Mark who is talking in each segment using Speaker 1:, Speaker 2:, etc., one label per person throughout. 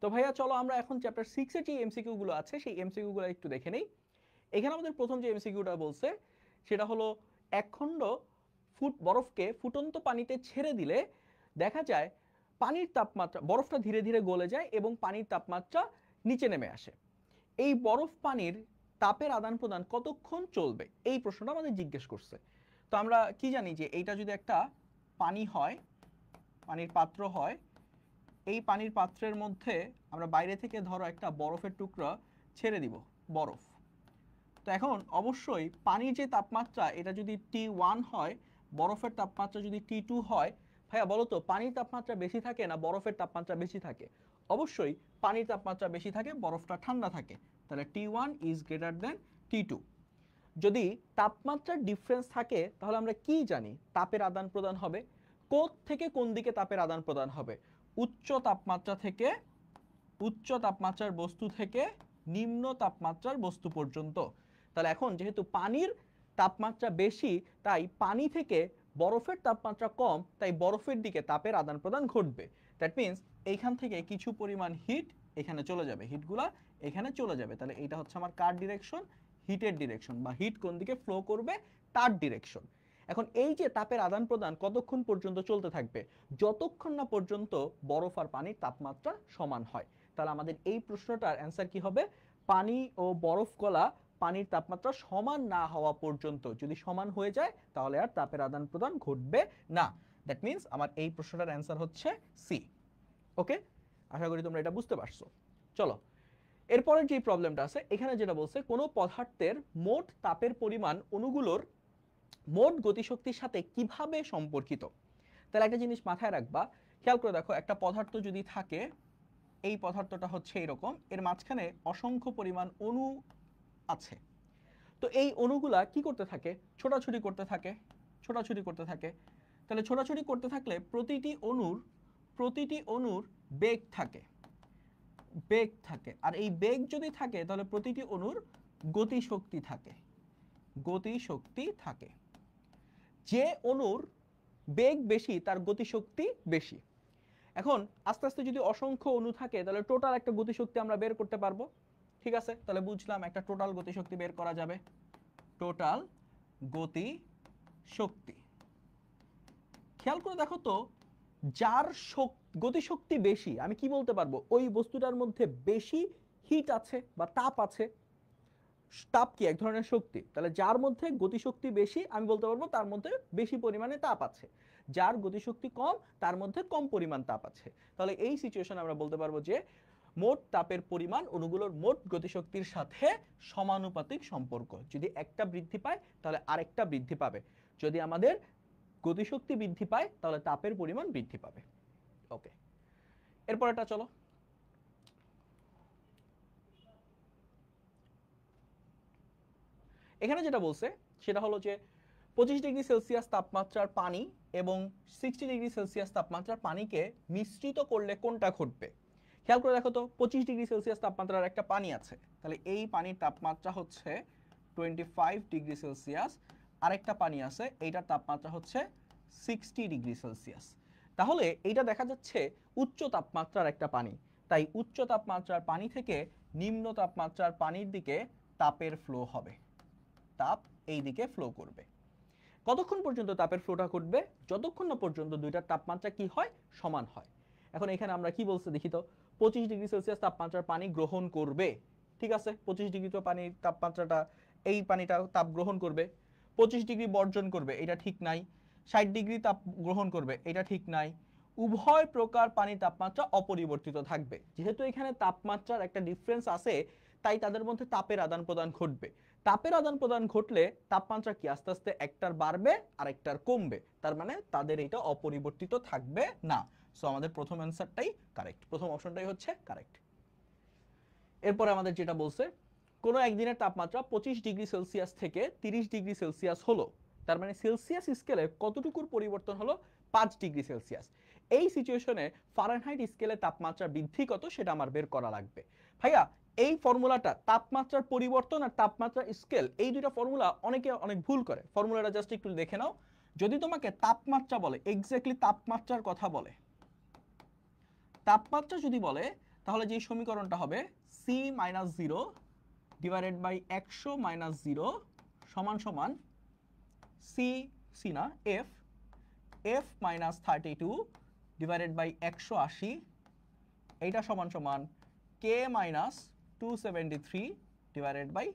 Speaker 1: তো ভাইয়া চলো আমরা এখন চ্যাপ্টার 6 এর যে এমসিকিউ গুলো আছে সেই এমসিকিউ গুলো একটু দেখে নেই। এখানে আমাদের প্রথম যে এমসিকিউটা বলছে সেটা হলো এক খণ্ড বরফকে ফুটন্ত পানিতে ছেড়ে দিলে দেখা যায় পানির তাপমাত্রা, বরফটা ধীরে ধীরে গলে যায় এবং পানির তাপমাত্রা নিচে নেমে আসে। এই বরফ পানির তাপের আদান প্রদান কতক্ষণ চলবে, এই প্রশ্নটা আমাদের জিজ্ঞেস করছে। তো আমরা কি জানি যে এইটা যদি একটা পানি হয়, পানির পাত্র হয়, এই পানির পাত্রের মধ্যে আমরা বাইরে থেকে ধরো একটা বরফের টুকরা ছেড়ে দিব, বরফ। তো এখন অবশ্যই পানির যে তাপমাত্রা এটা যদি T1 হয়, বরফের তাপমাত্রা যদি T2 হয়, ভাইয়া বলো তো পানির তাপমাত্রা বেশি থাকে না বরফের তাপমাত্রা বেশি থাকে? অবশ্যই পানির তাপমাত্রা বেশি থাকে, বরফটা ঠান্ডা থাকে। তাহলে T1 is greater than T2। যদি তাপমাত্রার ডিফারেন্স থাকে তাহলে আমরা কি জানি তাপের আদান প্রদান হবে কোথ থেকে কোন দিকে, তাপের আদান প্রদান হবে উচ্চ তাপমাত্রা থেকে, উচ্চ তাপমাত্রার বস্তু থেকে নিম্ন তাপমাত্রার বস্তু পর্যন্ত। তাহলে এখন যেহেতু পানির তাপমাত্রা বেশি তাই পানি থেকে বরফের তাপমাত্রা কম, তাই বরফের দিকে তাপের আদান প্রদান ঘটবে। দ্যাট মিনস এইখান থেকে কিছু পরিমাণ হিট এখানে চলে যাবে, হিটগুলা এখানে চলে যাবে। তাহলে এইটা হচ্ছে আমার কার ডিরেকশন, হিটের ডিরেকশন, বা হিট কোন দিকে ফ্লো করবে তার ডিরেকশন। এখন এই যে তাপের আদান প্রদান কতক্ষণ পর্যন্ত চলতে থাকবে, যতক্ষণ না পর্যন্ত বরফ আর পানির তাপমাত্রা সমান হয়। তাহলে আমাদের এই প্রশ্নটার অ্যান্সার কি হবে, পানি ও বরফ গলা পানির তাপমাত্রা সমান না হওয়া পর্যন্ত। যদি সমান হয়ে যায় তাহলে আর তাপের আদান প্রদান ঘটবে না। দ্যাট মিনস আমার এই প্রশ্নটার অ্যান্সার হচ্ছে সি। ওকে, আশা করি তোমরা এটা বুঝতে পারছো। চলো এরপরের যে প্রবলেমটা আছে, এখানে যেটা বলছে কোনো পদার্থের মোট তাপের পরিমাণ অণুগুলোর মোট গতিশক্তির সাথে কিভাবে সম্পর্কিত। তাহলে একটা জিনিস মাথায় রাখবা, খেয়াল করে দেখো, একটা পদার্থ যদি থাকে, এই পদার্থটা হচ্ছে এরকম, এর মাঝখানে অসংখ্য পরিমাণ অণু আছে। তো এই অণুগুলা কি করতে থাকে, ছোটাছুটি করতে থাকে, ছোটাছুটি করতে থাকে। তাহলে ছোটাছুটি করতে থাকলে প্রতিটি অণুর বেগ থাকে, বেগ থাকে। আর এই বেগ যদি থাকে তাহলে প্রতিটি অণুর গতিশক্তি থাকে, গতিশক্তি থাকে। যে অণুর বেগ বেশি তার গতিশক্তি বেশি। এখন আস্তে আস্তে যদি অসংখ্য অণু থাকে তাহলে টোটাল একটা গতিশক্তি আমরা বের করতে পারবো। ঠিক আছে, তাহলে বুঝলাম একটা টোটাল গতিশক্তি বের করা যাবে, টোটাল গতিশক্তি। খেয়াল করে দেখো তো, যার গতিশক্তি বেশি আমি কি বলতে পারবো, ওই বস্তুটার মধ্যে বেশি হিট আছে বা তাপ আছে। তাপ কি এক ধরনের শক্তি, তাহলে যার মধ্যে গতিশক্তি বেশি আমি বলতে পারবো তার মধ্যে বেশি পরিমাণে তাপ আছে, যার গতিশক্তি কম তার মধ্যে কম পরিমাণ তাপ আছে। তাহলে এই সিচুয়েশনে আমরা বলতে পারবো যে মোট তাপের পরিমাণ অণুগুলোর মোট গতিশক্তির সাথে সমানুপাতিক সম্পর্ক। যদি একটা বৃদ্ধি পায় তাহলে আরেকটা বৃদ্ধি পাবে, যদি আমাদের গতিশক্তি বৃদ্ধি পায় তাহলে তাপের পরিমাণ বৃদ্ধি পাবে। ওকে, এরপরটা চলো। এখানে যেটা বলছে সেটা হলো যে 25 ডিগ্রি সেলসিয়াস তাপমাত্রার পানি এবং 60 ডিগ্রি সেলসিয়াস তাপমাত্রার পানিকে মিশ্রিত করলে কোনটা ঘটবে। খেয়াল করে দেখো তো, 25 ডিগ্রি সেলসিয়াস তাপমাত্রার একটা পানি আছে, তাহলে এই পানির তাপমাত্রা হচ্ছে 25 ডিগ্রি সেলসিয়াস। আরেকটা পানি আছে, এইটার তাপমাত্রা হচ্ছে 60 ডিগ্রি সেলসিয়াস। তাহলে এইটা দেখা যাচ্ছে উচ্চ তাপমাত্রার একটা পানি, তাই উচ্চ তাপমাত্রার পানি থেকে নিম্ন তাপমাত্রার পানির দিকে তাপের ফ্লো হবে, তাপ এই দিকে ফ্লো করবে। কতক্ষণ পর্যন্ত তাপের ফ্লোটা ঘটবে, যতক্ষণ না পর্যন্ত দুইটার তাপমাত্রা কি হয়, সমান হয়। এখন এখানে আমরা কি বলছি দেখি তো, 25 ডিগ্রি সেলসিয়াস তাপমাত্রার পানি গ্রহণ করবে। ঠিক আছে, 25 ডিগ্রি তো পানির তাপমাত্রাটা, এই পানিটা তাপ গ্রহণ করবে। 25 ডিগ্রি বর্জন করবে, এটা ঠিক নাই। 60 ডিগ্রি তাপ গ্রহণ করবে, এটা ঠিক নাই। উভয় প্রকার পানির তাপমাত্রা অপরিবর্তিত থাকবে। যেহেতু এখানে তাপমাত্রার একটা ডিফারেন্স আছে তাই তাদের মধ্যে তাপের আদান প্রদান ঘটবে। তাপের আদান প্রদান ঘটলে তাপমাত্রা কি আস্তে আস্তে একটার বাড়বে আর একটার কমবে, তার মানে তাদের এটা অপরিবর্তিত থাকবে না। সো আমাদের প্রথম অ্যান্সারটাই কারেক্ট, প্রথম অপশনটাই হচ্ছে কারেক্ট। এরপরে আমাদের যেটা বলছে, কোনো একদিনের তাপমাত্রা 25 ডিগ্রি সেলসিয়াস থেকে 30 ডিগ্রি সেলসিয়াস হলো, তার মানে সেলসিয়াস স্কেলে কতটুকুর পরিবর্তন হলো, 5 ডিগ্রি সেলসিয়াস। এই সিচুয়েশনে ফারেনহাইট স্কেলে তাপমাত্রা বৃদ্ধি কত সেটা আমার বের করা লাগবে। ভাইয়া এই ফর্মুলাটা, তাপমাত্রার পরিবর্তন আর তাপমাত্রা স্কেল, এই দুইটা ফর্মুলা অনেকে অনেক ভুল করে। ফর্মুলাটা জাস্ট একটু দেখে নাও। যদি তোমাকে তাপমাত্রা বলে, এক্স্যাক্টলি তাপমাত্রার কথা বলে, তাপমাত্রা যদি বলে তাহলে যে সমীকরণটা হবে C minus 0 divided by 100 minus 0 সমান সমান সি সি না F F minus 32 divided by 180 এইটা সমান সমান কে মাইনাস 273 ডিভাইডেড বাই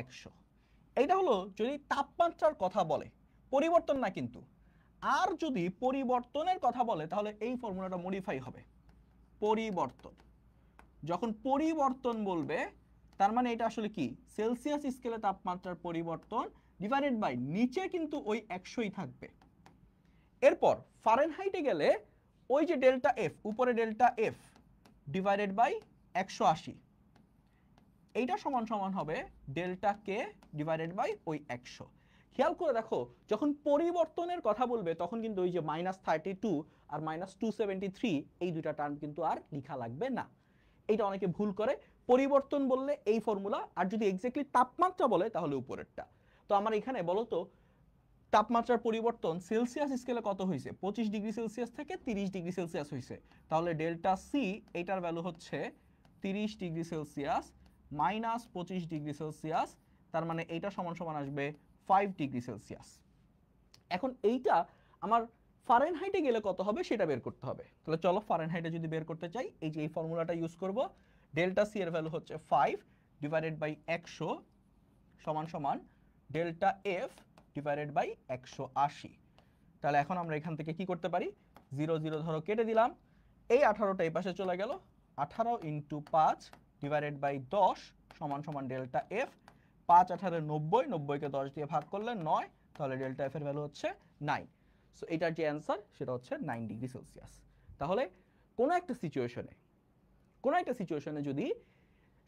Speaker 1: 100। এইটা হলো যদি তাপমাত্রার কথা বলে, পরিবর্তন না কিন্তু। আর যদি পরিবর্তনের কথা বলে তাহলে এই ফর্মুলাটা মডিফাই হবে, পরিবর্তন। যখন পরিবর্তন বলবে তার মানে এটা আসলে কি, সেলসিয়াস স্কেলে তাপমাত্রার পরিবর্তন ডিভাইডেড বাই নিচে কিন্তু ওই 100ই থাকবে। এরপর ফারেনহাইটে গেলে ওই যে ডেল্টা এফ, উপরে ডেল্টা এফ ডিভাইডেড বাই 180, এইটা সমান সমান হবে ডেল্টা কে ডিভাইডেড বাই ওই 100। খেয়াল করে দেখো যখন পরিবর্তনের কথা বলবে তখন কিন্তু ওই যে -32 আর -273 এই দুইটা টার্ম কিন্তু আর লেখা লাগবে না। এইটা অনেকে ভুল করে, পরিবর্তন বললে এই ফর্মুলা, আর যদি এক্স্যাক্টলি তাপমাত্রা বলে তাহলে উপরেরটা। তো আমার এখানে বলো তো তাপমাত্রার পরিবর্তন সেলসিয়াস স্কেলে কত হয়েছে, 25 ডিগ্রি সেলসিয়াস থেকে 30 ডিগ্রি সেলসিয়াস হয়েছে। তাহলে ডেল্টা সি এইটার ভ্যালু হচ্ছে 30 degree Celsius minus 25 degree Celsius, তার মানে এইটা সমান সমান আসবে 5 ডিগ্রি সেলসিয়াস। এখন এইটা আমার ফারেনহাইটে গেলে কত হবে সেটা বের করতে হবে। তাহলে চলো ফারেনহাইটে যদি বের করতে চাই এই যে এই ফর্মুলাটা ইউজ করব। ডেল্টা সি এর ভ্যালু হচ্ছে 5 ডিভাইডেড বাই 100 সমান সমান ডেল্টা এফ ডিভাইডেড বাই 180। তাহলে এখন আমরা এখান থেকে কি করতে পারি, 0 0 ধরো কেটে দিলাম, এই 18টা এই পাশে চলে গেল, 18 × 5 ডিভাইডেড বাই 10 সমান সমান ডেল্টা এফ। 5 18 90, 90কে 10 দিয়ে ভাগ করলে 9, তাহলে ডেল্টা এফ এর ভ্যালু হচ্ছে 9। সো এটার যে অ্যান্সার সেটা হচ্ছে 9 ডিগ্রি সেলসিয়াস। তাহলে কোনো একটা সিচুয়েশনে যদি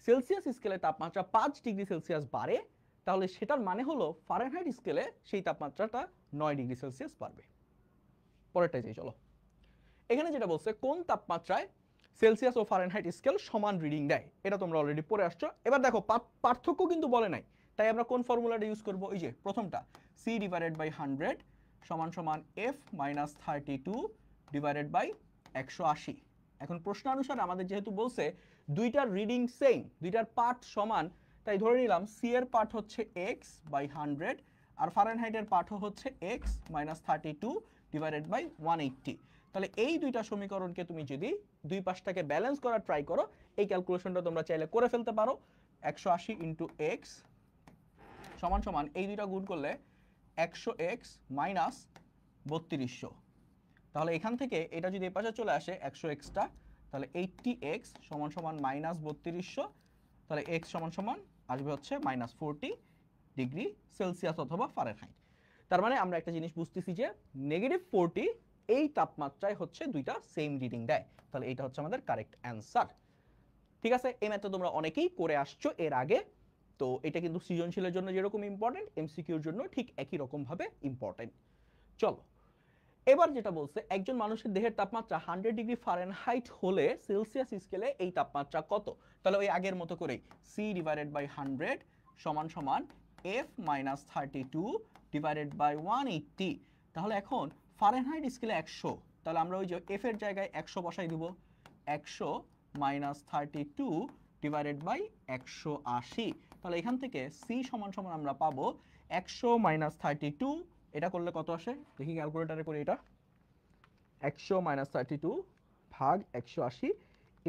Speaker 1: সেলসিয়াস স্কেলে তাপমাত্রা 5 ডিগ্রি সেলসিয়াস বাড়ে তাহলে সেটার মানে হলো ফারেনহাইট স্কেলে সেই তাপমাত্রাটা 9 ডিগ্রি সেলসিয়াস বাড়বে। পরেরটাই যাই চলো। এখানে যেটা বলছে কোন তাপমাত্রায় সেলসিয়াস ও ফারেনহাইট স্কেল সমান রিডিং দেয়, এটা তোমরা অলরেডি পড়ে আসছো। এবার দেখো পার্থক্য কিন্তু বলে নাই, তাই আমরা কোন ফর্মুলাটা ইউজ করব, এই যে প্রথমটা সি ডিভাইডেড বাই 100 সমান সমান এফ মাইনাস 32 ডিভাইডেড বাই 180। এখন প্রশ্ন অনুসারে আমাদের যেহেতু বলছে দুইটার রিডিং সেম, দুইটার পার্ট সমান, তাই ধরে নিলাম সি এর পার্ট হচ্ছে এক্স বাই 100 আর ফারেনহাইটের পার্ট হচ্ছে এক্স মাইনাস 32 ডিভাইডেড বাই 180। তাহলে এই দুইটা সমীকরণকে তুমি যদি দুই পাশটাকে ব্যালেন্স করার ট্রাই করো, এই ক্যালকুলেশনটা তোমরা চাইলে করে ফেলতে পারো। 180 × x সমান সমান এই দুইটা গুণ করলে 100x মাইনাস 3200। তাহলে এখান থেকে এটা যদি এই পাশে চলে আসে 100xটা, তাহলে 80x সমান সমান মাইনাস 3200, তাহলে x সমান সমান আসবে হচ্ছে -40 ডিগ্রি সেলসিয়াস অথবা ফারেনহাইট। তার মানে আমরা একটা জিনিস বুঝতেছি যে -40 এই তাপমাত্রায় হচ্ছে দুইটা সেম রিডিং দেয়। তাহলে এটা হচ্ছে আমাদের কারেক্ট অ্যান্সার। ঠিক আছে, এই ম্যাথটা তোমরা অনেকেই করে আসছো এর আগে, তো এটা কিন্তু সৃজনশীলের জন্য যেরকম ইম্পর্টেন্ট এমসিকিউর জন্য ঠিক একই রকম ভাবে ইম্পর্টেন্ট। চলো এবার যেটা বলছে একজন মানুষের দেহের তাপমাত্রা 100 ডিগ্রি ফারেনহাইট হলে সেলসিয়াস স্কেলে এই তাপমাত্রা কত। তাহলে ওই আগের মতো করেই সি ডিভাইডেড বাই 100 সমান সমান এফ মাইনাস 32 ডিভাইডেড বাই 180। তাহলে এখন ফারেনহাইট স্কেলে 100, তাহলে আমরা ওই যে এফ এর জায়গায় 100 বসাই দিব, 100 মাইনাস 32 ডিভাইডেড বাই 180। তাহলে এখান থেকে সি সমান সমান আমরা পাবো 100 মাইনাস 32, এটা করলে কত আসে দেখি ক্যালকুলেটরে করে, এটা 100 মাইনাস 32 ভাগ 180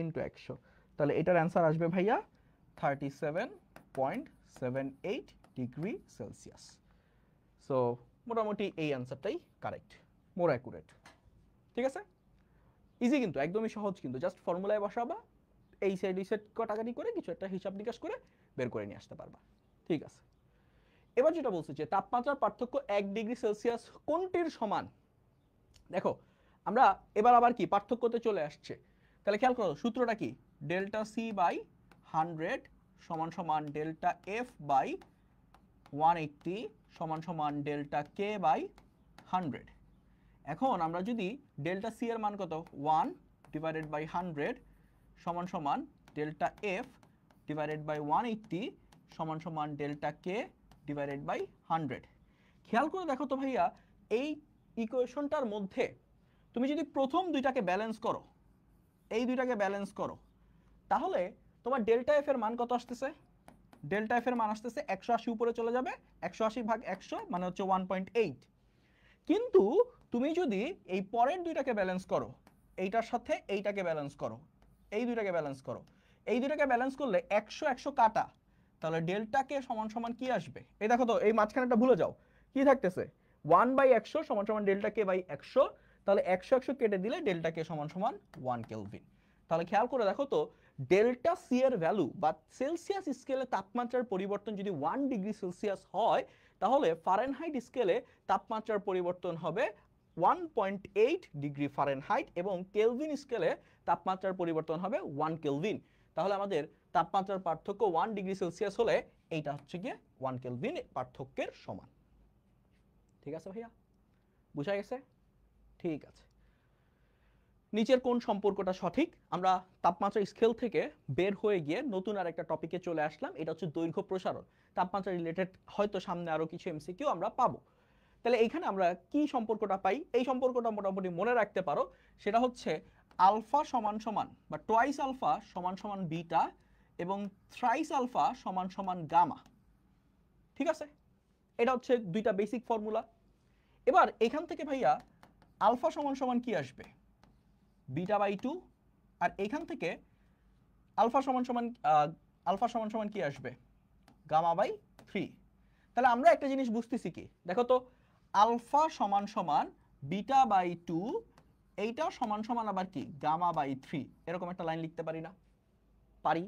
Speaker 1: ইন্টু 100, তাহলে এটার অ্যান্সার আসবে ভাইয়া 37.78 ডিগ্রি সেলসিয়াস। সো মোটামুটি এই অ্যান্সারটাই কারেক্ট, মোর অ্যাকুরেট। ঠিক আছে, ইজি কিন্তু একদমই সহজ, কিন্তু জাস্ট ফর্মুলায় বসাবা, এই সাইড এই সাইড কাটাকাটি করে কিছু একটা হিসাব নিকাশ করে বের করে নিয়ে আসতে পারবা। ঠিক আছে, এবার যেটা বলছে যে তাপমাত্রার পার্থক্য 1 ডিগ্রি সেলসিয়াস কোনটির সমান। দেখো আমরা এবার আবার কি পার্থক্যতে চলে আসছে, তাহলে খেয়াল করো সূত্রটা কি, ডেল্টা সি বাই 100 সমান সমান ডেল্টা এফ বাই 180 সমান সমান ডেল্টা কে বাই 100। এখন আমরা যদি ডেল্টা সি এর মান কত 1 ডিভাইডেড বাই 100 সমান সমান ডেল্টা এফ ডিভাইডেড বাই 180 সমান সমান ডেল্টা কে ডিভাইডেড বাই 100। খেয়াল করে দেখো তো ভাইয়া এই ইকুয়েশনটার মধ্যে তুমি যদি প্রথম দুইটাকে ব্যালেন্স করো, এই দুইটাকে ব্যালেন্স করো, তাহলে তোমার ডেল্টা এফ এর মান কত আসতেছে? ডেল্টা এফ এর মান আসতেছে 180 উপরে চলে যাবে, 180 ভাগ 100 মানে হচ্ছে 1.8। কিন্তু তুমি যদি এই পরের দুইটাকে ব্যালেন্স করো, এইটার সাথে এইটাকে ব্যালেন্স করো, এই দুইটাকে ব্যালেন্স করো, এই দুইটাকে ব্যালেন্স করলে 100 100 কাটা, তাহলে ডেল্টা কে সমান সমান কি আসবে? এই দেখো তো, এই মাঝখানেটা ভুলে যাও, কি থাকতেছে 1/100 সমান সমান ডেল্টা কে বাই 100। তাহলে 100 100 কেটে দিলে ডেল্টা কে সমান সমান 1 কেলভিন। তাহলে খেয়াল করে দেখো তো, ডেল্টা সি এর ভ্যালু বা সেলসিয়াস স্কেলে তাপমাত্রার পরিবর্তন যদি 1 ডিগ্রি সেলসিয়াস হয়, তাহলে ফারেনহাইট স্কেলে তাপমাত্রার পরিবর্তন হবে 1.8 ডিগ্রি ফারেনহাইট এবং কেলভিন স্কেলে তাপমাত্রার পরিবর্তন হবে 1 কেলভিন। তাহলে আমাদের তাপমাত্রার পার্থক্য 1 ডিগ্রি সেলসিয়াস হলে এইটা হচ্ছে গিয়ে 1 কেলভিন পার্থক্যের সমান। ঠিক আছে ভাইয়া, বুঝা গেছে? ঠিক আছে। নিচের কোন সম্পর্কটা সঠিক? আমরা তাপমাত্রা স্কেল থেকে বের হয়ে গিয়ে নতুন আর একটা টপিকে চলে আসলাম, এটা হচ্ছে দৈর্ঘ্য প্রসারণ। তাপমাত্রা রিলেটেড হয়তো সামনে আরো কিছু এমসিকিউ আমরা পাবো। তাহলে এইখানে আমরা কি সম্পর্কটা পাই? এই সম্পর্কটা মোটামুটি মনে রাখতে পারো, সেটা হচ্ছে আলফা সমান সমান বা টোয়াইস আলফা সমান সমান বিটা এবং থ্রাইস আলফা সমান সমান গামা। ঠিক আছে, এটা হচ্ছে দুইটা বেসিক ফর্মুলা। এবার এখান থেকে ভাইয়া আলফা সমান সমান কি আসবে? Beta by 2। আর এখান থেকে আলফা সমান সমান কি আসবে? Gamma by 3। তাহলে আমরা একটা জিনিস বুঝতেছি কি, দেখো তো, আলফা সমান সমান বিটা বাই 2, এইটা সমান সমান আবার কি গামা বাই 3, এরকম একটা লাইন লিখতে পারি না? পারি।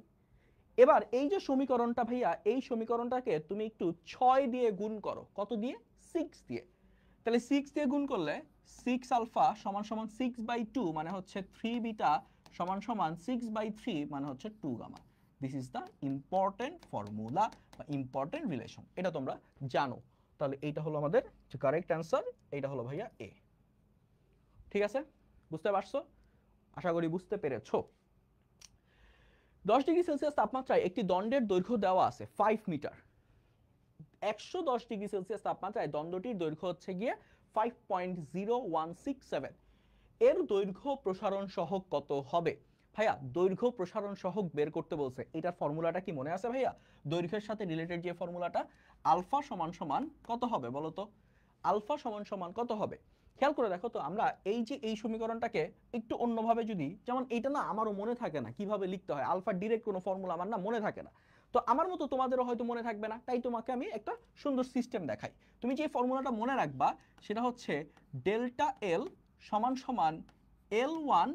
Speaker 1: এবার এই যে সমীকরণটা ভাইয়া, এই সমীকরণটাকে তুমি একটু 6 দিয়ে গুণ করো। কত দিয়ে? 6 দিয়ে। তাহলে 6 দিয়ে গুণ করলে 6 আলফা সমান সমান 6/2 মানে হচ্ছে 3 বিটা সমান সমান 6/3 মানে হচ্ছে 2 gamma. This is the important formula বা ইম্পর্টেন্ট রিলেশন, এটা তোমরা জানো। তাহলে এইটা হলো আমাদের কারেক্ট অ্যান্সার, এইটা হলো ভাইয়া এ। ঠিক আছে, বুঝতে পারছো? আশা করি বুঝতে পেরেছো। 10 ডিগ্রি সেলসিয়াস তাপমাত্রায় একটি দণ্ডের দৈর্ঘ্য দেওয়া আছে 5 মিটার। 110 ডিগ্রি সেলসিয়াস তাপমাত্রায় দণ্ডটির দৈর্ঘ্য হচ্ছে গিয়ে 5.0167। এর দৈর্ঘ্য প্রসারণ সহগ কত হবে? ভাইয়া দৈর্ঘ্য প্রসারণ সহগ বের করতে বলছে, এটার ফর্মুলাটা কি মনে আছে ভাইয়া? দৈর্ঘ্যের সাথে রিলেটেড যে ফর্মুলাটা, আলফা সমান সমান কত হবে বলো তো? আলফা সমান সমান কত হবে? খেয়াল করে দেখো তো, আমরা এই যে এই সমীকরণটাকে একটু অন্যভাবে যদি, যেমন এইটা না আমারও মনে থাকে না কিভাবে লিখতে হয়, আলফা ডিরেক্ট কোনো ফর্মুলা আমার না মনে থাকে না, তো আমার মতো তোমাদেরও হয়তো মনে থাকবে না, তাই তোমাকে আমি একটা সুন্দর সিস্টেম দেখাই। তুমি যে ফর্মুলাটা মনে রাখবা সেটা হচ্ছে ডেল্টা এল সমান সমান L1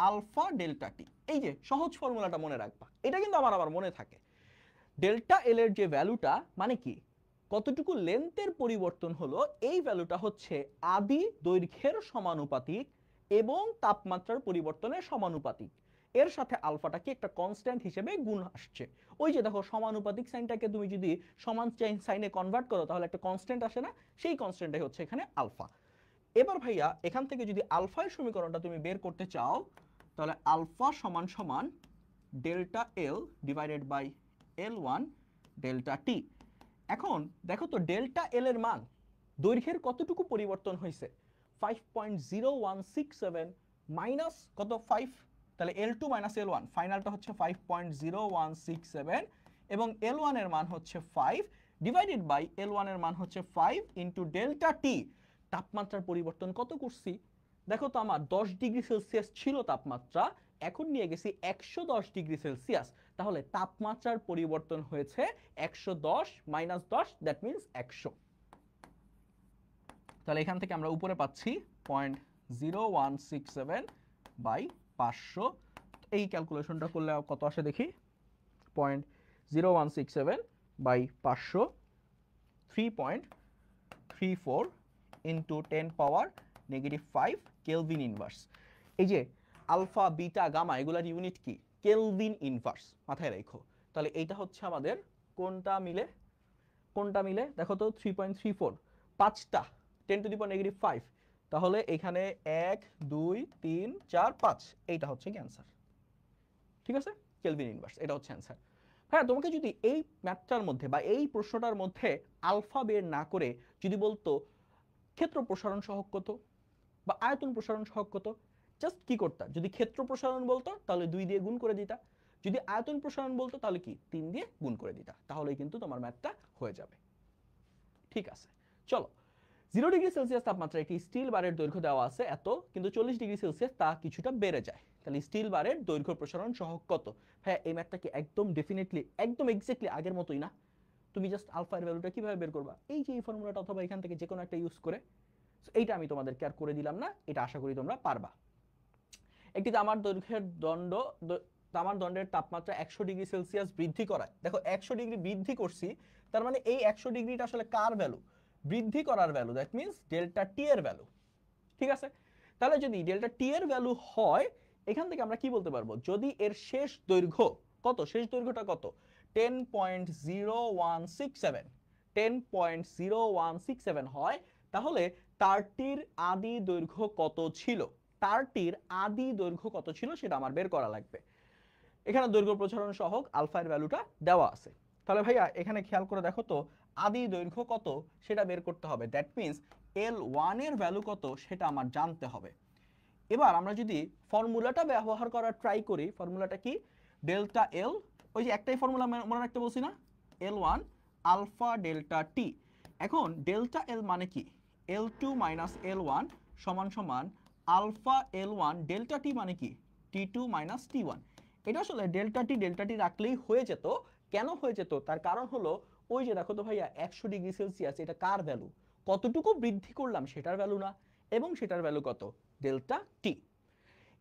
Speaker 1: আলফা ডেল্টা টি। এই যে সহজ ফর্মুলাটা মনে রাখবা, এটা কিন্তু আমার আবার মনে থাকে। ডেল্টা এল এর যে ভ্যালুটা মানে কি, কতটুকু লেন্থের পরিবর্তন হলো, এই ভ্যালুটা হচ্ছে আদি দৈর্ঘ্যের সমানুপাতিক এবং তাপমাত্রার পরিবর্তনের সমানুপাতিক। এর সাথে আলফাটাকে একটা কনস্ট্যান্ট হিসেবে গুণ আসছে। ওই যে দেখো, সমানুপাতিক সাইনটাকে তুমি যদি সমান সাইনে কনভার্ট করো তাহলে একটা কনস্ট্যান্ট আসে না, সেই কনস্ট্যান্টটাই হচ্ছে এখানে আলফা। এবার ভাইয়া এখান থেকে যদি আলফার সমীকরণটা তুমি বের করতে চাও, তাহলে আলফা সমান সমান delta L divided by L1 delta T. এখন দেখো তো, ডেল্টা এল এর মান দৈর্ঘ্যের কতটুকু পরিবর্তন হয়েছে? 5.0167 মাইনাস কত 5, তাহলে L2 মাইনাস L1, ফাইনালটা হচ্ছে 5.0167 এবং L1 এর মান হচ্ছে 5 ডিভাইডেড বাই L1 এর মান হচ্ছে 5 ইন্টু ডেল্টা টি। তাপমাত্রার পরিবর্তন কত করছি? দেখো তো, আমার 10 ডিগ্রি সেলসিয়াস ছিল তাপমাত্রা, এখন নিয়ে গেছি 110 ডিগ্রি সেলসিয়াস, তাহলে তাপমাত্রার পরিবর্তন হয়েছে 110 মাইনাস 10, দ্যাট মিনস 100। তাহলে এখান থেকে আমরা উপরে পাচ্ছি 0.0167 বাই 500। এই ক্যালকুলেশনটা করলে কত আসে দেখি, 0.0167 by 500, 3.34 into 10 power -5 kelvin inverse. এই যে আলফা বিটা গামা এগুলার ইউনিট কি? কেলভিন ইনভার্স, মাথায় রাখো। তাহলে এইটা হচ্ছে আমাদের কোনটা মিলে, কোনটা মিলে দেখো তো, 3.34, 5টা 10 টু দি পাওয়ার -5, তাহলে এখানে 1 2 3 4 5, এইটা হচ্ছে কি অ্যান্সার। ঠিক আছে, কেলভিন ইনভার্স, এটা হচ্ছে অ্যান্সার। হ্যাঁ, তোমাকে যদি এই ম্যাথটার মধ্যে বা এই প্রশ্নটার মধ্যে আলফা বের না করে যদি বলতো ক্ষেত্র প্রসারণ সহগ কত বা আয়তন প্রসারণ সহগ কত, জাস্ট কি করতা, যদি ক্ষেত্র প্রসারণ বলতো তাহলে 2 দিয়ে গুণ করে দিতা, যদি আয়তন প্রসারণ বলতো তাহলে কি 3 দিয়ে গুণ করে দিতা, তাহলেই কিন্তু তোমার ম্যাথটা হয়ে যাবে। ঠিক আছে, চলো। 0 ডিগ্রি সেলসিয়াস তাপমাত্রা একটি স্টিল বারের দৈর্ঘ্য দেওয়া আছে এত, কিন্তু 40 ডিগ্রি সেলসিয়াস তা কিছুটা বেড়ে যায়, তাহলে স্টিল বারের দৈর্ঘ্য প্রসারণ সহগ কত? হ্যাঁ, এই ম্যাথটা কি একদম ডেফিনেটলি একদম এক্স্যাক্টলি আগের মতোই না? তুমি জাস্ট আলফা এর ভ্যালুটা কিভাবে বের করবা? এই যে এই ফর্মুলাটা অথবা এখান থেকে যে কোনো একটা ইউজ করে। এইটা আমি তোমাদেরকে আর করে দিলাম না, এটা আশা করি তোমরা পারবা। একটি তামার দণ্ডের তাপমাত্রা 100 ডিগ্রি সেলসিয়াস বৃদ্ধি করায়, দেখো 100 ডিগ্রি বৃদ্ধি করছি, তার মানে এই 100 ডিগ্রিটা আসলে কার ভ্যালু? বৃদ্ধি করার ভ্যালু, দ্যাট মিন্স ডেল্টা টি এর ভ্যালু। ঠিক আছে, তাহলে যদি ডেল্টা টি এর ভ্যালু হয়, এখান থেকে আমরা কি বলতে পারবো? যদি এর শেষ দৈর্ঘ্য কত, শেষ দৈর্ঘ্যটা কত? 10.0167 10.0167 হয়, তাহলে তারটির আদি দৈর্ঘ্য কত ছিল? তারটির আদি দৈর্ঘ্য কত ছিল সেটা আমার বের করা লাগবে। এখানে দৈর্ঘ্য প্রসারণ সহগ আলফা এর ভ্যালুটা দেওয়া আছে, তাহলে ভাইয়া এখানে খেয়াল করে দেখো তো আদি দৈর্ঘ্য কত সেটা বের করতে হবে, দ্যাট মিন্স L1 এর ভ্যালু কত সেটা আমার জানতে হবে। এবার আমরা যদি ফর্মুলাটা ব্যবহার করার ট্রাই করি, ফর্মুলাটা কি? ডেল্টা এল, ওই যে একটাই ফর্মুলা মনে রাখতে বলছি না, L1 আলফা ডেল্টা টি। এখন ডেল্টা এল মানে কি? L2 মাইনাস L1 সমান সমান আলফা L1 ডেল্টা টি মানে কি? T2 minus T1। এটা আসলে ডেল্টা টি রাখলেই হয়ে যেত। কেন হয়ে যেত? তার কারণ হলো ওই যে দেখো তো ভাইয়া 100 ডিগ্রি সেলসিয়াস এটা কার ভ্যালু? কতটুকু বৃদ্ধি করলাম সেটার ভ্যালু না, এবং সেটার ভ্যালু কত? ডেল্টা টি।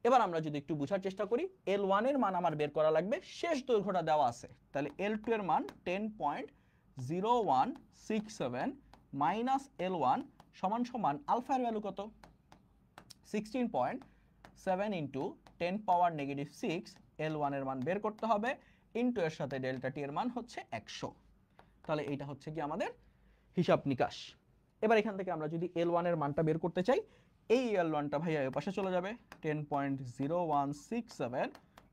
Speaker 1: এবার আমরা যদি একটু বোঝার চেষ্টা করি, L1 এর মান আমার বের করা লাগবে, শেষ দৈর্ঘ্যটা দেওয়া আছে, তাহলে L2 এর মান 10.0167 মাইনাস L1 সমান সমান আলফা এর ভ্যালু কত? 16.7 ইন্টু 10 পাওয়ার নেগেটিভ 6 L1 এর মান বের করতে হবে, ইন্টু এর সাথে ডেল্টা টি এর মান হচ্ছে 100। তাহলে এইটা হচ্ছে কি আমাদের হিসাব নিকাশ। এবার এখান থেকে আমরা যদি L1 এর মানটা বের করতে চাই, এই L1টা ভাইয়া এর পাশে চলে যাবে, 10.0167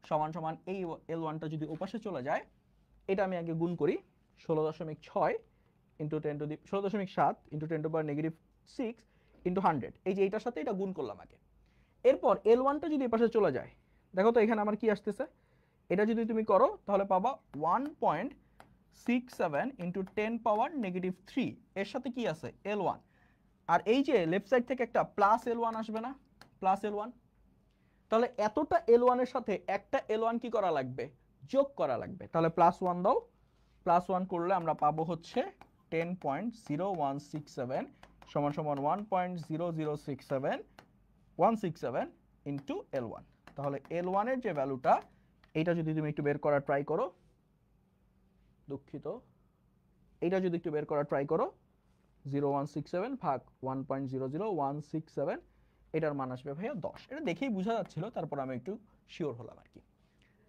Speaker 1: সমান সমান এই L1টা যদি ওপাশে চলে যায়, এটা আমি আগে গুণ করি, 16.6 ইন্টু 16.7 ইন্টু 10 টু পাওয়ার নেগেটিভ 6 ইন্টু 100, এই যে এইটার সাথে এটা গুণ করলাম আগে। এরপর L1টা যদি এপাশে চলে যায়, দেখো তো এখানে আমার কি আসতেছে, এটা যদি তুমি করো তাহলে পাবা 1.67 ইন্টু 10 পাওয়ার নেগেটিভ 3, এর সাথে কি আছে? L1। আর এই যে লেফট সাইড থেকে একটা প্লাস L1 আসবে না, প্লাস L1, তাহলে এতটা L1 এর সাথে একটা L1 কি করা লাগবে? যোগ করা লাগবে। তাহলে প্লাস 1 দাও, প্লাস 1 করলে আমরা পাবো হচ্ছে 10.0167 সমান সমান 1.0067167 ইন্টু L1। তাহলে L1 এর যে ভ্যালুটা, এইটা যদি তুমি একটু বের করার ট্রাই করো, দুঃখিত, এইটা যদি একটু বের করার ট্রাই করো, 0167 ভাগ 1.00167, এটার মান আসবে ভাইয়া 10। এটা দেখেই বোঝা যাচ্ছিল, তারপর আমি একটু শিওর হলাম আর কি।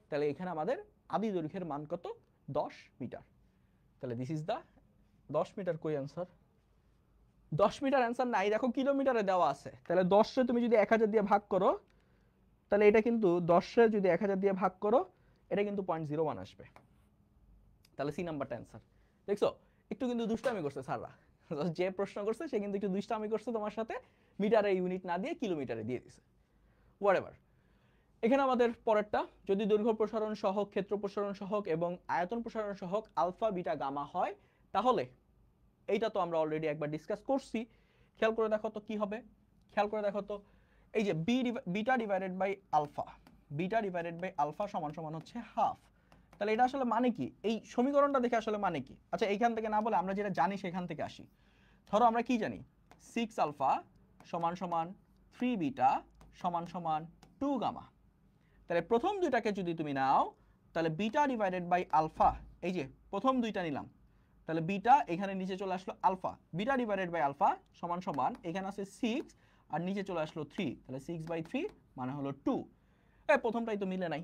Speaker 1: তাহলে এখানে আমাদের আদি দৈর্ঘ্যের মান কত? 10 মিটার। তাহলে দিস ইজ দা 10 মিটার। কই অ্যান্সার? 10 মিটার অ্যান্সার নাই, দেখো কিলোমিটারে দেওয়া আছে। তাহলে 10 তুমি যদি 1000 দিয়ে ভাগ করো, তাহলে এটা কিন্তু 10 যদি 1000 দিয়ে ভাগ করো, এটা কিন্তু 0.01 আসবে। তাহলে সি নাম্বারটা অ্যান্সার। দেখছো, একটু কিন্তু দুষ্টামি করছে স্যাররা, যে প্রশ্ন করছে সে কিন্তু একটু দুষ্টামি করছে তোমার সাথে, মিটারে ইউনিট না দিয়ে কিলোমিটারে দিয়ে দিছে। হোয়াটএভার। এখানে আমাদের পরেরটা, যদি দৈর্ঘ্য প্রসারণ সহগ, ক্ষেত্র প্রসারণ সহগ এবং আয়তন প্রসারণ সহগ আলফা বিটা গামা হয়, তাহলে এইটা তো আমরা অলরেডি একবার ডিসকাস করছি। খেয়াল করে দেখো তো কি হবে, খেয়াল করে দেখো তো, এই যে beta divided by alpha, beta divided by alpha সমান সমান হচ্ছে হাফ। তাহলে এটা আসলে মানে কি? এই সমীকরণটা দেখে আসলে মানে কি? আচ্ছা, এইখান থেকে না বলে আমরা যেটা জানি সেখান থেকে আসি। ধরো আমরা কি জানি, 6 আলফা সমান সমান 3 বিটা সমান সমান 2 গামা। তাহলে প্রথম দুইটাকে যদি তুমি নাও, তাহলে বিটা ডিভাইডেড বাই আলফা, এই যে প্রথম দুইটা নিলাম, তাহলে বিটা এখানে নিচে চলে আসলো alpha, beta divided by alpha সমান সমান এখানে আছে 6 আর নিচে চলে আসলো 3, তাহলে 6/3 মানে হলো 2। প্রথমটাই তো মিলে নাই,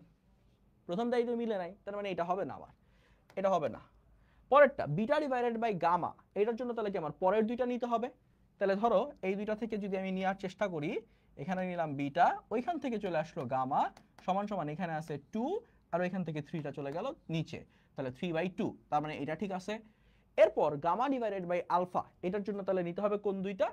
Speaker 1: প্রথমটাই তো মিলে নাই, তার মানে এটা হবে না, আমার এটা হবে না। পরেরটা বিটা ডিভাইডেড বাই গামা, এটার জন্য তাহলে কি আমার পরের দুইটা নিতে হবে। তাহলে ধরো এই দুইটা থেকে যদি আমি নেওয়ার চেষ্টা করি, এখানে নিলাম বিটা, ওইখান থেকে চলে আসলো গামা সমান সমান এখানে আছে 2 আর ওইখান থেকে 3টা চলে গেল নিচে, তাহলে 3/2, তার মানে এটা ঠিক আছে। এরপর গামা ডিভাইডেড বাই আলফা, এটার জন্য তাহলে নিতে হবে কোন দুইটা?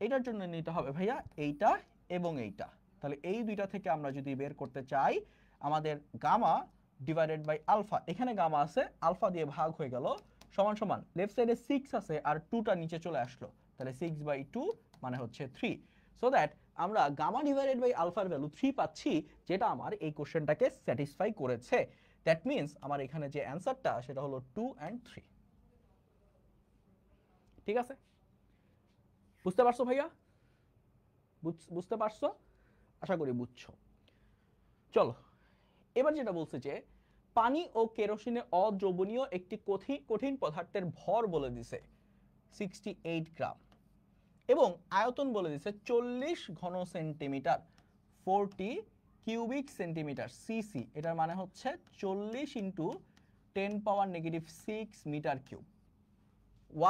Speaker 1: এটার জন্য নিতে হবে ভাইয়া এইটা এবং এইটা। তাহলে এই দুইটা থেকে আমরা যদি বের করতে চাই, আমাদের গামা ডিভাইডেড বাই আলফা, এখানে গামা আছে, আলফা দিয়ে ভাগ হয়ে গেল, সমান সমান লেফট সাইডে 6 আছে আর 2টা নিচে চলে আসলো, তাহলে 6/2 মানে হচ্ছে 3। সো দ্যাট আমরা গামা ডিভাইডেড বাই আলফার ভ্যালু 3 পাচ্ছি, যেটা আমার এই কোশ্চেনটাকে স্যাটিসফাই করেছে। দ্যাট মিন্স আমার এখানে যে অ্যান্সারটা সেটা হলো 2 and 3। ঠিক আছে, বুঝতে পারছো ভাইয়া? বুঝতে পারছো? আশা করি বুঝছো। চলো এবার যেটা বলছে যে পানি ও কেরোসিনে অদ্রবণীয় একটি কঠিন পদার্থের ভর বলে দিছে 68 গ্রাম এবং আয়তন বলে দিছে 40 ঘন সেন্টিমিটার, 40 কিউবিক সেন্টিমিটার সিসি, এটার মানে হচ্ছে 40 into 10⁻⁻6 metre cube.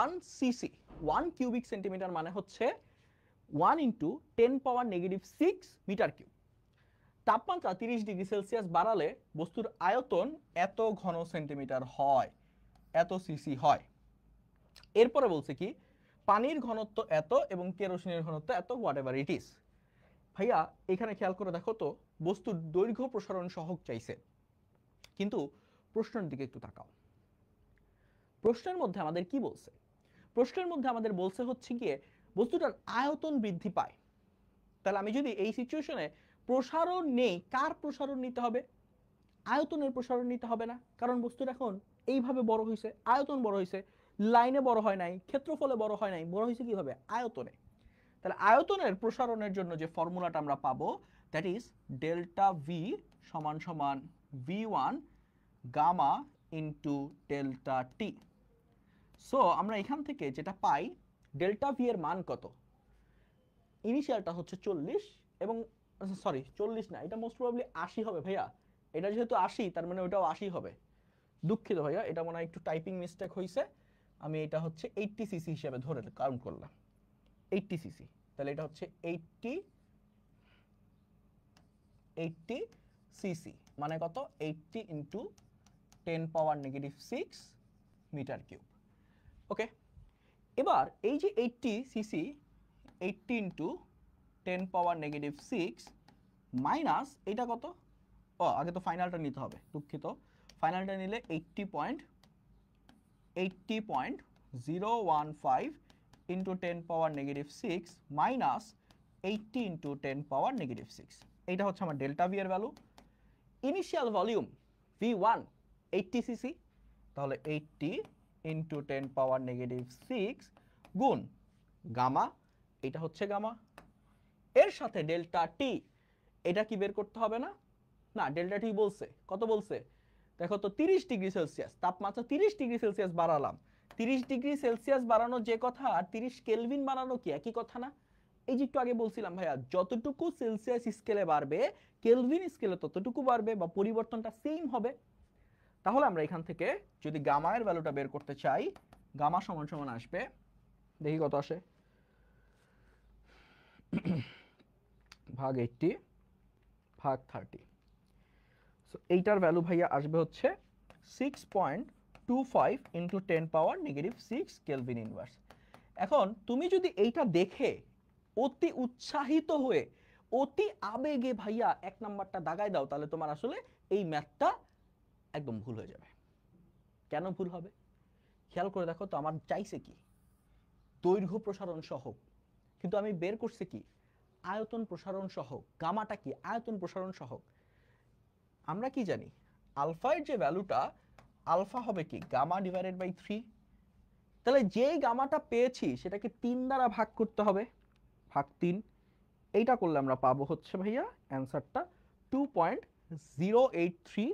Speaker 1: 1 CC 1 cubic centimetre মানে হচ্ছে 1 ইন্টু 10⁻⁻6 মিটার কিউব। তাপমাত্রা 30 ডিগ্রি সেলসিয়াস বাড়ালে বস্তুর আয়তন এত ঘন সেন্টিমিটার হয়, এত সিসি হয়। এরপরে বলছে কি পানির ঘনত্ব এত এবং কেরোসিনের ঘনত্ব এত, হোয়াট এভার ইট ইজ। ভাইয়া এখানে খেয়াল করে দেখো তো, বস্তুর দৈর্ঘ্য প্রসারণ সহগ চাইছে, কিন্তু প্রশ্নের দিকে একটু তাকাও। প্রশ্নের মধ্যে আমাদের কি বলছে? প্রশ্নের মধ্যে আমাদের বলছে হচ্ছে গিয়ে বস্তুটার আয়তন বৃদ্ধি পায়। তাহলে আমি যদি এই সিচুয়েশনে প্রসারণ নেই, কার প্রসারণ নিতে হবে? আয়তনের প্রসারণ নিতে হবে না, কারণ বস্তুটা এখন এইভাবে বড় হয়েছে, আয়তন বড় হয়েছে, লাইনে বড় হয় নাই, ক্ষেত্রফলে বড় হয় নাই, বড় হয়েছে কিভাবে? আয়তনে। তাহলে আয়তনের প্রসারণের জন্য যে ফর্মুলাটা আমরা পাবো দ্যাট ইজ ডেল্টা ভি সমান সমান v1 গামা ইন্টু ডেল্টা টি। সো আমরা এখান থেকে যেটা পাই, ডেল্টা ভি এর মান কত? ইনিশিয়ালটা হচ্ছে 40 এবং সরি 40 না, এটা মোস্ট প্রবাবলি 80 হবে ভাইয়া। এটা যেহেতু 80 তার মানে ওটাও 80 হবে। দুঃখিত ভাইয়া, এটা মনে হয় একটু টাইপিং মিস্টেক হয়েছে। আমি এটা হচ্ছে 80 সিসি হিসেবে ধরে কাউন্ট করলাম, 80 সিসি। তাহলে এটা হচ্ছে 80 সিসি মানে কত? 80 ইন্টু 10⁻⁻6 মিটার কিউব। ওকে, এবার এই যে 80 সিসি 80 ইন্টু 10⁻⁻6 মাইনাস এটা কত? ও আগে তো ফাইনালটা নিতে হবে, দুঃখিত। ফাইনালটা নিলে 80.015 ইন্টু 10⁻�6 মাইনাস 80 ইন্টু 10⁻�6, এইটা হচ্ছে আমার ডেল্টা ভি এর value. Initial volume V1 80 CC, তাহলে 80 ইন্টু 10⁻⁻6 গুণ গামা, এটা হচ্ছে গামা, এর সাথে ডেল্টা টি, এটা কি বের করতে হবে না? না, ডেল্টা টি বলছে কত? বলছে দেখো তো 30 ডিগ্রি সেলসিয়াস, তাপমাত্রা 30 ডিগ্রি সেলসিয়াস বাড়ালাম। 30 ডিগ্রি সেলসিয়াস বাড়ানো যে কথা আর 30 কেলভিন বাড়ানো কি একই কথা না? এই যে একটু আগে বলছিলাম ভাইয়া, যতটুকু সেলসিয়াস স্কেলে বাড়বে কেলভিন স্কেলে ততটুকু বাড়বে বা পরিবর্তনটা সেম হবে। তাহলে আমরা এখান থেকে যদি গামা এর ভ্যালুটা বের করতে চাই, গামা সমান সমান আসবে, দেখি কত আসে, ভাগ 80 ভাগ 30। সো এইটার ভ্যালু ভাইয়া আসবে হচ্ছে 6.25 ইন্টু 10⁻⁻6 কেলভিন ইনভার্স। এখন তুমি যদি এইটা দেখে অতি উৎসাহিত হয়ে অতি আবেগে ভাইয়া 1 নাম্বারটা দাগায় দাও, তাহলে তোমার আসলে এই ম্যাথটা একদম ভুল হয়ে যাবে। কেন ভুল হবে? খেয়াল করে দেখো তো, আমার চাইছে কি দৈর্ঘ্য প্রসারণ সহগ, কিন্তু আমি বের করছি কি আয়তন প্রসারণ সহগ। গামাটা কি? আয়তন প্রসারণ সহগ। আমরা কি জানি আলফার যে ভ্যালুটা, আলফা হবে কি গামা ডিভাইডেড বাই 3। তাহলে যে গামাটা পেয়েছি সেটাকে 3 দ্বারা ভাগ করতে হবে, ভাগ 3। এইটা করলে আমরা পাবো হচ্ছে ভাইয়া অ্যান্সারটা 2.083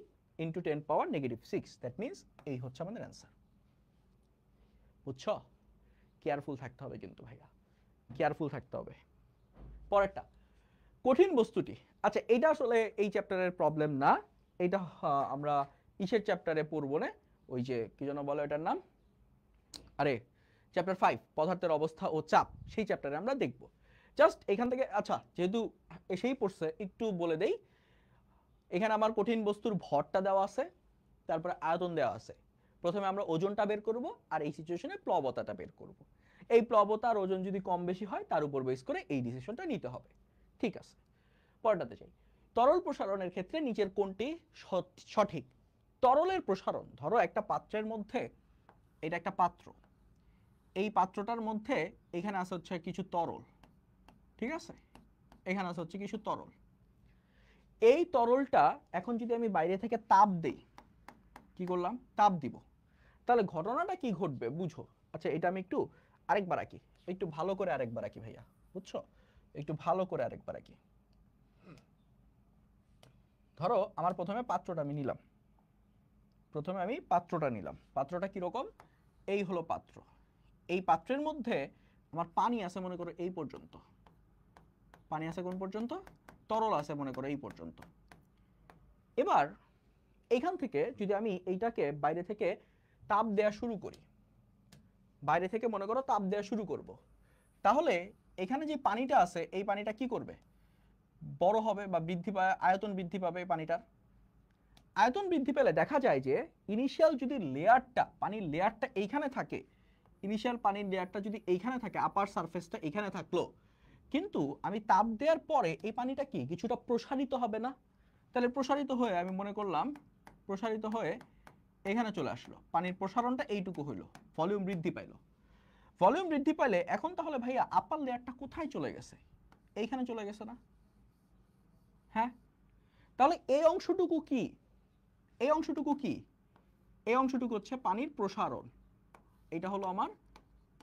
Speaker 1: ইন্টু 10⁻⁻6। দ্যাট মিনস এই হচ্ছে আমাদের অ্যান্সার। বুঝছো? কেয়ারফুল থাকতে হবে কিন্তু ভাইয়া, কেয়ারফুল থাকতে হবে। পরেরটা, কঠিন বস্তুটি। আচ্ছা, এটা আসলে এই চ্যাপ্টারের প্রবলেম না, এটা আমরা ইসের চ্যাপ্টারে পড়বো না, ওই যে কি যেন বলে এটার নাম, আরে চ্যাপ্টার 5 পদার্থের অবস্থা ও চাপ, সেই চ্যাপ্টারে আমরা দেখব। জাস্ট এখান থেকে, আচ্ছা যেহেতু এসেই পড়ছে একটু বলে দেই, এখানে আমার কঠিন বস্তুর ভরটা দেওয়া আছে, তারপরে আয়তন দেওয়া আছে। প্রথমে আমরা ওজনটা বের করব আর এই সিচুয়েশনে প্লবতাটা বের করব। এই প্লবতা আর ওজন যদি কম বেশি হয় তার উপর বেস করে এই ডিসিশনটা নিতে হবে। ঠিক আছে, পরেরটাতে যাই। তরল প্রসারণের ক্ষেত্রে নিচের কোনটি সঠিক? তরলের প্রসারণ, ধরো একটা পাত্রের মধ্যে, এটা একটা পাত্র, এই পাত্রটার মধ্যে এখানে আছে হচ্ছে কিছু তরল, ঠিক আছে, এখানে আছে হচ্ছে কিছু তরল। এই তরলটা এখন যদি আমি বাইরে থেকে তাপ দেই, কি করলাম, তাপ দিব, তাহলে ঘটনাটা কি ঘটবে বুঝো। আচ্ছা এটা আমি একটু আরেকবার আঁকি, একটু ভালো করে আরেকবার আঁকি ভাইয়া, বুঝছো, একটু ভালো করে আরেকবার আঁকি। ধরো আমার প্রথমে পাত্রটা আমি নিলাম, প্রথমে আমি পাত্রটা নিলাম, পাত্রটা কিরকম, এই হলো পাত্র, এই পাত্রের মধ্যে আমার পানি আছে মনে করো এই পর্যন্ত, পানি আছে কোন পর্যন্ত, তরল আছে মনে করো এই পর্যন্ত। এবার এইখান থেকে যদি আমি এইটাকে বাইরে থেকে তাপ দেওয়া শুরু করি, বাইরে থেকে মনে করো তাপ দেওয়া শুরু করব, তাহলে এখানে যে পানিটা আছে এই পানিটা কি করবে, বড় হবে বা বৃদ্ধি পায়, আয়তন বৃদ্ধি পাবে পানিটার। আয়তন বৃদ্ধি পেলে দেখা যায় যে ইনিশিয়াল যদি লেয়ারটা, পানির লেয়ারটা এইখানে থাকে, ইনিশিয়াল পানির লেয়ারটা যদি এইখানে থাকে, আপার সারফেসটা এখানে থাকলো, কিন্তু আমি তাপ দেওয়ার পরে এই পানিটা কি কিছুটা প্রসারিত হবে না, তাহলে প্রসারিত হয়ে আমি মনে করলাম প্রসারিত হয়ে এখানে চলে আসলো, পানির প্রসারণটা এইটুকু হইলো, ভলিউম বৃদ্ধি পাইলো। ভলিউম বৃদ্ধি পাইলে এখন তাহলে ভাইয়া আপার লেয়ারটা কোথায় চলে গেছে, এইখানে চলে গেছে না, হ্যাঁ, তাহলে এই অংশটুকু কি, এই অংশটুকু কি, এই অংশটুকু হচ্ছে পানির প্রসারণ, এটা হলো আমার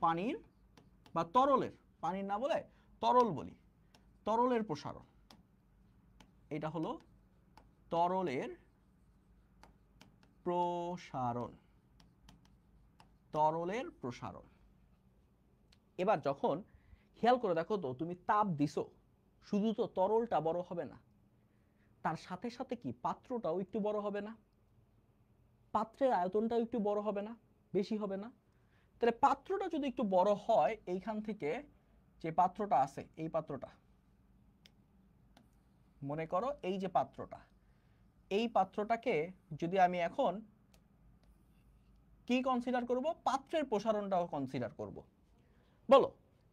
Speaker 1: পানির বা তরলের, পানির না বলে তরল বলি, তরলের প্রসারণ, এটা হলো তরলের প্রসারণ, তরলের প্রসারণ। এবার যখন খেয়াল করে দেখো তো, তুমি তাপ দিছো, শুধু তো তরলটা বড় হবে না, তার সাথে সাথে কি পাত্রটাও একটু বড় হবে না, পাত্রের আয়তনটাও একটু বড় হবে না, বেশি হবে না। তাহলে পাত্রটা যদি একটু বড় হয়, এইখান থেকে যে পাত্রটা আছে, এই পাত্রটা মনে করো, এই যে পাত্রটা, এই পাত্রটাকে যদি আমি এখন কি কনসিডার করব, পাত্রের প্রসারণটাও কনসিডার করব। বলো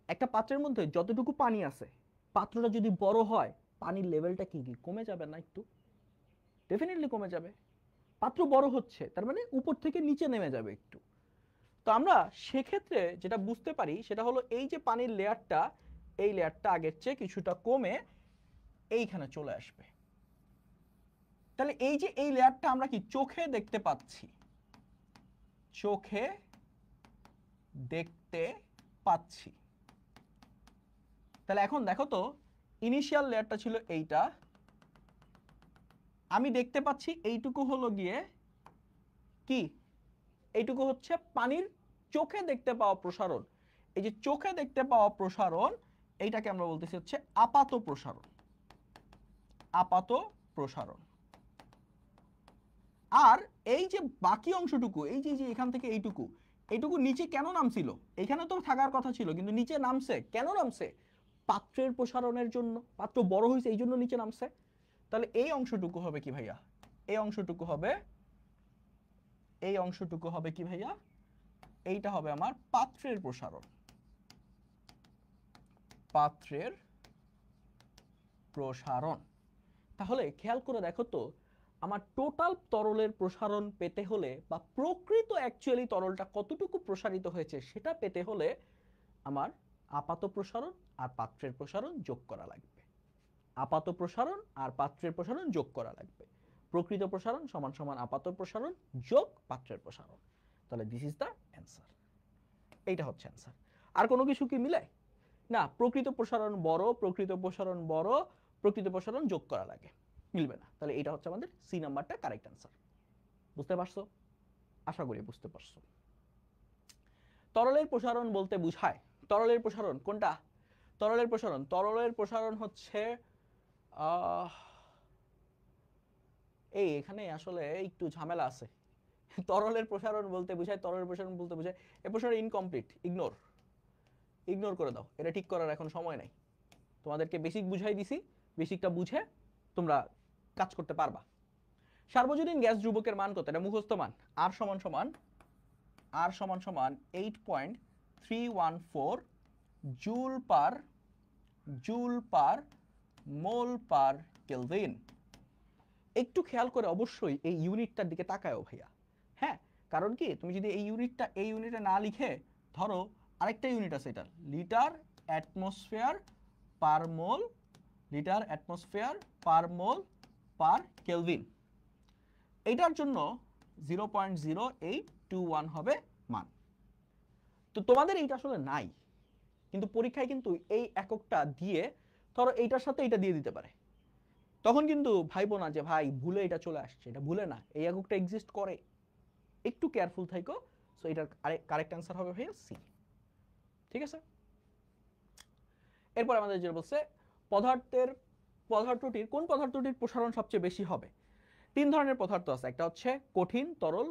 Speaker 1: একটা পাত্রের মধ্যে যতটুকু পানি আছে, পাত্রটা যদি বড় হয়, পানির লেভেলটা কি কমে যাবে না একটু, ডেফিনেটলি কমে যাবে, পাত্র বড় হচ্ছে তার মানে উপর থেকে নিচে নেমে যাবে একটু। তো আমরা সেক্ষেত্রে যেটা বুঝতে পারি সেটা হলো এই যে পানির লেয়ারটা, এই লেয়ারটা আগের চেয়ে কিছুটা কমে এইখানে চলে আসবে। তাহলে এই যে এই লেয়ারটা আমরা কি চোখে দেখতে পাচ্ছি, চোখে দেখতে পাচ্ছি। তাহলে এখন দেখো তো, ইনিশিয়াল লেয়ারটা ছিল এইটা, আমি দেখতে পাচ্ছি এইটুকু হলো গিয়ে কি, এইটুকু হচ্ছে পানির চোখে দেখতে পাওয়া প্রসারণ। এই যে চোখে দেখতে পাওয়া প্রসারণ, এইটাকে আমরা বলতেছি হচ্ছে আপাত প্রসারণ, আপাত প্রসারণ। আর এই যে বাকি অংশটুকু, এই যে এখান থেকে এইটুকু, এইটুকু নিচে কেন নামছিল, এখানে তো থাকার কথা ছিল কিন্তু নিচে নামছে, কেন নামছে, পাত্রের প্রসারণের জন্য, পাত্র বড় হয়েছে এই জন্য নিচে নামছে। তাহলে এই অংশটুকু হবে কি ভাইয়া, এই অংশটুকু হবে, এই অংশটুকু হবে কি ভাইয়া, এইটা হবে আমার পাত্রের প্রসারণ, পাত্রের প্রসারণ। তাহলে খেয়াল করে দেখো তো, আমার টোটাল তরলের প্রসারণ পেতে হলে বা প্রকৃত অ্যাকচুয়ালি তরলটা কতটুকু প্রসারিত হয়েছে সেটা পেতে হলে আমার আপাত প্রসারণ আর পাত্রের প্রসারণ যোগ করা লাগবে, আপাত প্রসারণ আর পাত্রের প্রসারণ যোগ করা লাগবে। প্রকৃত প্রসারণ সমান সমান আপাত প্রসারণ যোগ পাত্রের প্রসারণ। তাহলে দিস ইজ দ্য অ্যান্সার, এইটা হচ্ছে অ্যান্সার। আর কোনো কিছু কি মিলে না, প্রকৃত প্রসারণ বড়, প্রকৃত প্রসারণ বড়, প্রকৃত প্রসারণ যোগ করা লাগে, মিলবে না। তাহলে এটা হচ্ছে আমাদের সি নাম্বারটা কারেক্ট অ্যান্সার। বুঝতে পারছো, আশা করি বুঝতে পারছো। তরলের প্রসারণ বলতে বুঝায়, তরলের প্রসারণ কোনটা, তরলের প্রসারণ, তরলের প্রসারণ হচ্ছে এই এখানে আসলে একটু ঝামেলা আছে। তরলের প্রসারণ বলতে বুঝায়, তরলের প্রসারণ বলতে বুঝায়, এই প্রসারণ ইনকমপ্লিট, ইগনোর, ইগনোর করে দাও, এটা ঠিক করার এখন সময় নাই। তোমাদেরকে বেসিক বুঝাই দিছি, বেসিকটা বুঝে তোমরা কাজ করতে পারবা। সার্বজনীন গ্যাস ধ্রুবকের মান কত, এটা মুখস্থ মান, আর সমান সমান, আর সমান সমান 8.314 জুল পার মোল পার কেলভিন। একটু খেয়াল করে অবশ্যই এই ইউনিটটার দিকে তাকায়ও ভাইয়া। হ্যাঁ, কারণ কি তুমি যদি এই ইউনিটে না লিখে ধরো আরেকটা ইউনিট আছে, এটা লিটার অ্যাটমসফিয়ার পার মোল, লিটার অ্যাটমসফিয়ার পার মোল পার কেলভিন, এইটার জন্য 0.0821 হবে মান। তো তোমাদের এইটা আসলে নাই, কিন্তু পরীক্ষায় কিন্তু এই এককটা দিয়ে ধরো এইটার সাথে এটা দিয়ে দিতে পারে, তখন কিন্তু ভাইবো না যে ভাই ভুলে এটা চলে আসছে, এটা ভুলে না, এই এককটা এক্সিস্ট করে, একটু কেয়ারফুল থাকো। সো এটার কারেক্ট অ্যান্সার হবে ভাইয়া সি। ঠিক আছে, এরপর আমাদের যেটা বলছে পদার্থটির কোন পদার্থটির প্রসারণ সবচেয়ে বেশি হবে। তিন ধরনের পদার্থ আছে, একটা হচ্ছে কঠিন, তরল,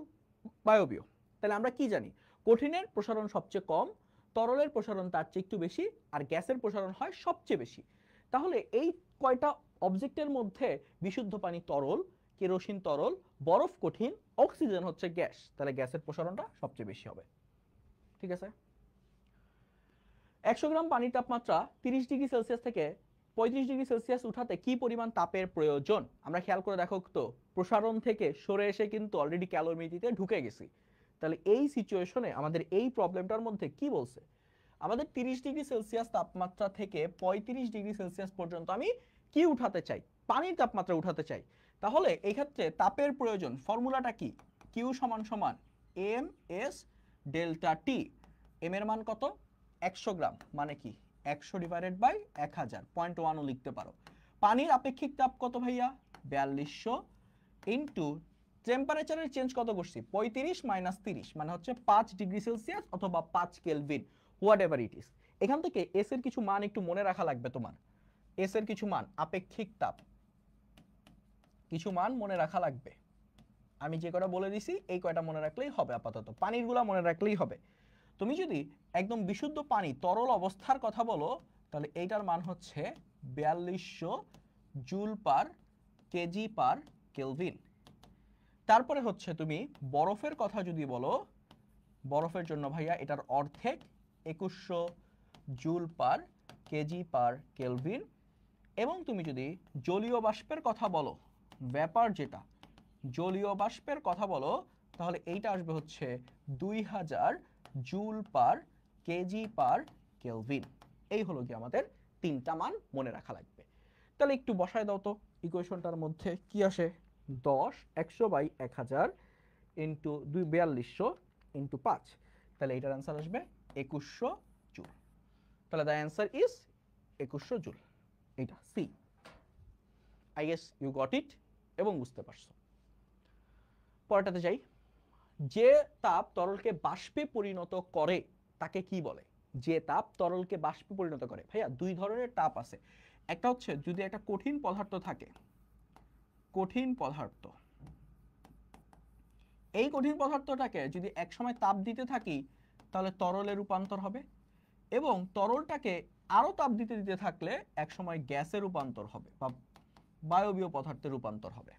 Speaker 1: বায়বীয়। তাহলে আমরা কি জানি, কঠিনের প্রসারণ সবচেয়ে কম, তরলের প্রসারণ তার চেয়ে একটু বেশি, আর গ্যাসের প্রসারণ হয় সবচেয়ে বেশি। তাহলে এই কয়টা অবজেক্টের মধ্যে বিশুদ্ধ পানি তরল, কেরোসিন তরল, বরফ কঠিন, অক্সিজেন হচ্ছে গ্যাস, তাহলে গ্যাসের প্রসারণটা সবচেয়ে বেশি হবে। ঠিক আছে, 100 গ্রাম পানির তাপমাত্রা 30 ডিগ্রি সেলসিয়াস থেকে 35 ডিগ্রি সেলসিয়াস উঠাতে কি পরিমাণ তাপের প্রয়োজন। আমরা খেয়াল করে দেখো তো, প্রসারণ থেকে সরে এসে কিন্তু অলরেডি ক্যালোরিতে ঢুকে গেছি। তাহলে এই সিচুয়েশনে আমাদের এই প্রবলেমটার মধ্যে কি বলছে, আমাদের 30 ডিগ্রি সেলসিয়াস তাপমাত্রা থেকে 35 ডিগ্রি সেলসিয়াস পর্যন্ত আমি কি উঠাতে চাই, পানির তাপমাত্রা উঠাতে চাই। তাহলে এই ক্ষেত্রে তাপের প্রয়োজন ফর্মুলাটা কি, কিউ সমান সমান এম এস ডেল্টা টি। এম এর মান কত, 100 গ্রাম, মানে কি 100 ডিভাইডেড বাই 1000, 0.1ও লিখতে পারো। পানির আপেক্ষিক তাপ কত ভাইয়া, 4200 ইন্টু টেম্পারেচারের চেঞ্জ কত করছি, 35 মাইনাস 30 মানে হচ্ছে 5 ডিগ্রি সেলসিয়াস অথবা 5 kelvin, whatever it is. এখান থেকে এস এর কিছু মান একটু মনে রাখা লাগবে তোমার, এস এর কিছু মান, আপেক্ষিক তাপ কিছু মান মনে রাখা লাগবে। আমি যে কয়টা বলে দিছি এই কয়টা মনে রাখলেই হবে, আপাতত পানির গুলা মনে রাখলেই হবে। তুমি যদি একদম বিশুদ্ধ পানি তরল অবস্থার কথা বলো, তাহলে এইটার মান হচ্ছে 4200 joule per KG per kelvin. তারপরে হচ্ছে তুমি বরফের কথা যদি বলো, বরফের জন্য ভাইয়া এটার অর্ধেক 2100 joule per KG per kelvin. এবং তুমি যদি জলীয় বাষ্পের কথা বলো, ব্যাপার যেটা জলীয় বাষ্পের কথা বলো, তাহলে এইটা আসবে হচ্ছে 2000 joule per KG per kelvin. এই হলো কি আমাদের তিনটা মান মনে রাখা লাগবে। তাহলে একটু বসায় দাও তো ইকুয়েশনটার মধ্যে কি আসে, 10 100 বাই 1000 ইন্টু 4200 ইন্টু 5, তাহলে এটার অ্যান্সার আসবে 2100 জুল। তাহলে দ্য অ্যান্সার ইজ 2100 জুল, এইটা C. I guess you got it এবং বুঝতে পারছো। পরেরটাতে যাই, যে তাপ তরলকে বাষ্পে পরিণত করে তাকে কি বলে। যে তাপ তরলকে বাষ্পে পরিণত করে, ভাইয়া দুই ধরনের তাপ আছে। একটা হচ্ছে যদি একটা কঠিন পদার্থ থাকে, কঠিন পদার্থ, এই কঠিন পদার্থটাকে যদি একসময় তাপ দিতে থাকি তাহলে তরলে রূপান্তর হবে, এবং তরলটাকে আরো তাপ দিতে দিতে থাকলে একসময় গ্যাসে রূপান্তর হবে বা বায়বীয় পদার্থে রূপান্তর হবে।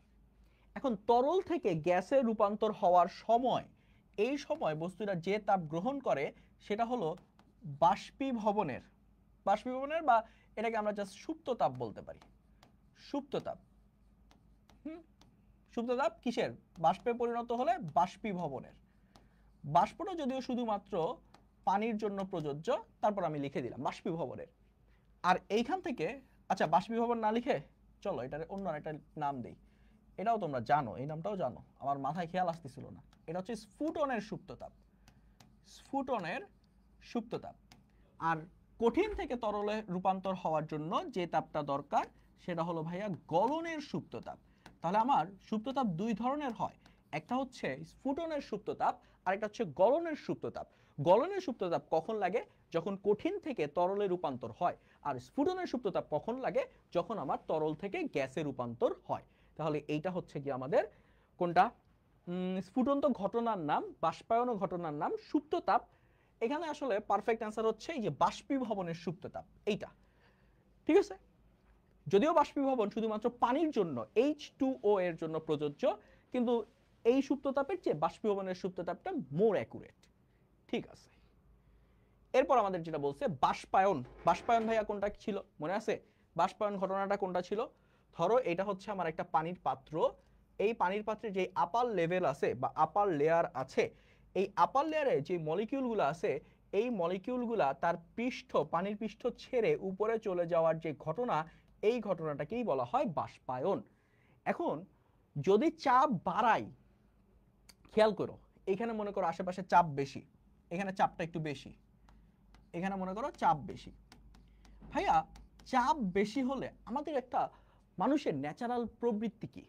Speaker 1: এখন তরল থেকে গ্যাসে রূপান্তর হওয়ার সময়, এই সময় বস্তুটা যে তাপ গ্রহণ করে সেটা হলো বাষ্পীভবনের, বা এটাকে আমরা জাস্ট সুপ্ত তাপ বলতে পারি। সুপ্ত তাপ, সুপ্ত তাপ কিসের, বাষ্পে পরিণত হলে বাষ্পীভবনের। বাষ্পটা যদিও শুধুমাত্র পানির জন্য প্রযোজ্য, তারপর আমি লিখে দিলাম বাষ্পীভবনের। আর এইখান থেকে, আচ্ছা বাষ্পীভবন না লিখে চলো এটার অন্য একটা নাম দেই, এটাও তোমরা জানো, এই নামটাও জানো, আমার মাথায় খেয়াল আসতেছিল না। এটা হচ্ছে স্ফুটনের সুপ্ততাপ, স্ফুটনের সুপ্ততাপ। আর কঠিন থেকে তরলে রূপান্তর হওয়ার জন্য যে তাপটা দরকার সেটা হলো ভাইয়া গলনের সুপ্ততাপ। তাহলে আমার সুপ্ততাপ দুই ধরনের হয়, একটা হচ্ছে স্ফুটনের সুপ্ততাপ আর একটা হচ্ছে গলনের সুপ্ততাপ। গলনের সুপ্ততাপ কখন লাগে, যখন কঠিন থেকে তরলে রূপান্তর হয়, আর স্ফুটনের সুপ্ততাপ কখন লাগে, যখন আমার তরল থেকে গ্যাসে রূপান্তর হয়। তাহলে এইটা হচ্ছে কি আমাদের কোনটা, স্ফুটন্ত ঘটনার নাম, বাষ্পায়ন ঘটনার নাম সুপ্ততাপ। এখানে আসলে পারফেক্ট অ্যান্সার হচ্ছে এই যে বাষ্পীভবনের সুপ্ততাপ, এইটা। ঠিক আছে, যদিও বাষ্পীভবন শুধুমাত্র পানির জন্য H2O এর জন্য প্রযোজ্য, কিন্তু এই সুপ্ততাপের চেয়ে বাষ্পীভবনের সুপ্ততাপটা মোর অ্যাকুরেট। ঠিক আছে, এরপর আমাদের যেটা বলছে বাষ্পায়ন। বাষ্পায়ন ভাইয়া কোনটা ছিল মনে আছে, বাষ্পায়ন ঘটনাটা কোনটা ছিল, ধরো এটা হচ্ছে আমার একটা পানির পাত্র, এই পানির পাত্রে যে আপার লেভেল আছে বা আপার লেয়ার আছে, এই আপার লেয়ারে যে মলিকিউলগুলো আছে এই মলিকিউলগুলা তার পৃষ্ঠ, পানির পৃষ্ঠ ছেড়ে উপরে চলে যাওয়ার যে ঘটনা, এই ঘটনাটাকেই বলা হয় বাষ্পায়ন। এখন যদি চাপ বাড়াই, খেয়াল করো এখানে মনে করো আশেপাশে চাপ বেশি, এখানে চাপটা একটু বেশি, এখানে মনে করো চাপ বেশি। ভাইয়া চাপ বেশি হলে আমাদের একটা মানুষের ন্যাচারাল প্রবৃত্তি কি?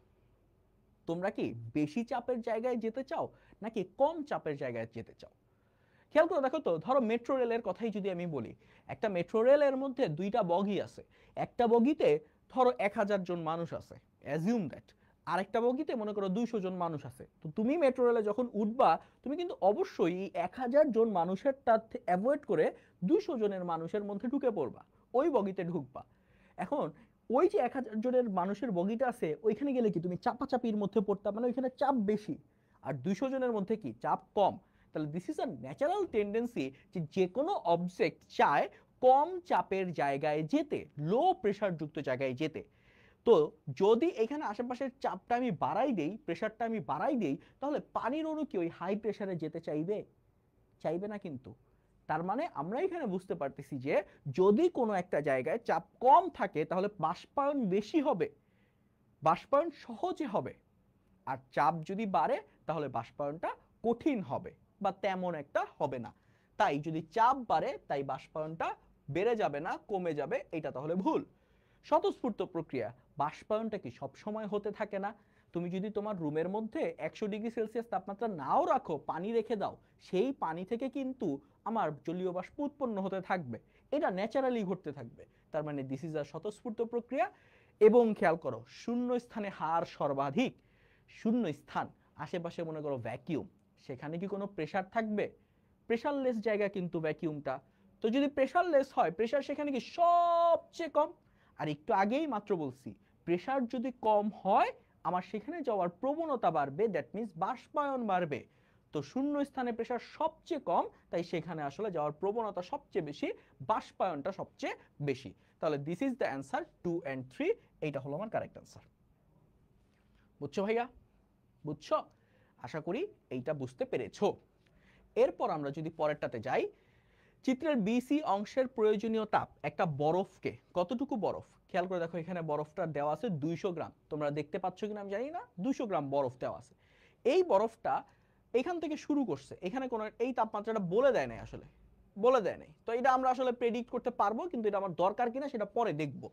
Speaker 1: তোমরা কি বেশি চাপের জায়গায় যেতে চাও নাকি কম চাপের জায়গায় যেতে চাও? খেয়াল করে দেখো তো, ধরো মেট্রো রেলের কথাই যদি আমি বলি, একটা মেট্রো রেলের মধ্যে দুইটা বগি আছে, একটা বগিতে ধরো 1000 জন মানুষ আছে, অ্যাজিউম দ্যাট, আরেকটা বগিতে মনে করো 200 জন মানুষ আছে। তো তুমি মেট্রো রেলে যখন উঠবা, তুমি কিন্তু অবশ্যই এই 1000 জন মানুষেরটা অ্যাভয়েড করে 200 জনের মানুষের মধ্যে ঢুকে পড়বা, ওই বগিতে ঢুকবা। এখন ওই যে 1000 জনের মানুষের বগিটা আছে, ওইখানে গেলে কি তুমি চাপাচাপির মধ্যে পড়তা, মানে ওইখানে চাপ বেশি, আর 200 জনের মধ্যে কি চাপ কম। তাহলে this is a natural tendency যে যে কোনো অবজেক্ট চায় কম চাপের জায়গায় যেতে, লো প্রেসার যুক্ত জায়গায় যেতে। তো যদি এখানে আশেপাশের চাপটা আমি বাড়াই দেই, প্রেসারটা আমি বাড়াই দেই, তাহলে পানির অণু কি ওই হাই প্রেসারে যেতে চাইবে? চাইবে না কিন্তু। তার মানে আমরা এখানে বুঝতে পারতেছি যে যদি কোনো একটা জায়গায় চাপ কম থাকে তাহলে বাষ্পায়ন বেশি হবে, বাষ্পায়ন সহজে হবে। আর চাপ যদি বাড়ে তাহলে বাষ্পায়নটা কঠিন হবে বা তেমন একটা হবে না। তাই যদি চাপ বাড়ে তাই বাষ্পায়নটা বেড়ে যাবে না, কমে যাবে, এটা তাহলে ভুল। স্বতঃস্ফূর্ত প্রক্রিয়া, বাষ্পায়নটা কি সব সময় হতে থাকে না? তুমি যদি তোমার রুমের মধ্যে 100°C তাপমাত্রা নাও রাখো, পানি রেখে দাও, সেই পানি থেকে কিন্তু আমার জলীয় বাষ্প উৎপন্ন হতে থাকবে, এটা ন্যাচারালি ঘটতে থাকবে। তার মানে দিস ইজ আ স্বতঃস্ফূর্ত প্রক্রিয়া। এবং খেয়াল করো শূন্য স্থানে হার সর্বাধিক, শূন্য স্থান, আশেপাশে মনে করো ভ্যাকিউম, সেখানে কি কোনো প্রেসার থাকবে? প্রেসারলেস জায়গা কিন্তু ভ্যাকিউমটা। তো যদি প্রেসারলেস হয়, প্রেসার সেখানে কি সবচেয়ে কম। আর একটু আগেই মাত্র বলছি, প্রেসার যদি কম হয় আমার সেখানে যাওয়ার প্রবণতা বাড়বে, দ্যাট মিন্স বাষ্পায়ন বাড়বে। তো শূন্য স্থানে প্রেসার সবচেয়ে কম, তাই সেখানে আসলে যাওয়ার প্রবণতা সবচেয়ে বেশি, বাষ্পায়নটা সবচেয়ে বেশি। তাহলে this is the answer 2 and 3, এইটা হলো আমার কারেক্ট অ্যান্সার। বুঝছো ভাইয়া? বুঝছো? আশা করি এইটা বুঝতে পেরেছো। এরপর আমরা যদি পরেরটাতে যাই, চিত্রের বিসি অংশের প্রয়োজনীয় তাপ একটা বরফকে, কতটুকু বরফ, খেয়াল করে দেখো এখানে বরফটা দেওয়া আছে 200 গ্রাম, তোমরা দেখতে পাচ্ছ কিনা আমি জানি না, 200 গ্রাম বরফ দেওয়া আছে। এই বরফটা এখান থেকে শুরু করছে, এখানে কোনো এই তাপমাত্রাটা বলে দেয় নাই, আসলে বলে দেয় নাই। তো এটা আমরা আসলে প্রেডিক্ট করতে পারবো, কিন্তু এটা আমার দরকার কিনা সেটা পরে দেখব,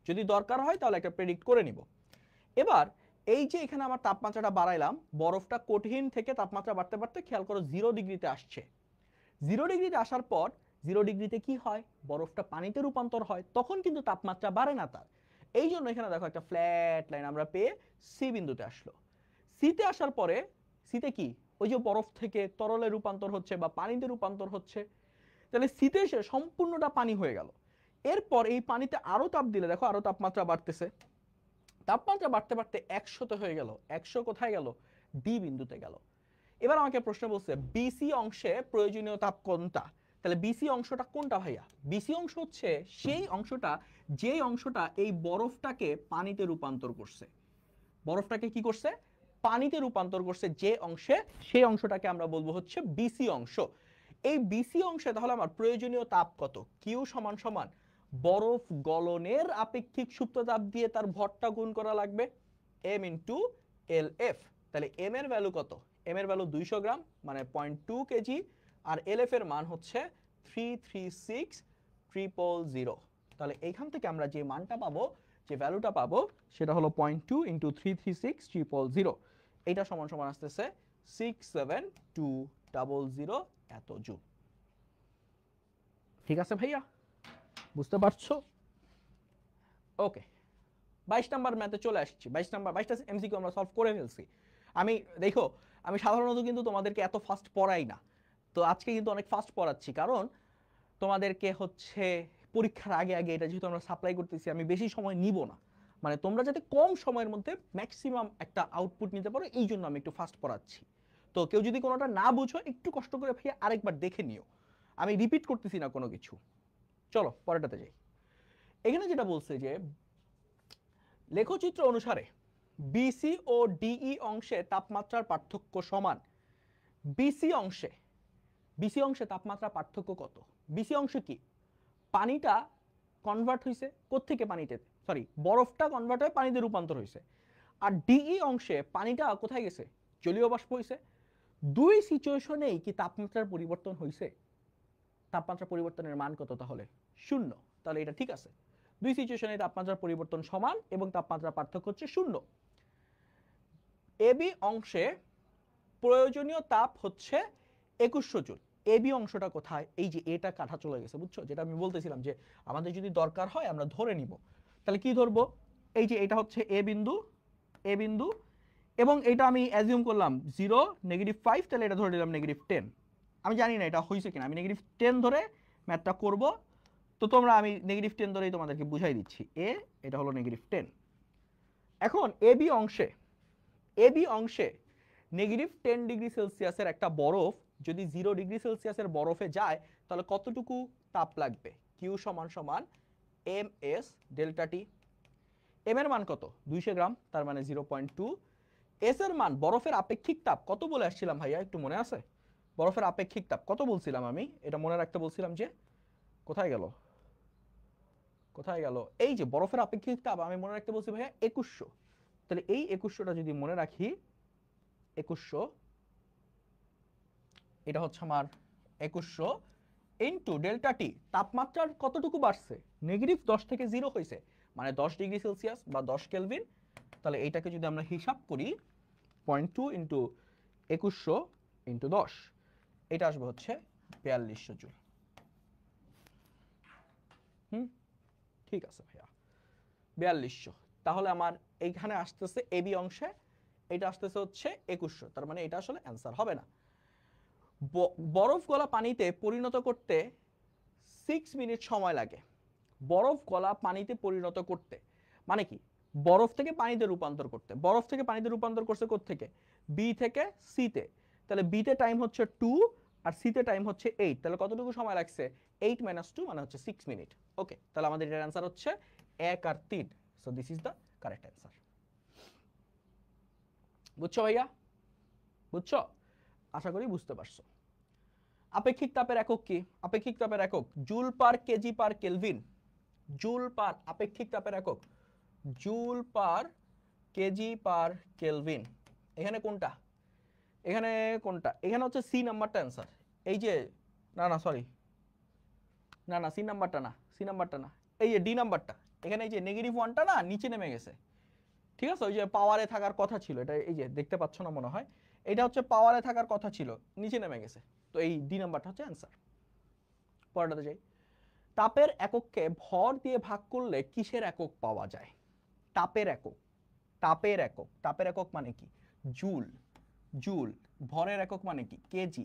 Speaker 1: যদি দরকার হয় তাহলে একটা প্রেডিক্ট করে নিব। এবার এই যে এখানে আমার তাপমাত্রাটা বাড়াইলাম, বরফটা কঠিন থেকে তাপমাত্রা বাড়তে বাড়তে খেয়াল করো 0°তে আসছে। 0°তে আসার পর 0°তে কি হয়, বরফটা পানিতে রূপান্তর হয়, তখন কিন্তু তাপমাত্রা বাড়ে না তার। এই জন্য এখানে দেখো একটা ফ্ল্যাট লাইন আমরা পেয়ে সি বিন্দুতে আসলো। সিতে আসার পরে সিতে কি, ওই যে বরফ থেকে তরলে রূপান্তর হচ্ছে বা পানিতে রূপান্তর হচ্ছে, তাহলে সিতে এসে সম্পূর্ণটা পানি হয়ে গেল। এরপর এই পানিতে আরো তাপ দিলে দেখো আরো তাপমাত্রা বাড়তেছে, তাপমাত্রা বাড়তে বাড়তে 100তে হয়ে গেল। 100 কোথায় গেল, ডি বিন্দুতে গেল। এবার আমাকে প্রশ্ন বলছে বিসি অংশে প্রয়োজনীয় তাপ কোনটা, তাহলে বিসি অংশটা কোনটা ভাইয়া? বিসি অংশ হচ্ছে সেই অংশটা, যেই অংশটা এই বরফটাকে পানিতে রূপান্তর করছে, বরফটাকে কি করছে, পানিতে রূপান্তর করছে যে অংশে, সেই অংশটাকে আমরা বলবো হচ্ছে বিসি অংশ। এই বিসি অংশে তাহলে আমার প্রয়োজনীয় তাপ কত, কিউ সমান সমান বরফ গলনের আপেক্ষিক সুপ্ত তাপ দিয়ে তার ভরটা গুণ করা লাগবে, এম ইন্টু এল এফ। তাহলে এম এর ভ্যালু কত, এম এর ভ্যালু 200 গ্রাম মানে 0.2 কেজি, আর এল এফ এর মান হচ্ছে 336000। তাহলে এইখান থেকে আমরা যে মানটা পাবো, যে ভ্যালুটা পাবো, সেটা হলো 0.2 ইন্টু 336000, এটা সমান সমান আসতেছে 67200 এত জুল। ঠিক আছে ভাইয়া, বুঝতে পারছো? ওকে, 22 নাম্বার ম্যাথে চলে আসছি। 22টা এমসিকিউ আমরা সলভ করে ফেলছি। আমি দেখো, আমি সাধারণত কিন্তু তোমাদেরকে এত ফাস্ট পড়াই না, তো আজকে কিন্তু অনেক ফাস্ট পড়াচ্ছি, কারণ তোমাদেরকে হচ্ছে পরীক্ষার আগে আগে এটা যেহেতু আমরা সাপ্লাই করতেছি, আমি বেশি সময় নিব না, মানে তোমরা যাতে কম সময়ের মধ্যে ম্যাক্সিমাম একটা আউটপুট নিতে পারো, এই জন্য আমি একটু ফাস্ট পড়াচ্ছি। তো কেউ যদি কোনোটা না বুঝো একটু কষ্ট করে ভাইয়া আরেকবার দেখে নিও, আমি রিপিট করতেছি না কোনো কিছু। চলো পরেরটাতে যাই। এখানে যেটা বলছে যে লেখচিত্র অনুসারে বিসি ও ডিই অংশে তাপমাত্রার পার্থক্য সমান। বিসি অংশে তাপমাত্রা পার্থক্য কত? বিসি অংশে কি পানিটা কনভার্ট হয়েছে কোত্থেকে পানিতে, সরি বরফটা কনভার্ট হয়ে পানিতে রূপান্তর হয়েছে, আর ডিই অংশে পানিটা কোথায় গেছে, জলীয় বাষ্প হয়েছে। দুই সিচুয়েশনেই কি তাপমাত্রার পরিবর্তন হয়েছে? তাপমাত্রা পরিবর্তনের মান কত? তাহলে 0। তাহলে এটা ঠিক আছে, দুই সিচুয়েশনে তাপমাত্রার পরিবর্তন সমান এবং তাপমাত্রার পার্থক্য হচ্ছে 0। এবি অংশে প্রয়োজনীয় তাপ হচ্ছে 2100 জুল। এবি অংশটা কোথায়? এই যে এটা কাটা চলে গেছে, বুঝছো? যেটা আমি বলতেছিলাম যে আমাদের যদি দরকার হয় আমরা ধরে নিব। তাহলে কি ধরবো? এই যে এটা হচ্ছে এ বিন্দু এবং এটা আমি অ্যাজিউম করলাম 0 -5, তাহলে এটা ধরে নিলাম -10। আমি জানি না এটা হয়েছে কিনা, আমি -10 ধরে ম্যাথটা করব। তো তোমরা আমি -10 ধরেই তোমাদেরকে বুঝাই দিচ্ছি। এটা হলো -10। এখন এবি অংশে -10 ডিগ্রি সেলসিয়াসের একটা বরফ যদি 0 ডিগ্রি সেলসিয়াসের বরফে যায় তাহলে কতটুকু তাপ লাগবে? কিউ সমান সমান এম এস ডেল্টা টি। এম এর মান কত? 200 গ্রাম, তার মানে 0.2। এস এর মান, বরফের আপেক্ষিক তাপ কত বলে আসছিলাম ভাইয়া, একটু মনে আছে? বরফের আপেক্ষিক তাপ কত বলছিলাম আমি? এটা মনে রাখতে বলছিলাম যে, কোথায় গেল? এই যে বরফের আপেক্ষিক তাপ আমি মনে রাখতে বলছি ভাইয়া 2100। তাহলে এই 2100টা যদি মনে রাখি, 2100 এটা হচ্ছে আমার 2100 ইনটু ডেল্টা টি। তাপমাত্রার কতটুকু বাড়ছে? -10 থেকে 0 হয়েছে, মানে 10 ডিগ্রি সেলসিয়াস বা 10 কেলভিন। তাহলে এইটাকে যদি আমরা হিসাব করি 0.2 ইনটু 2100 ইনটু 10, এটা আসবে হচ্ছে 4200 জুল। ঠিক আছে ভাইয়া, 4200। তাহলে আমার এইখানে আসতেছে এবি অংশে এটা আসতেছে হচ্ছে 2100, তার মানে এটা আসলে অ্যান্সার হবে না। বরফ গলা পানিতে পরিণত করতে 6 মিনিট সময় লাগে। বরফ গলা পানিতে পরিণত করতে মানে কি? বরফ থেকে পানিতে রূপান্তর করতে। বরফ থেকে পানিতে রূপান্তর করছে কোত্থেকে? বি থেকে সিতে। তাহলে বিতে টাইম হচ্ছে 2 আর সিতে টাইম হচ্ছে 8। তাহলে কতটুকু সময় লাগছে? 8 - 2 মানে হচ্ছে 6 মিনিট। ওকে, তাহলে আমাদের এর অ্যান্সার হচ্ছে 1 আর 3। So this is the correct answer. বুঝছো ভাইয়া? বুঝছো? আশা করি বুঝতে পারছো। আপেক্ষিক তাপের একক কি? আপেক্ষিক তাপের একক joule per KG per kelvin. Joule per, আপেক্ষিক তাপের একক joule per KG per kelvin. এখানে কোনটা? এখানে হচ্ছে সি নাম্বারটা অ্যান্সার। এই যে না সরি, না সি নাম্বারটা না, এই যে ডি নাম্বারটা। এখানে এই যে -1টা না নিচে নেমে গেছে, ঠিক আছে? ওই যে পাওয়ারে থাকার কথা ছিল, এটা এই যে দেখতে পাচ্ছ না মনে হয়, এটা হচ্ছে পাওয়ারে থাকার কথা ছিল, নিচে নেমে গেছে। তো এই ডি নাম্বারটা হচ্ছে অ্যান্সার। পরেরটাতে যাই। তাপের একককে ভর দিয়ে ভাগ করলে কিসের একক পাওয়া যায়? তাপের একক মানে কি? জুল। ভরের একক মানে কি? কেজি।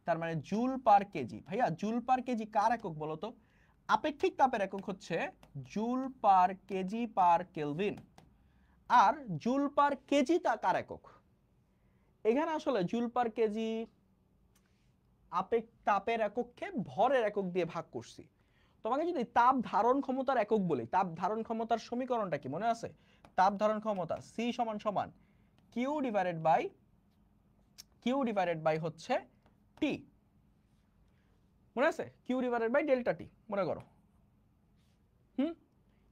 Speaker 1: তার মানে জুল পার কেজি। ভাইয়া জুল পার কেজি কার একক বলো তো? আপেক্ষিক তাপের একক হচ্ছে joule per KG per kelvin. আর জুল পার কেজি তা কার একক? এখানে আসলে জুল পার কেজি তাপের একককে ভরের একক দিয়ে ভাগ করছি। তোমাকে যদি তাপ ধারণ ক্ষমতার একক বলি, তাপ ধারণ ক্ষমতার সমীকরণটা কি মনে আছে? তাপ ধারণ ক্ষমতা সি সমান সমান কিউ ডিভাইডেড বাই হচ্ছে টি। মনে আছে? কিউ ডিভাইডেড বাই ডেল্টা টি মনে করো।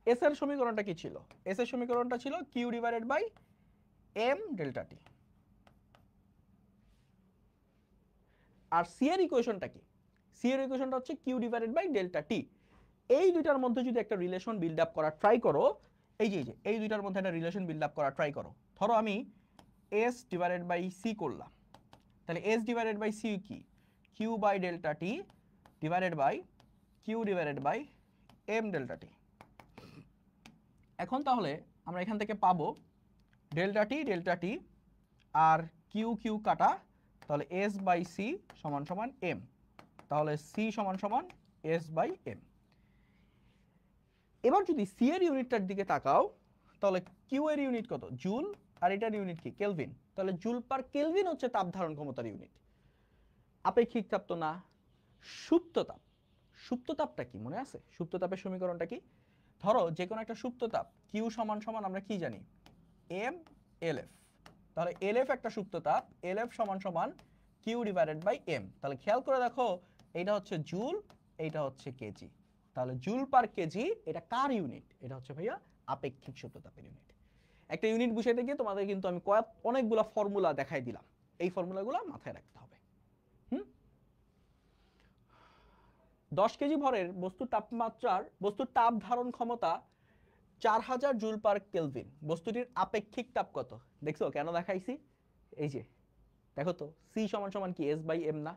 Speaker 1: এস এর সমীকরণটা কি ছিল? এস এর সমীকরণটা ছিল Q divided by M delta T. আর সি এর ইকুয়েশনটা কি? সি এর ইকুয়েশনটা হচ্ছে Q divided by delta T. এই দুইটার মধ্যে যদি একটা রিলেশন বিল্ড আপ করা ট্রাই করো, এই যে এই দুইটার মধ্যে একটা রিলেশন বিল্ড আপ করা ট্রাই করো। ধরো আমি এস ডিভাইডেড বাই সি করলাম, তাহলে এস ডিভাইডেড বাই সি কি? Q by delta T divided by Q divided by M delta T. এখন তাহলে আমরা এখান থেকে পাবো ডেল্টা টি আর কিউ কিউ কাটা, তাহলে এস বাই সি সমান সমান এম। তাহলে সি সমান সমান এস বাই এম। এবার যদি সি এর ইউনিটটার দিকে তাকাও, তাহলে কিউ এর ইউনিট কত? জুল, আর এটার ইউনিট কি? কেলভিন। তাহলে জুল পার কেলভিন হচ্ছে তাপ ধারণ ক্ষমতার ইউনিট। আপেক্ষিক তাপ তো না, সুপ্ত তাপ। সুপ্ত তাপটা কি মনে আছে? সুপ্ত তাপের সমীকরণটা কি? ধরো যে কোনো একটা সুপ্ত তাপ কিউ সমান সমান আমরা কি জানি এম এল এফ, তাহলে এল এফ একটা সুপ্ত তাপ, এল এফ সমান সমান কিউ ডিভাইডেড বাই এম। তাহলে খেয়াল করে দেখো এইটা হচ্ছে জুল, এইটা হচ্ছে কেজি, তাহলে জুল পার কেজি এটা কার ইউনিট? এটা হচ্ছে ভাইয়া আপেক্ষিক সুপ্ত তাপের ইউনিট। একটা ইউনিট বুঝাইতে গিয়ে তোমাদের কিন্তু আমি অনেকগুলা ফর্মুলা দেখাই দিলাম, এই ফর্মুলাগুলো মাথায় রাখতে হবে। 10 কেজি ভরের বস্তুর তাপ ধারণ ক্ষমতা 4000 জুল পার কেলভিন। বস্তুটির আপেক্ষিক তাপ কত? দেখছো কেন দেখাইছি? এই যে দেখো তো সি সমান সমান কি এস বাই এম না?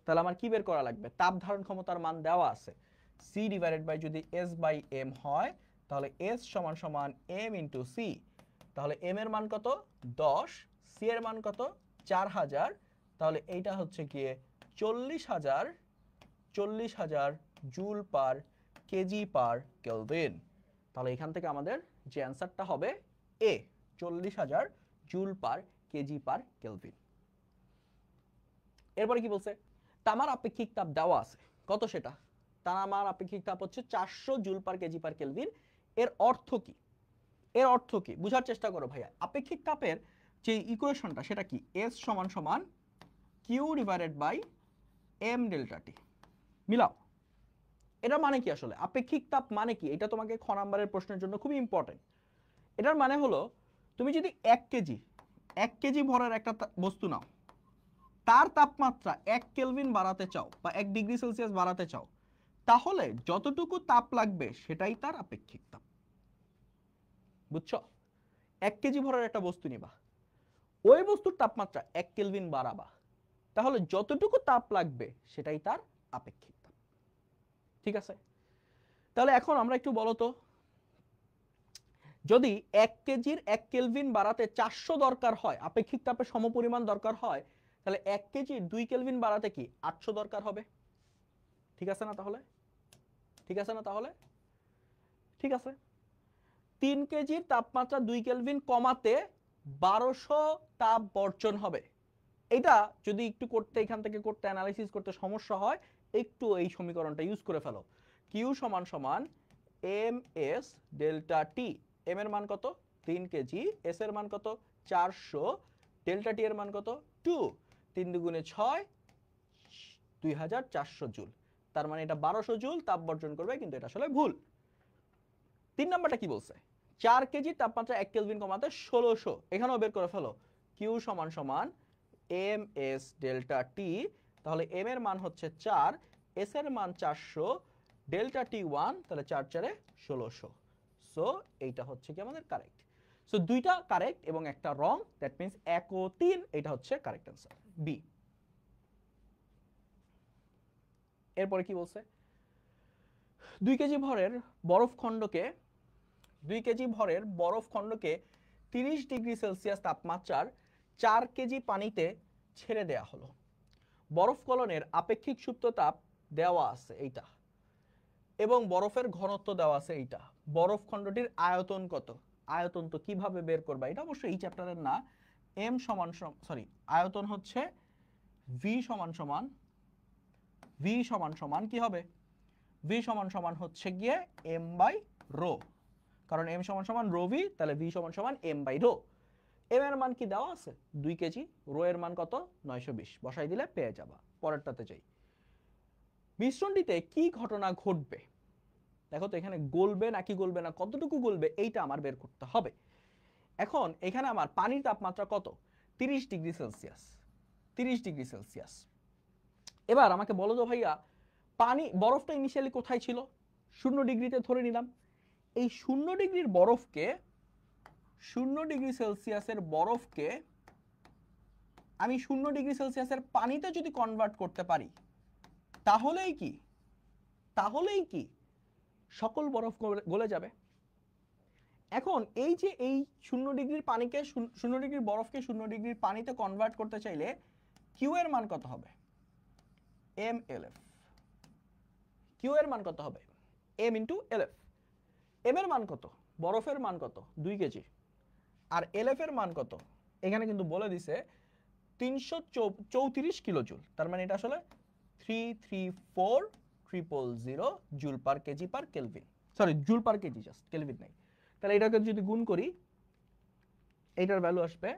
Speaker 1: তাহলে আমার কি বের করা লাগবে? তাপ ধারণ ক্ষমতার মান দেওয়া আছে, সি ডিভাইডেড বাই যদি এস বাই এম হয় তাহলে এস সমান সমান এম ইন্টু সি। তাহলে এম এর মান কত? 10, সি এর মান কত? 4000, তাহলে এইটা হচ্ছে গিয়ে 40,000 joule per KG per kelvin. তাহলে এখান থেকে আমাদের যে অ্যান্সারটা হবে A, 40,000 joule per KG per kelvin. এরপরে কি বলছে? তামার আপেক্ষিক তাপ দেওয়া আছে, কত সেটা? তামার আপেক্ষিক তাপ হচ্ছে 400 joule per KG per kelvin. এর অর্থ কি? এর অর্থ কি বুঝার চেষ্টা করো ভাইয়া। আপেক্ষিক তাপের যে ইকুয়েশনটা সেটা কি? এস সমান সমান Q divided by M delta T. মিলাও, এটা মানে কি আসলে? আপেক্ষিক তাপ মানে কি? এটা তোমাকে খ নাম্বারের প্রশ্নের জন্য খুবই ইম্পর্টেন্ট। এটার মানে হলো তুমি যদি 1 কেজি ভরের একটা বস্তু নাও, তার তাপমাত্রা 1 কেলভিন বাড়াতে চাও বা 1 ডিগ্রি সেলসিয়াস বাড়াতে চাও, তাহলে যতটুকু তাপ লাগবে সেটাই তার আপেক্ষিক তাপ। বুঝছো? 1 কেজি ভরের একটা বস্তু নিবা, ওই বস্তুর তাপমাত্রা 1 কেলভিন বাড়াবা, তাহলে যতটুকু তাপ লাগবে সেটাই তার আপেক্ষিক তাপ। ঠিক আছে? তাহলে এখন আমরা একটু বলো তো, যদি 1 কেজির 1 কেলভিন বাড়াতে 400 দরকার হয়, আপেক্ষিক তাপের সমপরিমাণ দরকার হয়, তাহলে 1 কেজির 2 কেলভিন বাড়াতে কি 800 দরকার হবে? ঠিক আছে না তাহলে? ঠিক আছে না তাহলে? ঠিক আছে। 3 কেজির তাপমাত্রা 2 কেলভিন কমাতে 1200 তাপ বর্জন হবে। এটা যদি একটু করতে, এখান থেকে করতে, অ্যানালাইসিস করতে সমস্যা হয়, একটু এই সমীকরণটা ইউজ করে ফেলো। কিউ সমান সমান এম এস ডেল্টা টি। এম এর মান কত? 3 কেজি, এস এর মান কত? 400, ডেল্টা টি এর মান কত? 2, 3 দুগুণে 6, 2400 জুল। তার মানে এটা 1200 জুল তাপ বর্জন করবে, কিন্তু এটা আসলে ভুল। 3 নাম্বারটা কি বলছে? 4 কেজি তাপমাত্রা 1 কেলভিন কমাতে 1600। এখানেও বের করে ফেলো। কিউ সমান সমান এম এস ডেল্টা টি। তাহলে এম এর মান হচ্ছে 4, এস এর মান 400, ডেল্টা টি 1, তাহলে 4 4 1600। সো এইটা হচ্ছে কি আমাদের কারেক্ট। সো দুইটা কারেক্ট এবং একটা রং, দ্যাট মিন্স 1 ও 3 এটা হচ্ছে কারেক্ট অ্যান্সার বি। এরপরে কি বলছে? 2 কেজি ভরের বরফ খণ্ডকে 30 ডিগ্রি সেলসিয়াস তাপমাত্রার 4 কেজি পানিতে ছেড়ে দেয়া হলো। বরফ কলনের আপেক্ষিক সুপ্ত তাপ দেওয়া আছে এইটা, এবং বরফের ঘনত্ব দেওয়া আছে এইটা। বরফ খণ্ডটির আয়তন কত? আয়তন তো কিভাবে বের করবা? এটা অবশ্যই এই চ্যাপ্টারের না। এম সমান আয়তন হচ্ছে ভি সমান কি হবে? ভি সমান হচ্ছে গিয়ে এম বাই রো, কারণ এম সমান রো ভি, তাহলে ভি সমান এম বাই রো। এম এর মান কি দেওয়া আছে? 2 কেজি, রো এর মান কত? 920, বসাই দিলে পেয়ে যাবা। পরেরটাতে যাই। মিশ্রণটিতে কি ঘটনা ঘটবে? দেখো তো এখানে গলবে নাকি গলবে না, কতটুকু গলবে, এইটা আমার বের করতে হবে। এখন এখানে আমার পানির তাপমাত্রা কত? 30 ডিগ্রি সেলসিয়াস। 30 degree Celsius. এবার আমাকে বলো তো ভাইয়া, বরফটা ইনিশিয়ালি কোথায় ছিল? 0 ডিগ্রিতে ধরে নিলাম। এই 0 ডিগ্রির বরফকে, 0 ডিগ্রি সেলসিয়াসের বরফকে আমি 0 ডিগ্রি সেলসিয়াসের পানিতে যদি কনভার্ট করতে পারি, তাহলেই কি সকল বরফ গলে যাবে। এখন এই যে এই 0 ডিগ্রির পানিকে, 0 ডিগ্রির বরফকে 0 ডিগ্রির পানিতে কনভার্ট করতে চাইলে কিউ এর মান কত হবে? M L F. কিউ এর মান কত হবে? M into L F. M এর মান কত? বরফের মান কত? 2 কেজি। আর এল এফ এর মান কত? এখানে কিন্তু বলে দিছে 334 কিলোজুল। তার মানে এটা আসলে 334000 joule per KG per kelvin. Sorry joule per KG, just kelvin নাই। তাহলে এটাকে যদি গুণ করি, এইটার ভ্যালু আসবে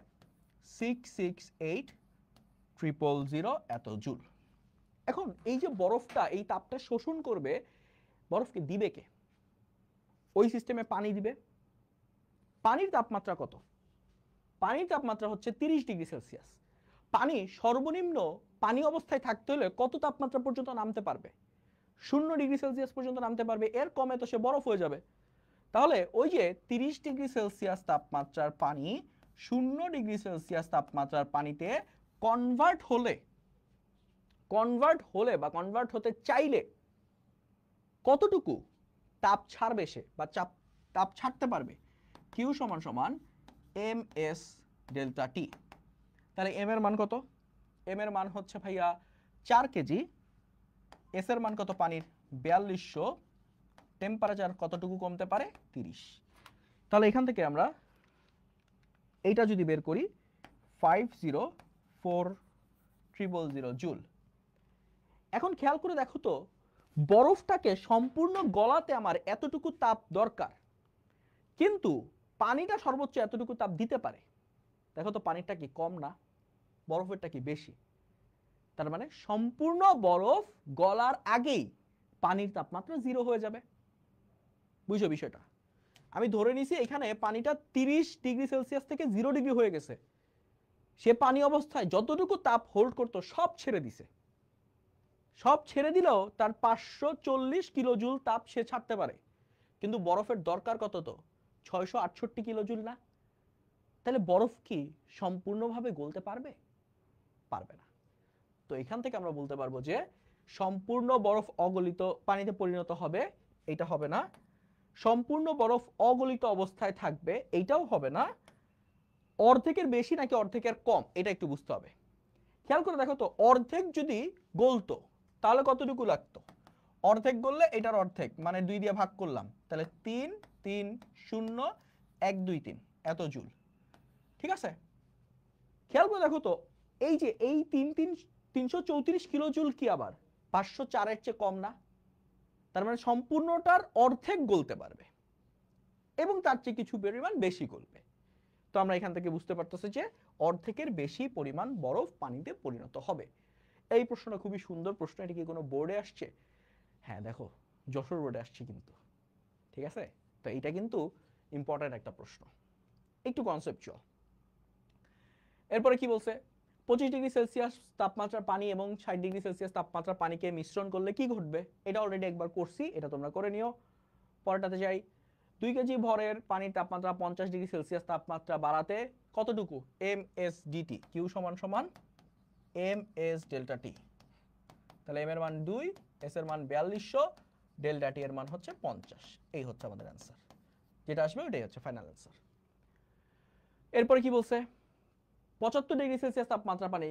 Speaker 1: 668,000 এত জুল। এখন এই যে বরফটা এই তাপটা শোষণ করবে, বরফকে দিবে কে? ওই সিস্টেমে পানি দিবে। পানির তাপমাত্রা কত? পানির তাপমাত্রা হচ্ছে 30 ডিগ্রি সেলসিয়াস। পানি সর্বনিম্ন পানি অবস্থায় থাকতে হলে কত তাপমাত্রা পর্যন্ত নামতে পারবে? 0 ডিগ্রি সেলসিয়াস পর্যন্ত নামতে পারবে, এর কমে তো সে বরফ হয়ে যাবে। তাহলে ওই যে 30 ডিগ্রি সেলসিয়াস তাপমাত্রার পানি 0 ডিগ্রি সেলসিয়াস তাপমাত্রার পানিতে কনভার্ট হলে বা কনভার্ট হতে চাইলে কতটুকু তাপ ছাড়বে সে বা তাপ ছাড়তে পারবে? কিউ সমান সমান এম এস ডেল্টা টি। তাহলে এম এর মান কত? এম এর মান হচ্ছে ভাইয়া 4 কেজি। এস এর মান কত পানির? 4200। টেম্পারেচার কতটুকু কমতে পারে? 30। তাহলে এখান থেকে আমরা এইটা যদি বের করি 504,000 জুল। এখন খেয়াল করে দেখো তো, বরফটাকে সম্পূর্ণ গলাতে আমার এতটুকু তাপ দরকার, কিন্তু পানিটা সর্বোচ্চ এতটুকু তাপ দিতে পারে। দেখো তো পানিটা কি কম না, বরফেরটা কি বেশি? তার মানে সম্পূর্ণ বরফ গলার আগেই পানির তাপমাত্রা 0 হয়ে যাবে। বুঝো বিষয়টা? আমি ধরে নিছি এখানে পানিটা 30 ডিগ্রি সেলসিয়াস থেকে 0 ডিগ্রি হয়ে গেছে। সে পানি অবস্থায় যতটুকু তাপ হোল্ড করতো সব ছেড়ে দিছে। সব ছেড়ে দিলেও তার 540 কিলোজুল তাপ সে ছাড়তে পারে, কিন্তু বরফের দরকার কত? তো 668 কিলোজুল না? তাহলে বরফ কি সম্পূর্ণভাবে গলতে পারবে? পারবে না। তো এখান থেকে আমরা বলতে পারবো যে সম্পূর্ণ বরফ অগলিত পানিতে পরিণত হবে, এটা হবে না। সম্পূর্ণ বরফ অগলিত অবস্থায় থাকবে, এইটাও হবে না। অর্ধেকের বেশি নাকি অর্ধেকের কম, এটা একটু বুঝতে হবে। খেয়াল করে দেখো তো, অর্ধেক যদি গলতো তাহলে কতটুকু লাগতো? অর্ধেক গললে এটার অর্ধেক, মানে 2 দিয়ে ভাগ করলাম, তাহলে 3 3 0 1 2 3 এত জুল। ঠিক আছে? খেয়াল করে দেখো তো, এই যে এই 334 কিলো জুল কি আবার 504 এর চেয়ে কম না? তার মানে সম্পূর্ণটার অর্ধেক গলতে পারবে এবং তার চেয়ে কিছু পরিমাণ বেশি গলবে। তো আমরা এখান থেকে বুঝতে পারতেছি যে অর্ধেকের বেশি পরিমাণ বরফ পানিতে পরিণত হবে। এই প্রশ্নটা খুবই সুন্দর প্রশ্ন। এটা কি কোনো বোর্ডে আসছে? হ্যাঁ দেখো, যশোর বোর্ডে আসছে কিন্তু। ঠিক আছে? তো এটা কিন্তু ইম্পর্টেন্ট একটা প্রশ্ন, একটু কনসেপচুয়াল। এরপরে কি বলছে? 25 ডিগ্রি সেলসিয়াস তাপমাত্রার পানি এবং 60 ডিগ্রি সেলসিয়াস তাপমাত্রার পানিকে মিশ্রণ করলে কি ঘটবে? এটা অলরেডি একবার করছি, এটা তোমরা করে নিও। পরেরটাতে যাই। 2 কেজি ভরের পানির তাপমাত্রা 50 ডিগ্রি সেলসিয়াস তাপমাত্রা বাড়াতে কতটুকু এম এস ডিটি? কিউ সমান সমান এম এস ডেল্টা টি। তাহলে এম এর মান 2, এস এর মান 4200, ডেল্টা টি এর মান হচ্ছে 50। এই হচ্ছে আমাদের অ্যান্সার, যেটা আসবে ওটাই হচ্ছে ফাইনাল অ্যান্সার। এরপরে কি বলছে? 75 ডিগ্রি সেলসিয়াস তাপমাত্রা পানি,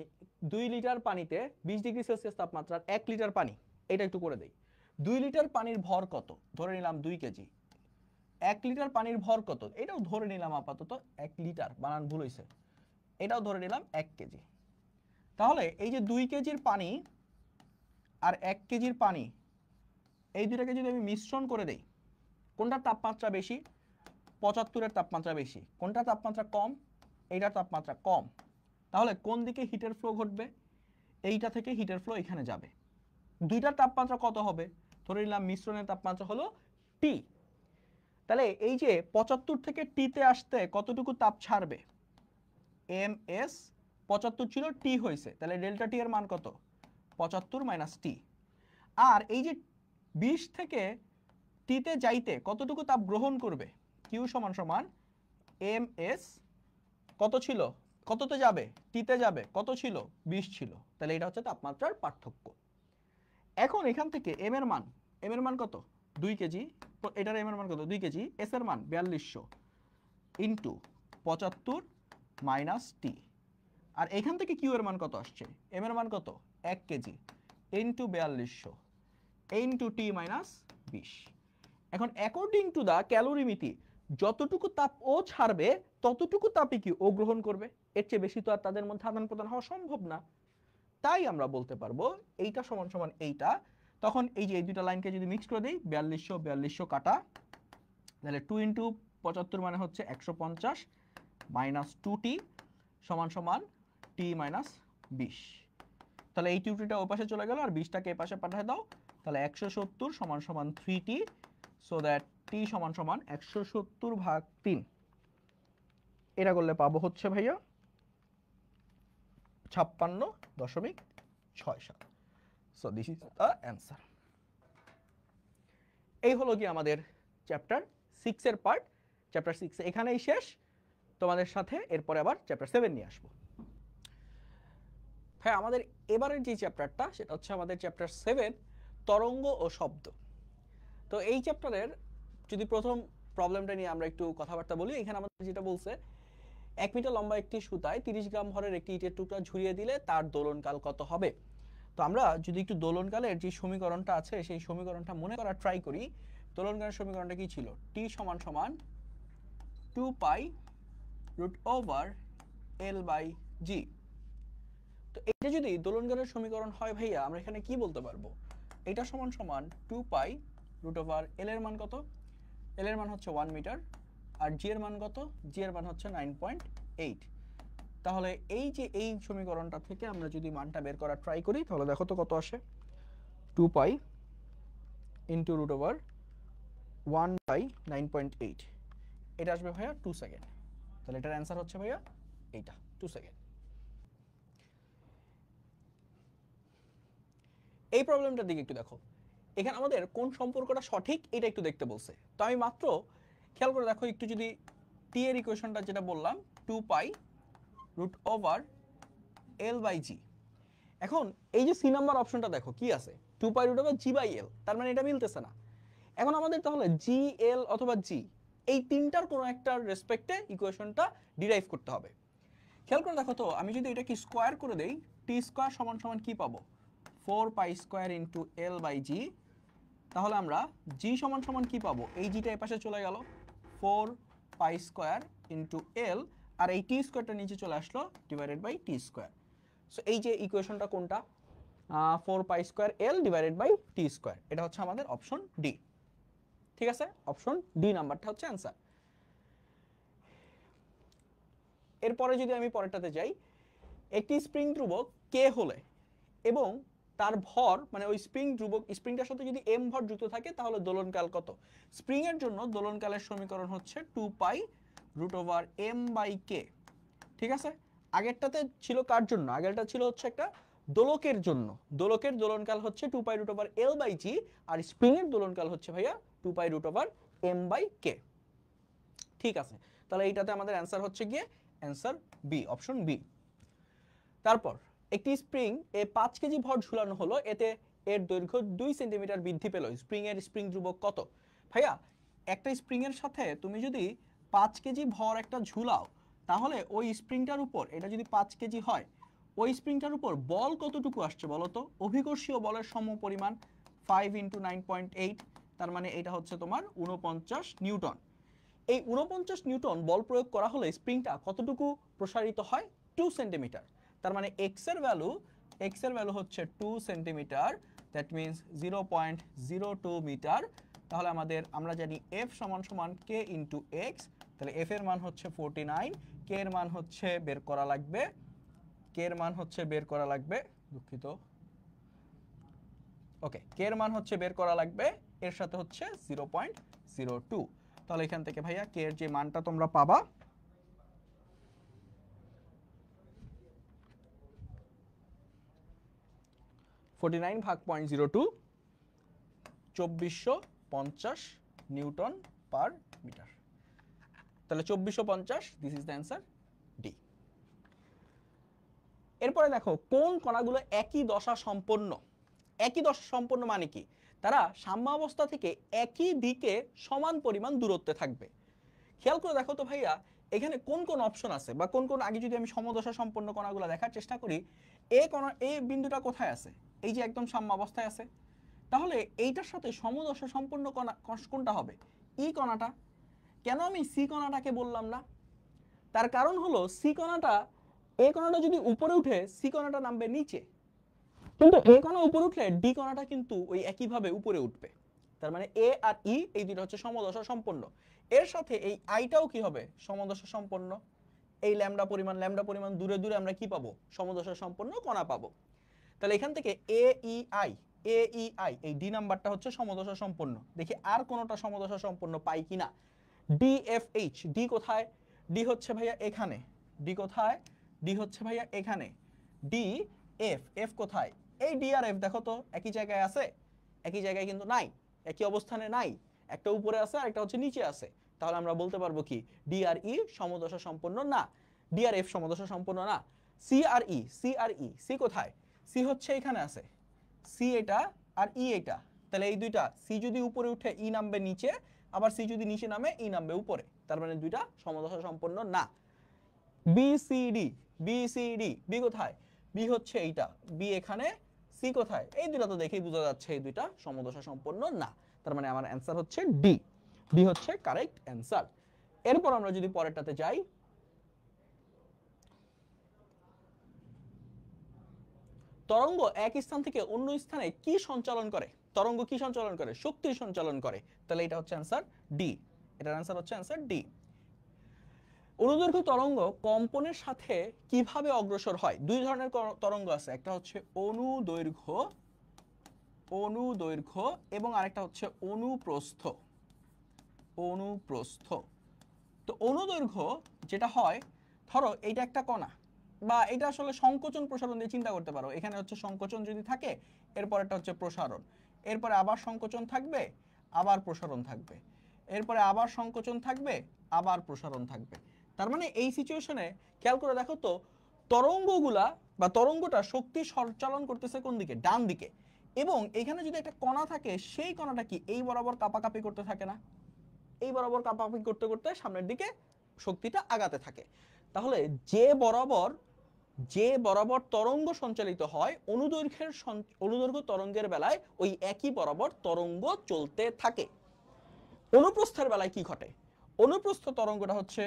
Speaker 1: 2 লিটার পানিতে 20 ডিগ্রি সেলসিয়াস তাপমাত্রার 1 লিটার পানি। এটা একটু করে দেই। 2 লিটার পানির ভর কত? ধরে নিলাম 2 কেজি। 1 লিটার পানির ভর কত? এটাও ধরে নিলাম আপাতত 1 লিটার, বানান ভুল হয়েছে। এটাও ধরে নিলাম 1 কেজি। তাহলে এই যে 2 কেজির পানি আর 1 কেজির পানি, এই দুটাকে যদি আমি মিশ্রণ করে দেই, কোনটার তাপমাত্রা বেশি? 75 এর তাপমাত্রা বেশি। কোনটার তাপমাত্রা কম? এইটার তাপমাত্রা কম। তাহলে কোন দিকে হিটের ফ্লো ঘটবে? এইটা থেকে হিটের ফ্লো এখানে যাবে। দুইটার তাপমাত্রা কত হবে? ধরে নিলাম মিশ্রণের তাপমাত্রা হলো টি। তাহলে এই যে 75 থেকে টিতে আসতে কতটুকু তাপ ছাড়বে? এম এস 75 ছিল, টি হয়েছে, তাহলে ডেল্টা টি এর মান কত? 75 মাইনাস টি। আর এই যে 20 থেকে টিতে যাইতে কতটুকু তাপ গ্রহণ করবে? কিউ সমান সমান এম এস কত ছিল, কততে যাবে? টিতে যাবে। কত ছিল? 20 ছিল। তাহলে এটা হচ্ছে তাপমাত্রার পার্থক্য। এখন এখান থেকে এম এর মান কত? 2 কেজি। এটার এম এর মান কত? 2 কেজি। এস এর মান 4200 ইন্টু 75 মাইনাস টি। আর এখান থেকে কিউ এর মান কত আসছে? এম এর মান কত? 1 KG into 4200 into T minus 20। এখন অ্যাকর্ডিং টু দা ক্যালোরিমিতি, যতটুকু তাপ ও ছাড়বে ততটুকু তাপই কি ও গ্রহণ করবে। এর চেয়ে বেশি তো আর তাদের মধ্যে আদান প্রদান হওয়া সম্ভব না। তাই আমরা বলতে পারবো এইটা সমান সমান এইটা। তখন এই যে এই দুটো লাইনকে যদি মিক্স করে দিই 4200 কাটা, তাহলে 2 ইন্টু 75 মানে হচ্ছে 150 মাইনাস 2t সমান সমান t মাইনাস 20। তাহলে এই টিউটিটা ওই পাশে চলে গেল আর 20টাকে এই পাশে পাঠিয়ে দাও, তাহলে 170 সমান সমান 3t, সো দ্যাট t সমান সমান 170/3। এটা করলে পাবো হচ্ছে ভাইয়া 56.67। So this is the answer. এই হলো কি আমাদের চ্যাপ্টার 6 এর পার্ট। চ্যাপ্টার 6 এখানেই শেষ, তোমাদের সাথে এরপরে আবার চ্যাপ্টার 7 নিয়ে আসবো। হ্যাঁ, আমাদের এবারের যে চ্যাপ্টারটা সেটা হচ্ছে আমাদের চ্যাপ্টার 7 তরঙ্গ ও শব্দ। তো এই চ্যাপ্টারের যদি প্রথম প্রবলেমটা নিয়ে আমরা একটু কথাবার্তা বলি, এখানে আমাদের যেটা বলছে 1 মিটার লম্বা একটি সুতায় 30 গ্রাম ভরের একটি ইটের টুকরা ঝুরিয়ে দিলে তার দোলনকাল কত হবে। তো আমরা যদি একটু দোলনকালের যে সমীকরণটা আছে সেই সমীকরণটা মনে করার ট্রাই করি। দোলনকালের সমীকরণটা কি ছিল? t সমান সমান 2 pi root over l by g। তো এটা যদি দোলনকালের সমীকরণ হয় ভাইয়া, আমরা এখানে কি বলতে পারবো? এটা সমান সমান 2 পাই রুট ওভার l এর মান কত? l এর মান হচ্ছে 1 মিটার, আর g এর মান কত? g এর মান হচ্ছে 9.8। তাহলে এই যে এই সমীকরণটা থেকে আমরা যদি মানটা বের করার ট্রাই করি, তাহলে দেখো তো কত আসে। 2 পাই ইন্টু রুট ওভার 1/9.8, এটা আসবে ভাইয়া 2 সেকেন্ড। তাহলে এটার অ্যান্সার হচ্ছে ভাইয়া এইটা 2 সেকেন্ড। এই প্রবলেমটার দিকে একটু দেখো, এখানে আমাদের কোন সম্পর্কটা সঠিক এটা একটু দেখতে বলছে। তো আমি মাত্র খেয়াল করে দেখো একটু, যদি টি এর ইকুয়েশনটা যেটা বললাম 2 pi root over l by জি। এখন এই যে সি নাম্বার অপশনটা দেখো কি আছে, 2 pi root over G by L, তার মানে এটা মিলতেছে না। এখন আমাদের তাহলে জি এল অথবা জি এই তিনটার কোনো একটা রেসপেক্টে ইকুয়েশনটা ডিরাইভ করতে হবে। খেয়াল করে দেখো তো, আমি যদি এটাকে স্কোয়ার করে দেই, টি স্কোয়ার সমান সমান কি পাবো? 4 pi square into L by G. তাহলে আমরা জি সমান সমান কি পাবো? এই জিটা এই পাশে চলে গেল, 4 পাই স্কোয়ার ইন্টু এল, আর এই টি স্কোয়ারটা নিচে চলে আসলো divided by T square. So এই যে ইকুয়েশনটা কোনটা? 4 pi square L divided by T square, এটা হচ্ছে আমাদের অপশন ডি। ঠিক আছে, অপশন ডি নাম্বারটা হচ্ছে অ্যান্সার। এরপরে যদি আমি পরেরটাতে যাই, একটি স্প্রিং ধ্রুবক কে হলে এবং তার ভর মানে ওই স্প্রিং ধ্রুবক স্প্রিংটার সাথে যদি এম ভর যুক্ত থাকে তাহলে দোলনকাল কত? স্প্রিং এর জন্য দোলনকালের সমীকরণ হচ্ছে 2 pi root over M by K. ঠিক আছে, আগেরটাতে ছিল কার জন্য? আগেরটা ছিল হচ্ছে একটা দোলকের জন্য। দোলকের দোলনকাল হচ্ছে 2 pi root over L by G, আর স্প্রিং এর দোলনকাল হচ্ছে ভাইয়া 2 pi root over M by K. ঠিক আছে, তাহলে এইটাতে আমাদের অ্যান্সার হচ্ছে গিয়ে অ্যান্সার বি, অপশন বি। তারপর একটি স্প্রিং এ 5 কেজি ভর ঝুলানো হলো, এতে এর দৈর্ঘ্য 2 সেন্টিমিটার বৃদ্ধি পেল, স্প্রিং এর স্প্রিং ধ্রুবক কত? ভাইয়া, একটা স্প্রিং এর সাথে তুমি যদি 5 কেজি ভর একটা ঝুলাও, তাহলে ওই স্প্রিংটার উপর, এটা যদি 5 কেজি হয়, ওই স্প্রিংটার উপর বল কতটুকু আসছে বলো তো? অভিকর্ষীয় বলের সমপরিমাণ 5 ইন্টু 9.8, তার মানে এটা হচ্ছে তোমার 49 নিউটন। এই 49 নিউটন বল প্রয়োগ করা হলে স্প্রিংটা কতটুকু প্রসারিত হয়? 2 সেন্টিমিটার। তার মানে x এর ভ্যালু হচ্ছে 2 সেন্টিমিটার, দ্যাট মিন্স 0.02 মিটার। তাহলে আমরা জানি f সমান সমান k ইন্টু x, তাহলে f এর মান হচ্ছে 49, k এর মান হচ্ছে বের করা লাগবে, দুঃখিত, ওকে, k এর মান হচ্ছে বের করা লাগবে, এর সাথে হচ্ছে 0.02। তাহলে এখান থেকে ভাইয়া k এর যে মানটা তোমরা পাবা, (49 ভাগ 0.02) 2450 নিউটন পার মিটার। তাহলে 2450, this is the answer D. এরপরে দেখো কোন কণাগুলো একই দশা সম্পন্ন। একই দশা সম্পন্ন মানে কি? তারা সাম্যাবস্থা থেকে একই দিকে সমান পরিমাণ দূরত্বে থাকবে। খেয়াল করে দেখো তো ভাইয়া, এখানে কোন কোন অপশন আছে বা কোন কোন, আগে যদি আমি সমদশা সম্পন্ন কণাগুলো দেখার চেষ্টা করি, এই বিন্দুটা কোথায় আছে? এই যে একদম সাম্যাবস্থায় আছে। তাহলে এইটার সাথে সমদশা সম্পন্ন কণা কোনটা হবে? ই কণাটা। কেন আমি সি কণাটাকে বললাম না? তার কারণ হলো সি কণাটা, এ কণাটা যদি উপরে উঠে সি কণাটা নামবে নিচে। কিন্তু এ কণা উপরে উঠলে ডি কণাটা কিন্তু ওই একইভাবে উপরে উঠবে। তার মানে এ আর ই এই দুটো হচ্ছে সমদশা সম্পন্ন। এর সাথে এই আইটাও কি হবে সমদশা সম্পন্ন। এই ল্যামডা পরিমাণ দূরে দূরে আমরা কি পাবো সমদশা সম্পন্ন কণা পাবো। তাহলে এখান থেকে এ ই আই এই ডি নাম্বারটা হচ্ছে সমদশা সম্পন্ন। দেখি আর কোনটা সমদশা সম্পন্ন পাই কিনা। ডি এফ এইচ, ডি কোথায়? ডি হচ্ছে ভাইয়া এখানে। ডি কোথায়? ডি হচ্ছে ভাইয়া এখানে। ডি এফ, এফ কোথায়? এই ডি আর এফ দেখো তো একই জায়গায় আছে? একই জায়গায় কিন্তু নাই, একই অবস্থানে নাই, একটা উপরে আছে আর একটা হচ্ছে নিচে আছে। তাহলে আমরা বলতে পারবো কি ডি আর ই সমদশা সম্পন্ন না, ডি আর এফ সমদশা সম্পন্ন না। সি আর ই, সি কোথায়? সি হচ্ছে এখানে আছে, সি এটা আর ই এটা। তাহলে এই দুইটা, সি যদি উপরে উঠে ই নামবে নিচে, আবার সি যদি নিচে নামে ই নামবে উপরে। তার মানে দুইটা সমদশা সম্পন্ন না। বি সি ডি, বি কোথায়? বি হচ্ছে এইটা, বি এখানে, সি কোথায়? এই দুইটা তো দেখেই বোঝা যাচ্ছে এই দুইটা সমদশা সম্পন্ন না। তার মানে আমার অ্যান্সার হচ্ছে ডি, ডি হচ্ছে কারেক্ট অ্যান্সার। এরপর আমরা যদি পরেরটাতে যাই, তরঙ্গ এক স্থান থেকে অন্য স্থানে কি সঞ্চালন করে? তরঙ্গ কি সঞ্চালন করে? শক্তি সঞ্চালন করে। তাহলে এটা হচ্ছে অ্যান্সার ডি, এটার অ্যান্সার হচ্ছে অ্যান্সার ডি। অনুদৈর্ঘ্য তরঙ্গ কম্পনের সাথে কিভাবে অগ্রসর হয়? দুই ধরনের তরঙ্গ আছে, একটা হচ্ছে অনুদৈর্ঘ্য এবং আরেকটা হচ্ছে অনুপ্রস্থ। তো অনুদৈর্ঘ্য যেটা হয়, ধরো এইটা একটা কণা, বা এটা আসলে সংকোচন প্রসারণ দিয়ে চিন্তা করতে পারো। এখানে হচ্ছে সংকোচন যদি থাকে, এরপর একটা হচ্ছে প্রসারণ, এরপরে আবার সংকোচন থাকবে, আবার প্রসারণ থাকবে, এরপরে আবার সংকোচন থাকবে, আবার প্রসারণ থাকবে। তার মানে এই সিচুয়েশনে খেয়াল করে দেখো তো, তরঙ্গগুলা বা তরঙ্গটা শক্তি সঞ্চালন করতেছে কোন দিকে? ডান দিকে। এবং এখানে যদি একটা কণা থাকে, সেই কণাটা কি এই বরাবর কাপাকাপি করতে থাকে না? এই বরাবর কাপাকাপি করতে করতে সামনের দিকে শক্তিটা আগাতে থাকে। তাহলে যে বরাবর তরঙ্গ সঞ্চালিত হয়, অনুদৈর্ঘ্য তরঙ্গের বেলায় ওই একই বরাবর তরঙ্গ চলতে থাকে। অনুপ্রস্থের বেলায় কি ঘটে? অনুপ্রস্থ তরঙ্গটা হচ্ছে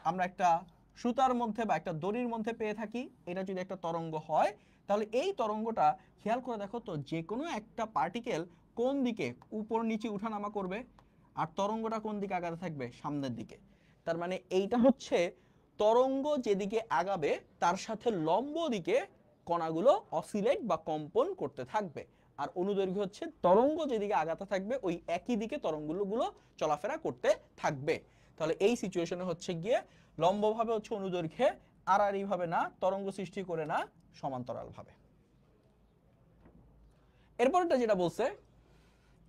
Speaker 1: আমরা একটা সুতার মধ্যে বা একটা দড়ির মধ্যে পেয়ে থাকি। এটা যদি একটা তরঙ্গ হয়, তাহলে এই তরঙ্গটা খেয়াল করে দেখো তো, যে কোনো একটা পার্টিকেল কোন দিকে উপর নিচে উঠানামা করবে, আর তরঙ্গটা কোন দিকে আগাতে থাকবে? সামনের দিকে। তার মানে এইটা হচ্ছে তরঙ্গ যেদিকে আগাবে তার সাথে লম্ব দিকে কণাগুলো অসিলেট বা কম্পন করতে থাকবে। আর অনুদৈর্ঘ্য হচ্ছে তরঙ্গ যেদিকে আগাতে থাকবে ওই একই দিকে তরঙ্গগুলো চলাফেরা করতে থাকবে। তাহলে এই সিচুয়েশনে হচ্ছে গিয়ে লম্বভাবে হচ্ছে অনুদৈর্ঘ্যে, আর এইভাবে না, তরঙ্গ সৃষ্টি করে না, সমান্তরাল ভাবে। এরপরটা যেটা বলছে,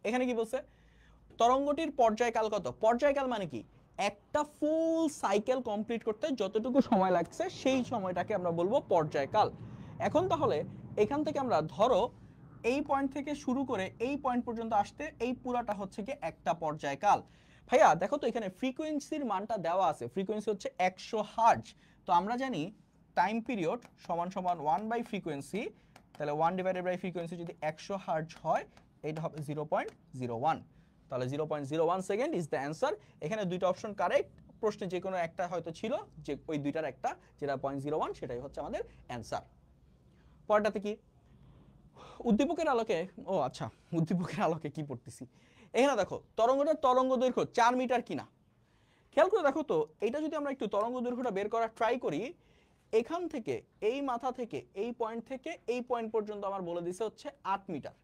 Speaker 1: এখানে কি বলছে? তরঙ্গটির পর্যায়কাল কত? পর্যায়কাল মানে কি? একটা ফুল সাইকেল কমপ্লিট করতে যতটুকু সময় লাগছে সেই সময়টাকে আমরা বলবো পর্যায়কাল। এখন তাহলে এখান থেকে আমরা ধরো এই পয়েন্ট থেকে শুরু করে এই পয়েন্ট পর্যন্ত আসতে এই পুরাটা হচ্ছে কি একটা পর্যায়কাল। ভাইয়া দেখো তো, এখানে ফ্রিকোয়েন্সির মানটা দেওয়া আছে, ফ্রিকোয়েন্সি হচ্ছে 100 হার্জ। তো আমরা জানি টাইম পিরিয়ড সমান সমান 1/ফ্রিকোয়েন্সি। তাহলে 1/ফ্রিকোয়েন্সি যদি 100 হার্জ হয়, এটা হবে 0.01। তাহলে 0.01 সেকেন্ড ইজ দ্য অ্যান্সার। এখানে দুইটা অপশন কারেক্ট, প্রশ্নে যে কোনো একটা হয়তো ছিল, যে ওই দুইটার একটা যেটা 0.01, সেটাই হচ্ছে আমাদের অ্যান্সার। পরেরটাতে কি? উদ্দীপকের আলোকে, ও আচ্ছা, উদ্দীপকের আলোকে কি পড়তেছি। এখানে দেখো তরঙ্গটার তরঙ্গ দৈর্ঘ্য 4 মিটার কিনা। খেয়াল করে দেখো তো, এটা যদি আমরা একটু তরঙ্গ দৈর্ঘ্যটা বের করার ট্রাই করি, এখান থেকে এই মাথা থেকে এই পয়েন্ট থেকে এই পয়েন্ট পর্যন্ত আমার বলে দিছে হচ্ছে 8 মিটার।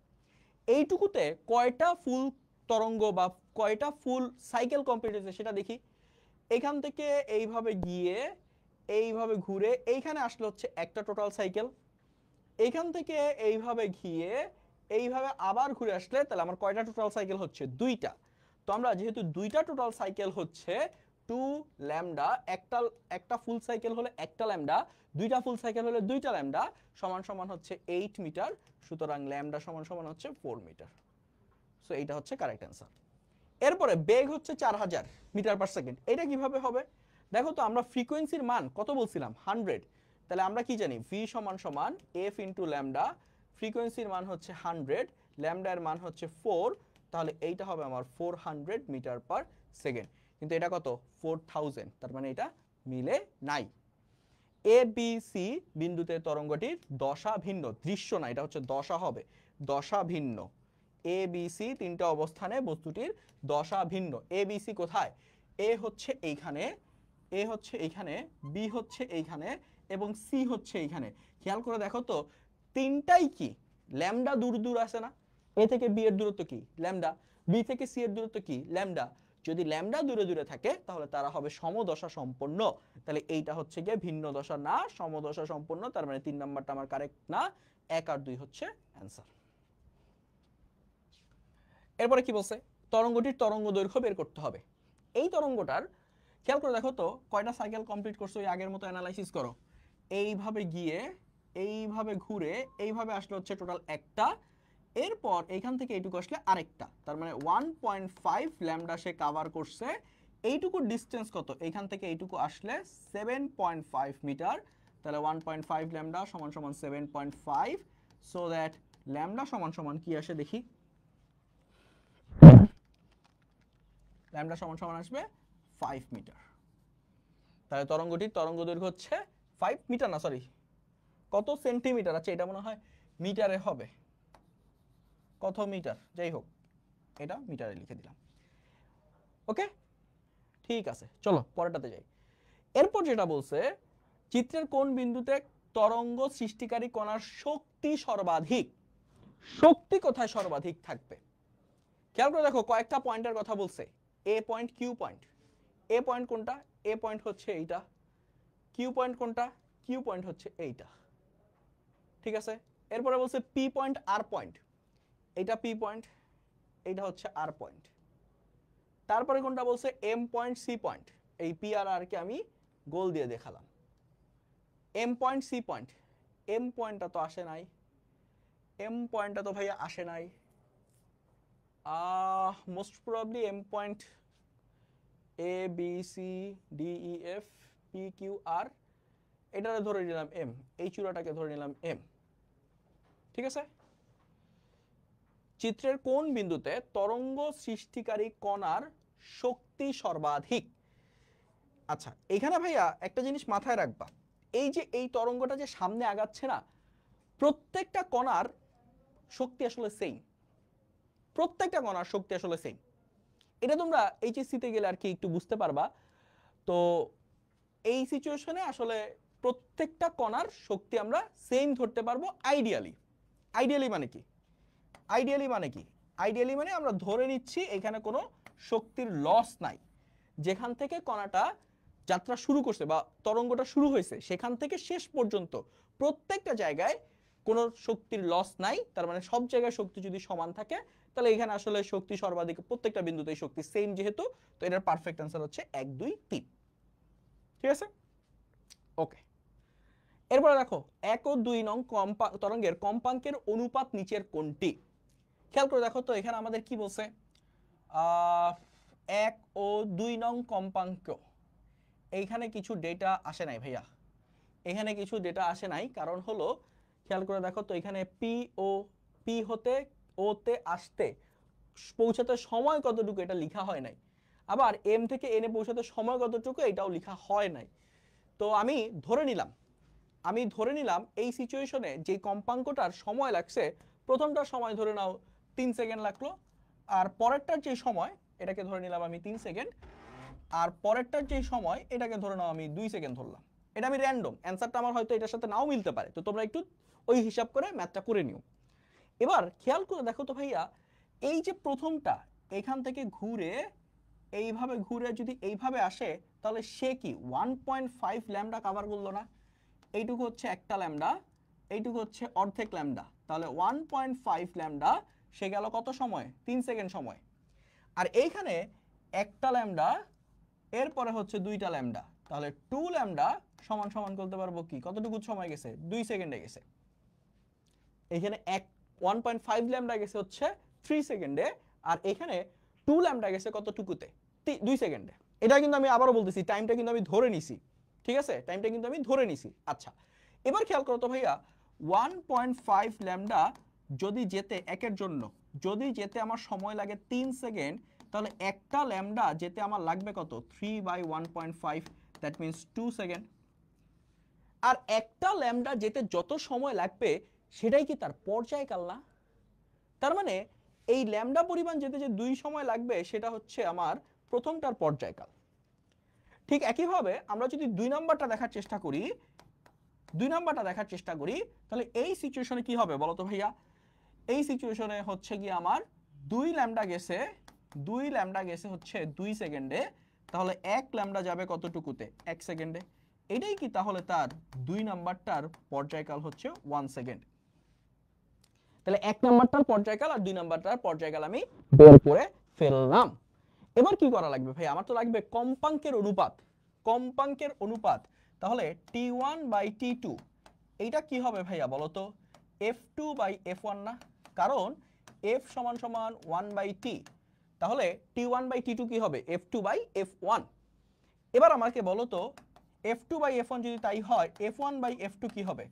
Speaker 1: এইটুকুতে কয়টা ফুল তরঙ্গ বা কয়টা ফুল সাইকেল কমপ্লিট হয়েছে সেটা দেখি। এখান থেকে এইভাবে গিয়ে এইভাবে ঘুরে এইখানে আসলে হচ্ছে একটা টোটাল সাইকেল। এইখান থেকে এইভাবে গিয়ে এইভাবে আবার ঘুরে আসলে তাহলে আমার কয়টা টোটাল সাইকেল হচ্ছে? দুইটা। তো আমরা যেহেতু দুইটা টোটাল সাইকেল হচ্ছে 2 ল্যামডা, একটা ফুল সাইকেল হলে একটা ল্যামডা, দুইটা ফুল সাইকেল হলে দুইটা ল্যামডা, সমান সমান হচ্ছে 8 মিটার। সুতরাং ল্যামডা সমান সমান হচ্ছে 4 মিটার। সো এইটা হচ্ছে কারেক্ট অ্যান্সার। এরপরে বেগ হচ্ছে 4000 মিটার পার সেকেন্ড। এটা কিভাবে হবে? দেখো তো, আমরা ফ্রিকোয়েন্সির মান কত বলছিলাম? 100। তাহলে আমরা কি জানি? ভি সমান সমান এফ ইন্টু ল্যামডা। ফ্রিকোয়েন্সির মান হচ্ছে 100, ল্যামডা এর মান হচ্ছে 4। তাহলে এইটা হবে আমার 400 মিটার পার সেকেন্ড। কিন্তু এটা কত? 4000। তার মানে এটা মিলে নাই। এ বি সি বিন্দুতে তরঙ্গটির দশা ভিন্ন, দৃশ্য না, এটা হচ্ছে দশা হবে, দশা ভিন্ন। এ বি সি তিনটা অবস্থানে বস্তুটির দশা ভিন্ন। এ বি সি কোথায়? এ হচ্ছে এইখানে, এ হচ্ছে এইখানে, বি হচ্ছে এইখানে এবং সি হচ্ছে এইখানে। খেয়াল করে দেখো তো তিনটাই কি ল্যামডা দূর দূর আছে না? এ থেকে বি এর দূরত্ব কি? ল্যামডা। বি থেকে সি এর দূরত্ব কি? ল্যামডা। যদি ল্যামডা দূরে দূরে থাকে তাহলে তারা হবে সমদশা সম্পন্ন। তাহলে এইটা হচ্ছে গিয়ে ভিন্ন দশা না, সমদশা সম্পন্ন। তার মানে 3 নাম্বারটা আমার কারেক্ট না, 1 আর 2 হচ্ছে অ্যান্সার। এরপরে কি বলছে? তরঙ্গটির তরঙ্গ দৈর্ঘ্য বের করতে হবে। এই তরঙ্গটার খেয়াল করে দেখো তো কয়টা সাইকেল কমপ্লিট করছো, এই আগের মতো অ্যানালাইসিস করো। এইভাবে গিয়ে এইভাবে ঘুরে এইভাবে আসলে হচ্ছে টোটাল একটা, এরপর এইখান থেকে এইটুকু আসলে আরেকটা, তার মানে 1.5 ল্যামডা সে কভার করছে। এইটুকু ডিস্টেন্স কত? এইখান থেকে এইটুকু আসলে 7.5 মিটার। তাহলে 1.5 ল্যামডা সমান সমান 7.5, সো দ্যাট ল্যামডা সমান সমান কি আসে দেখি, ল্যামডা সমান সমান আসবে 5 মিটার। তাহলে তরঙ্গটির তরঙ্গ দৈর্ঘ্য হচ্ছে 5 মিটার না, সরি কত সেন্টিমিটার, আচ্ছা এটা মনে হয় মিটারে হবে, কত মিটার, যাই হোক এটা মিটারে লিখে দিলাম। ওকে, ঠিক আছে, চলো পরেরটাতে যাই। এরপর যেটা বলছে, চিত্রের কোন বিন্দুতে তরঙ্গ সৃষ্টিকারী কণার শক্তি সর্বাধিক? শক্তি কোথায় সর্বাধিক থাকবে? খেয়াল করে দেখো কয়েকটা পয়েন্টের কথা বলছে। A point, Q point. A point কোনটা? এ পয়েন্ট হচ্ছে এইটা। কিউ পয়েন্ট কোনটা? কিউ পয়েন্ট হচ্ছে এইটা। ঠিক আছে, এরপরে বলছে পি পয়েন্ট, আর পয়েন্ট। এইটা পি পয়েন্ট, এইটা হচ্ছে আর পয়েন্ট। তারপরে কোনটা বলছে? M point, C point. এই পি আর আর কে আমি গোল দিয়ে দেখালাম। M point, C point. M পয়েন্টটা তো আসে নাই, এম পয়েন্টটা তো ভাইয়া আসে নাই। Most probably M point A B C D E F P Q R, এটাকে ধরে নিলাম এম, এই চূড়াটাকে ধরে নিলাম এম। ঠিক আছে, চিত্রের কোন বিন্দুতে তরঙ্গ সৃষ্টিকারী কণার শক্তি সর্বাধিক? আচ্ছা এখানে ভাইয়া একটা জিনিস মাথায় রাখবা, এই যে এই তরঙ্গটা যে সামনে আগাচ্ছে না, প্রত্যেকটা কণার শক্তি আসলে সেম, প্রত্যেকটা কণার শক্তি আসলে সেম। এটা তোমরা এইচএসসিতে গেলে আর কি একটু বুঝতে পারবা। তো এই সিচুয়েশনে আসলে প্রত্যেকটা কণার শক্তি আমরা সেম ধরতে পারবো আইডিয়ালি। আইডিয়ালি মানে কি? আইডিয়ালি মানে কি? আইডিয়ালি মানে আমরা ধরে নিচ্ছি এখানে কোনো শক্তির লস নাই। যেখান থেকে কণাটা যাত্রা শুরু করছে বা তরঙ্গটা শুরু হয়েছে সেখান থেকে শেষ পর্যন্ত প্রত্যেকটা জায়গায় কোনো শক্তির লস নাই। তার মানে সব জায়গায় শক্তি যদি সমান থাকে তাহলে এখানে আসলে শক্তি সর্বাধিক, প্রত্যেকটা বিন্দুতেই শক্তি সেম যেহেতু, তো এটার পারফেক্ট অ্যান্সার হচ্ছে 1 2 3। ঠিক আছে, ওকে। এরপরে দেখো 1 ও 2 নং তরঙ্গের কম্পাঙ্কের অনুপাত নিচের কোনটি? খেয়াল করে দেখো তো এখানে আমাদের কি বলছে, 1 ও 2 নং কম্পাঙ্ক, এইখানে কিছু ডেটা আসে নাই ভাইয়া, এখানে কিছু ডেটা আসে নাই। কারণ হলো খেয়াল করে দেখো তো এখানে পি ও পি হতে ও তে আসতে পৌঁছাতে সময় কতটুকু এটা লেখা হয় নাই, আবার এম থেকে এনে পৌঁছাতে সময় কতটুকু এটাও লেখা হয় নাই। তো আমি ধরে নিলাম এই সিচুয়েশনে যে কম্পাঙ্কটার সময় লাগছে, প্রথমটার সময় ধরে নাও 3 সেকেন্ড লাগলো, আর পরেরটার যে সময় এটাকে ধরে নিলাম আমি 3 সেকেন্ড, আর পরেরটার যে সময় এটাকে ধরে নাও আমি 2 সেকেন্ড ধরলাম। এটা আমি র্যান্ডম, অ্যান্সারটা আমার হয়তো এটার সাথে নাও মিলতে পারে, তো তোমরা একটু ওই হিসাব করে ম্যাথটা করে নিও। এবার খেয়াল করে দেখো তো ভাইয়া, এই যে প্রথমটা এখান থেকে ঘুরে এইভাবে ঘুরে যদি এইভাবে আসে তাহলে সে কি 1.5 ল্যামডা কভার করলো না? এইটুকু হচ্ছে একটা ল্যামডা, এইটুকু হচ্ছে অর্ধেক ল্যামডা, তাহলে 1.5 ল্যামডা সে গেল কত সময়? 3 সেকেন্ড সময়। আর এইখানে একটা ল্যামডা, এরপরে হচ্ছে দুইটা ল্যামডা, তাহলে 2 ল্যামডা সমান সমান করতে পারবো কি, কতটুকু সময় গেছে? 2 সেকেন্ডে গেছে। এখানে 1.5 ল্যামডা গেছে হচ্ছে 3 সেকেন্ডে, আর এখানে 2 ল্যামডা গেছে কতটুকুতে? 2 সেকেন্ডে। এটা কিন্তু আমি আবারও বলতেছি, টাইমটা কিন্তু আমি ধরে নিছি। ঠিক আছে, টাইমটা কিন্তু আমি ধরে নিছি। আচ্ছা এবার খেয়াল করো তো ভাইয়া, 1.5 ল্যামডা যদি যেতে একের জন্য যদি যেতে আমার সময় লাগে 3 সেকেন্ড, তাহলে একটা ল্যামডা যেতে আমার লাগবে কত? 3/1.5, দ্যাট মিন্স 2 সেকেন্ড। আর একটা ল্যামডা যেতে যত সময় লাগবে সেটাই কি তার পর্যায়কাল না? তার মানে এই ল্যামডা পরিমাণ যেতে যে 2 সময় লাগবে সেটা হচ্ছে আমার প্রথমটার পর্যায়কাল। ঠিক একইভাবে আমরা যদি 2 নাম্বারটা দেখার চেষ্টা করি, তাহলে এই সিচুয়েশনে কি হবে বলো তো ভাইয়া? এই সিচুয়েশনে হচ্ছে কি আমার 2 ল্যামডা গেছে হচ্ছে 2 সেকেন্ডে, তাহলে 1 ল্যামডা যাবে কতটুকুতে? 1 সেকেন্ডে। এটাই কি তাহলে তার 2 নাম্বারটার পর্যায়কাল হচ্ছে 1 সেকেন্ড। তাহলে 1 নাম্বারটার পর্যায়কাল আর 2 নাম্বারটার পর্যায়কাল আমি বের করে ফেললাম। এবার কি করা লাগবে ভাই? আমার তো লাগবে কম্পাঙ্কের অনুপাত। তাহলে t1 বাই t2 এইটা কি হবে ভাইয়া বলো তো? f2 বাই f1 না? কারণ f সমান সমান 1 বাই t, তাহলে t1 বাই t2 কি হবে? f2 by f1। এবার আমাকে বলো তো f2 বাই f1 যদি তাই হয়, f1 বাই f2 কি হবে?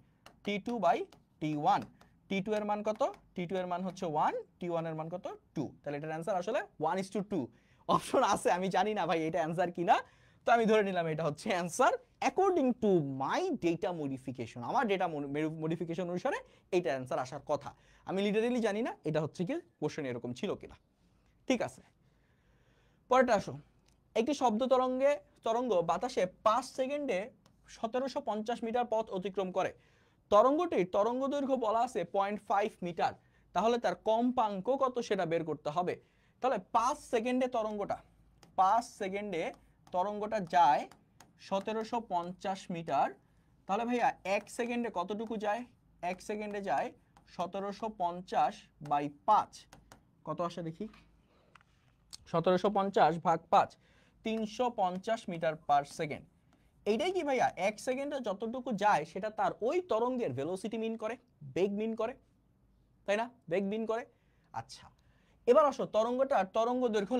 Speaker 1: t2 by t1। t2 এর মান কত? t2 এর মান হচ্ছে 1, t1 এর মান কত? 2। তাহলে এটার অ্যান্সার আসলে 1:2। অপশন আছে, আমি জানি না ভাই এটা অ্যান্সার কিনা, তো আমি ধরে নিলাম এটা হচ্ছে answer according to my data modification. আমার ডেটা মডিফিকেশন অনুসারে এইটা অ্যান্সার আসার কথা। আমি লিটারেলি জানি না এটা হচ্ছে কি কোশ্চেন এরকম ছিল কিনা। ঠিক আছে, পরেরটা আসো। একটি শব্দ তরঙ্গ বাতাসে 5 সেকেন্ডে 1750 মিটার পথ অতিক্রম করে। তরঙ্গটির তরঙ্গ দৈর্ঘ্য বলা আছে 0.5 মিটার। তাহলে তার কম্পাঙ্ক কত সেটা বের করতে হবে। তাহলে 5 সেকেন্ডে তরঙ্গটা যায় 1750 মিটার। তাহলে ভাইয়া 1 সেকেন্ডে কতটুকু যায়? 1 সেকেন্ডে যায় 1750 বাই 5। কত আসে দেখি? 1750 ভাগ 5, 350 মিটার পার সেকেন্ড। এইটাই কি ভাইয়া 1 সেকেন্ডে যতটুকু যায় সেটা তার ওই তরঙ্গের ভেলোসিটি মিন করে, বেগ মিন করে, তাই না? বেগ মিন করে। আচ্ছা, এবার আসো তরঙ্গ দৈর্ঘ্য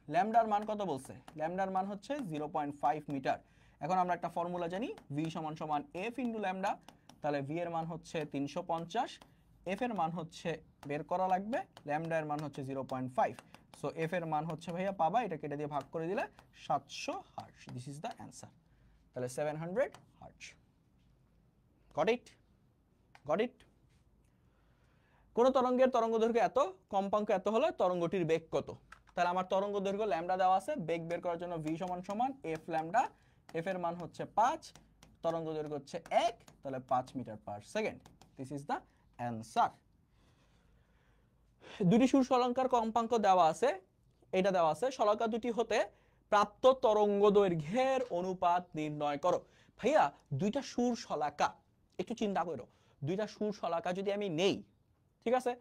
Speaker 1: ল্যামডার মান কত বলছে? ল্যামডার মান হচ্ছে 0.5 মিটার। এখন আমরা একটা ফর্মুলা জানি, v সমান সমান f ইনটু ল্যামডা। তাহলে v এর মান হচ্ছে 350, f এর মান হচ্ছে বের করা লাগবে, ল্যামডা এর মান হচ্ছে 0.5। সো f এর মান হচ্ছে ভাইয়া পাবা, এটা কেটে দিয়ে ভাগ করে দিলে 700 hertz. This is the answer. তাহলে 700 হার্টজ। Got it? কোন তরঙ্গের তরঙ্গ দৈর্ঘ্য এত, কম্পাঙ্ক এত হলে তরঙ্গটির বেগ কত? তাহলে আমার তরঙ্গ দৈর্ঘ্য ল্যামডা দেওয়া আছে, বেগ বের করার জন্য v সমান সমান f ল্যামডা, f এর মান হচ্ছে 5, তরঙ্গ দৈর্ঘ্য হচ্ছে 1, তাহলে 5 metre per second. This is the answer. দুটি সুর শলাকার কম্পাঙ্ক দেওয়া আছে, এটা দেওয়া আছে, শলাকা দুটি হতে প্রাপ্ত তরঙ্গ দৈর্ঘ্যের অনুপাত নির্ণয় করো। ভাইয়া দুইটা সুর শলাকা, একটু চিন্তা করো, দুইটা সুর শলাকা যদি আমি নেই, ঠিক আছে,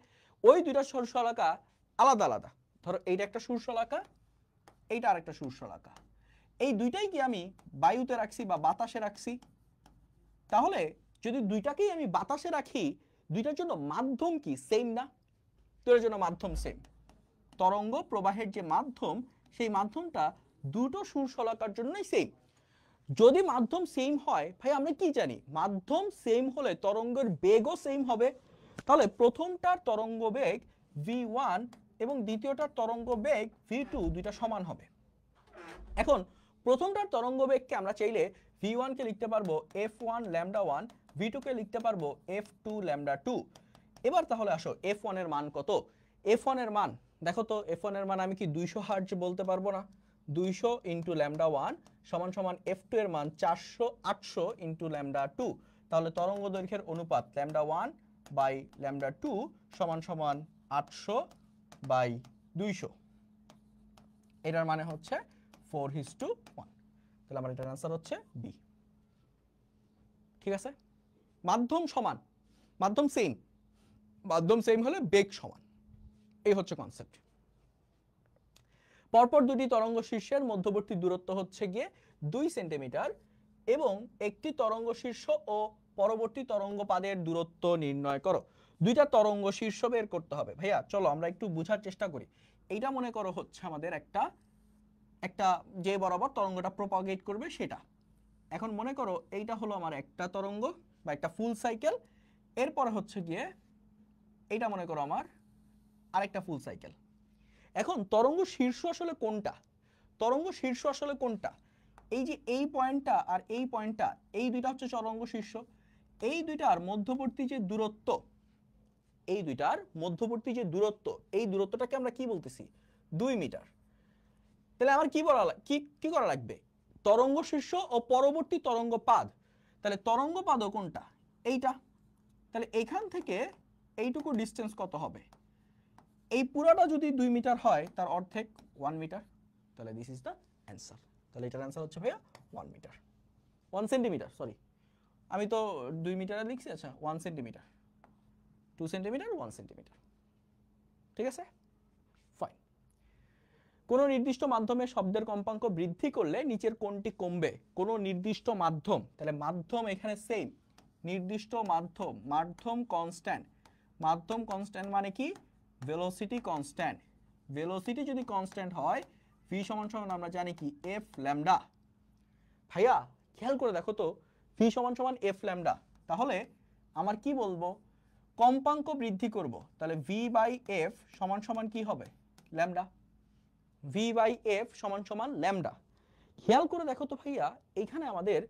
Speaker 1: ওই দুইটা সুর শলাকা আলাদা আলাদা। ধরো এইটা একটা সুর শলাকা, এইটা আরেকটা সুর শলাকা। এই দুইটাই কি আমি বায়ুতে রাখছি বা বাতাসে রাখছি? তাহলে যদি দুইটাকেই আমি বাতাসে রাখি, দুইটার জন্য মাধ্যম কি সেম না? দুইটার জন্য মাধ্যম সেম। তরঙ্গ প্রবাহের যে মাধ্যম, সেই মাধ্যমটা দুটো সুর শলাকার জন্যই সেম। যদি মাধ্যম সেম হয়, ভাই আমরা কি জানি মাধ্যম সেম হলে তরঙ্গের বেগও সেম হবে। তাহলে প্রথমটার তরঙ্গ বেগ v1 এবং দ্বিতীয়টার তরঙ্গ বেগ v2 দুইটা সমান হবে। এখন প্রথমটার তরঙ্গ বেগকে আমরা চাইলে v1 কে লিখতে পারবো f1 ল্যামডা 1, v2 কে লিখতে পারবো f2 ল্যামডা 2। এবার তাহলে আসো f1 এর মান কত? f1 এর মান দেখো তো, f1 এর মান আমি কি 200 হার্টজ বলতে পারবো না? 200 ইনটু ল্যামডা 1 সমান সমান f2 এর মান 800 ইনটু ল্যামডা 2। তাহলে তরঙ্গ দৈর্ঘ্যের অনুপাত ল্যামডা 1 বাই ল্যামডা 2 সমান সমান 800 বাই 200। এটার মানে হচ্ছে 4:1। তাহলে আমার এটার অ্যান্সার হচ্ছে বি। ঠিক আছে, মাধ্যম সমান, মাধ্যম সেম হলে বেগ সমান, এই হচ্ছে কনসেপ্ট। পরপর দুটি তরঙ্গ শীর্ষের মধ্যবর্তী দূরত্ব হচ্ছে গিয়ে 2 সেন্টিমিটার এবং একটি তরঙ্গ শীর্ষ ও পরবর্তী তরঙ্গ পাদের দূরত্ব নির্ণয় করো। দুইটা তরঙ্গ শীর্ষ বের করতে হবে। ভাইয়া চলো আমরা একটু বোঝার চেষ্টা করি। এইটা মনে করো হচ্ছে আমাদের একটা যে বরাবর তরঙ্গটা প্রপাগেট করবে সেটা। এখন মনে করো এইটা হলো আমার একটা তরঙ্গ বা একটা ফুল সাইকেল, এরপর হচ্ছে গিয়ে এইটা মনে করো আমার আরেকটা ফুল সাইকেল। এখন তরঙ্গ শীর্ষ আসলে কোনটা? এই যে এই পয়েন্টটা আর এই পয়েন্টটা, এই দুইটা হচ্ছে তরঙ্গ শীর্ষ। এই দুইটার মধ্যবর্তী যে দূরত্ব, এই দুইটার মধ্যবর্তী যে দূরত্ব, এই দূরত্বটাকে আমরা কি বলতেছি? 2 মিটার। তাহলে আমার কি করা লাগবে? তরঙ্গ শীর্ষ ও পরবর্তী তরঙ্গ পাদ। তাহলে তরঙ্গ পাদ কোনটা? এইটা। তাহলে এখান থেকে এইটুকু ডিসটেন্স কত হবে? এই পুরাটা যদি 2 মিটার হয় তার অর্ধেক 1 মিটার। তাহলে দিস ইজ দ্য অ্যান্সার। তাহলে এটার অ্যান্সার হচ্ছে ভাইয়া 1 মিটার, 1 সেন্টিমিটার, সরি আমি তো 2 মিটারে লিখছি। আচ্ছা 1 সেন্টিমিটার, 2 সেন্টিমিটার, 1 সেন্টিমিটার। ঠিক আছে, ফাইন। কোন নির্দিষ্ট মাধ্যমে শব্দের কম্পাঙ্ক বৃদ্ধি করলে নিচের কোনটি কমবে? কোন নির্দিষ্ট মাধ্যম, তাহলে মাধ্যম এখানে সেম, নির্দিষ্ট মাধ্যম, মাধ্যম কনস্ট্যান্ট। মাধ্যম কনস্ট্যান্ট মানে কি? Velocity constant. ভেলোসিটি যদি কনস্ট্যান্ট হয়, ভি সমান সমান আমরা জানি কি? F lambda. ভাইয়া খেয়াল করে দেখো তো, ভি সমান সমান এফ ল্যামডা, তাহলে আমার কি বলবো? কম্পাঙ্ক বৃদ্ধি করব, তাহলে ভি বাই এফ সমান সমান কি হবে? ল্যামডা। ভি বাই এফ সমান সমান ল্যামডা। খেয়াল করে দেখো তো ভাইয়া, এখানে আমাদের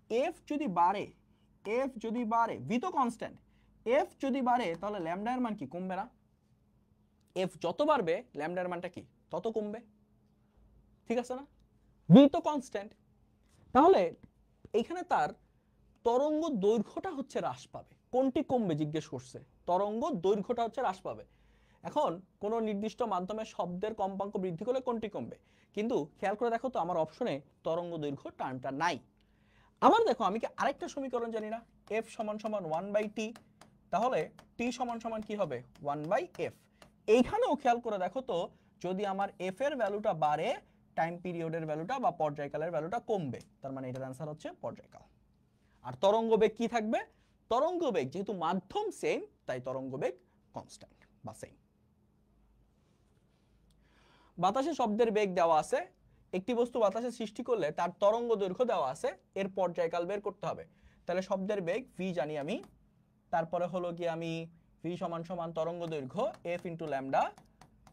Speaker 1: এফ যদি বাড়ে, এফ যদি বাড়ে, ভি তো কনস্ট্যান্ট, এফ যদি বাড়ে তাহলে ল্যামডা এর মান কি কমবে না? এফ যত বাড়বে ল্যামডা এর মানটা কি তত কমবে, ঠিক আছে না? ভি তো কনস্ট্যান্ট, তাহলে এইখানে তার তরঙ্গ দৈর্ঘ্যটা হচ্ছে হ্রাস পাবে। কোনটি কমবে জিজ্ঞেস করছে? তরঙ্গ দৈর্ঘ্যটা হচ্ছে হ্রাস পাবে। এখন কোন নির্দিষ্ট মাধ্যমে শব্দের কম্পাঙ্ক বৃদ্ধি করলে কোনটি কমবে? কিন্তু খেয়াল করে দেখো তো, আমার অপশনে তরঙ্গ দৈর্ঘ্য টার্মটা নাই। আমার দেখো, আমি কি আরেকটা সমীকরণ জানি না? f সমান সমান 1/t, তাহলে t সমান সমান কি হবে? 1/f। এইখানেও খেয়াল করে দেখো তো, যদি আমার f এর ভ্যালুটা বাড়ে, টাইম পিরিয়ডের ভ্যালুটা বা পর্যায়কালের ভ্যালুটা কমবে, তার মানে এটার অ্যান্সার হচ্ছে পর্যায়কাল। আর তরঙ্গ বেগ কি থাকবে? তরঙ্গ বেগ যেহেতু মাধ্যম সেম, তাই তরঙ্গ বেগ কনস্ট্যান্ট বা সেম। বাতাসে শব্দের বেগ দেওয়া আছে। একটি বস্তু বাতাসে সৃষ্টি করলে তার তরঙ্গ দৈর্ঘ্য দেওয়া আছে, এর পর্যায়কাল বের করতে হবে। তাহলে শব্দের বেগ v জানি আমি, তারপরে হলো কি আমি v সমান সমান তরঙ্গ দৈর্ঘ্য f ইনটু ল্যামডা।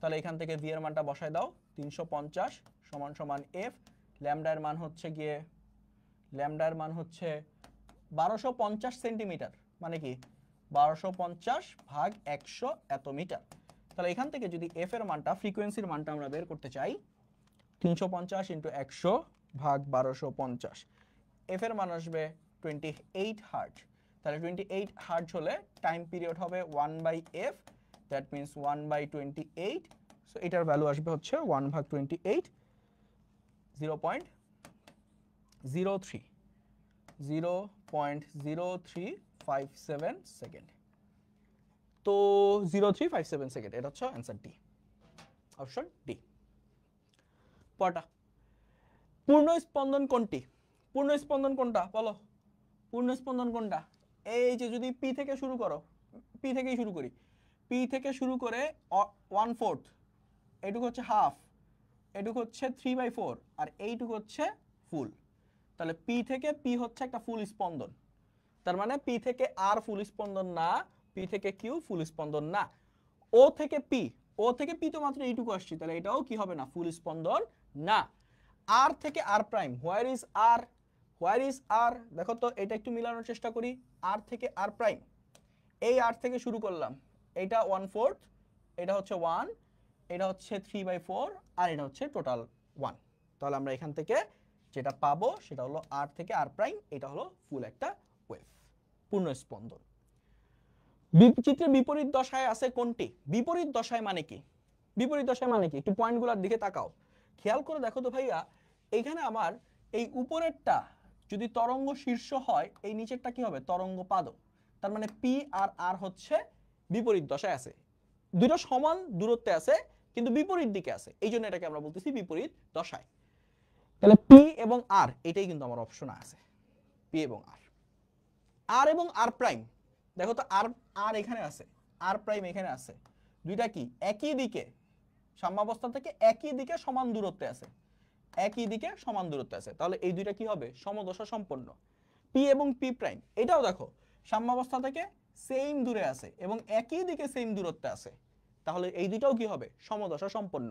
Speaker 1: তাহলে এখান থেকে v এর মানটা বসায় দাও, 350 সমান সমান f। ল্যামডা এর মান হচ্ছে গিয়ে, ল্যামডা এর মান হচ্ছে 1250 সেন্টিমিটার, মানে কি 1250 ভাগ 100 এত মিটার। তাহলে এখান থেকে যদি f এর মানটা, ফ্রিকোয়েন্সির মানটা আমরা বের করতে চাই, 350 ইনটু 100 ভাগ 1250, f এর মান আসবে 28 হার্জ। তাহলে 28 হার্জ হলে টাইম পিরিয়ড হবে 1/f, দ্যাট মিন্স 1/28। সো এটার ভ্যালু আসবে হচ্ছে 1 ভাগ 28, 0.03 0.0357 সেকেন্ড। তো 0357 সেকেন্ড, এটা হচ্ছে অ্যান্সার ডি, অপশন ডি। পড়া, পূর্ণ স্পন্দন কোনটি? পূর্ণ স্পন্দন কোনটা বলো? পূর্ণ স্পন্দন কোনটা? এই যে যদি পি থেকে শুরু করো, পি থেকেই শুরু করি, পি থেকে শুরু করে 1/4, এইটুকু হচ্ছে হাফ, এইটুকু হচ্ছে 3/4, আর এইটুকু হচ্ছে ফুল। তাহলে পি থেকে পি হচ্ছে একটা ফুল স্পন্দন, তার মানে পি থেকে আর ফুল স্পন্দন না, পি থেকে কিউ ফুল স্পন্দন না। ও থেকে পি, ও থেকে পি তো মাত্র এইটুকু আসছে, তাহলে এটাও কি হবে না? ফুল স্পন্দন না। আর থেকে R prime, where is R? Where is R? দেখো তো, এটা একটু মিলানোর চেষ্টা করি। আর থেকে আর প্রাইম, এই আর থেকে শুরু করলাম, এটা 1/4, এটা হচ্ছে 1, এটা হচ্ছে 3/4, আর এটা হচ্ছে টোটাল 1। তাহলে আমরা এখান থেকে যেটা পাবো সেটা হলো আর থেকে আর প্রাইম, এটা হলো ফুল একটা ওয়েভ, পূর্ণ স্পন্দন। চিত্রের বিপরীত দশায় আছে কোনটি? বিপরীত দশায় মানে কি? বিপরীত দশায় মানে কি? একটু পয়েন্টগুলোর দিকে তাকাও, খেয়াল করে দেখো তো ভাইয়া, এইখানে আমার এই উপরেরটা যদি তরঙ্গ শীর্ষ হয়, এই নিচেরটা কি হবে? তরঙ্গ পাদ। তার মানে পি আর আর হচ্ছে বিপরীত দশায় আছে, দুটো সমান দূরত্বে আছে কিন্তু বিপরীত দিকে আছে, এই জন্য এটাকে আমরা বলতেছি বিপরীত দশায়। তাহলে পি এবং আর, এটাই কিন্তু আমার অপশন আছে, পি এবং আর। আর এবং আর প্রাইম, দেখো তো আর, আর এখানে আছে, আর প্রাইম এখানে আছে, দুইটা কি একই দিকে, সাম্যাবস্থা থেকে একই দিকে সমান দূরত্বে আছে, একই দিকে সমান দূরত্বে আছে, তাহলে এই দুইটা কি হবে? সমদশা সম্পন্ন। পি এবং পি প্রাইম, এটাও দেখো সাম্যাবস্থা থেকে সেম দূরে আছে এবং একই দিকে সেম দূরত্বে আছে, তাহলে এই দুইটাও কি হবে? সমদশা সম্পন্ন।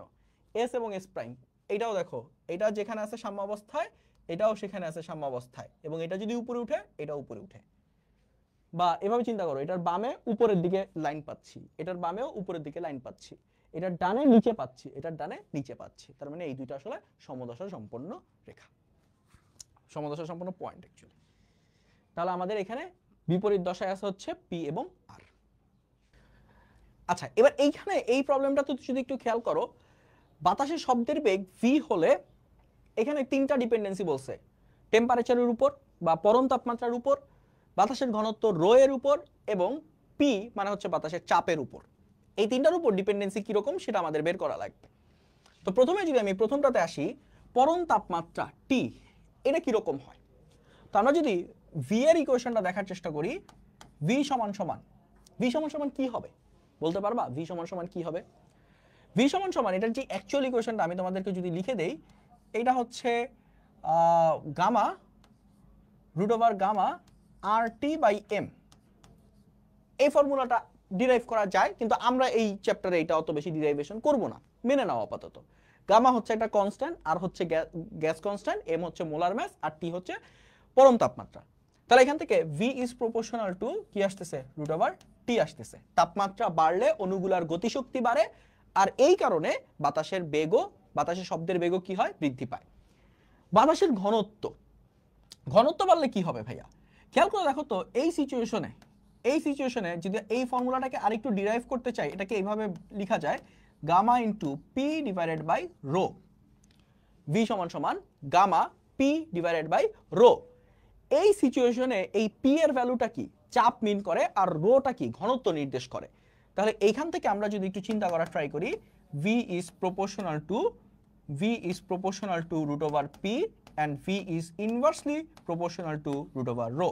Speaker 1: এস এবং এস প্রাইম, এটাও দেখো, এটা যেখানে আছে সাম্যাবস্থায় এটাও সেখানে আছে সাম্যাবস্থায়, এবং এটা যদি উপরে উঠে এটা উপরে উঠে। বা এভাবে চিন্তা করো, এটার বামে উপরের দিকে লাইন পাচ্ছি, এটার বামেও উপরের দিকে লাইন পাচ্ছি, এটার ডানে নিচে পাচ্ছি, এটার ডানে নিচে পাচ্ছি, তার মানে এই দুইটা আসলে সমদশা সম্পন্ন রেখা, সমদশা সম্পন্ন পয়েন্ট অ্যাকচুয়ালি। তাহলে আমাদের এখানে বিপরীত দশায় আছে হচ্ছে পি এবং আর। আচ্ছা, এবার এইখানে এই প্রবলেমটা তো যদি একটু খেয়াল করো, বাতাসের শব্দের বেগ ভি হলে এখানে তিনটা ডিপেন্ডেন্সি বলছে, টেম্পারেচারের উপর বা পরম তাপমাত্রার উপর, বাতাসের ঘনত্ব রো এর উপর, এবং পি মানে হচ্ছে বাতাসের চাপের উপর। এই তিনটার উপর ডিপেন্ডেন্সি কিরকম সেটা আমাদের বের করা লাগবে। তো প্রথমে যদি আমি প্রথমটাতে আসি, পরম তাপমাত্রা টি, এটা কিরকম হয়? তো আমরা যদি ভি এর ইকুয়েশনটা দেখার চেষ্টা করি, ভি সমান সমান, ভি সমান সমান কি হবে বলতে পারবা? ভি সমান সমান কি হবে? ভি সমান সমান এটার যে অ্যাকচুয়াল ইকুয়েশনটা আমি তোমাদেরকে যদি লিখে দেই, এটা হচ্ছে gamma root over gamma R T by M. এই ফর্মুলাটা ডিরাইভ করা যায়, কিন্তু আমরা এই চ্যাপ্টারে এটা অত বেশি ডিরাইভেশন করব না, মেনে নাও আপাতত। গামা হচ্ছে একটা কনস্ট্যান্ট, আর হচ্ছে গ্যাস কনস্ট্যান্ট, এম হচ্ছে মোলার ম্যাস, আর টি হচ্ছে পরম তাপমাত্রা। তাহলে এখান থেকে ভি ইজ প্রপোর্শনাল টু কি আসতেছে? রুট ওভার টি আসতেছে। তাপমাত্রা বাড়লে অণুগুলার গতিশক্তি বাড়ে, আর এই কারণে বাতাসের বেগও, বাতাসের শব্দের বেগও কি হয়? বৃদ্ধি পায়। বাতাসের ঘনত্ব, ঘনত্ব বাড়লে কি হবে ভাইয়া? খেয়াল করে দেখো তো, এই সিচুয়েশনে যদি এই ফর্মুলাটাকে আরেকটু ডিরাইভ করতে চাই, এটাকে এইভাবে লেখা যায়, gamma into P divided by rho. V সমান সমান gamma P divided by rho. এই সিচুয়েশনে এই পি এর ভ্যালুটা কি? চাপ মিন করে, আর রোটা কি? ঘনত্ব নির্দেশ করে। তাহলে এইখান থেকে আমরা যদি একটু চিন্তা করা ট্রাই করি, V is proportional to root over P and v is inversely proportional to root over rho।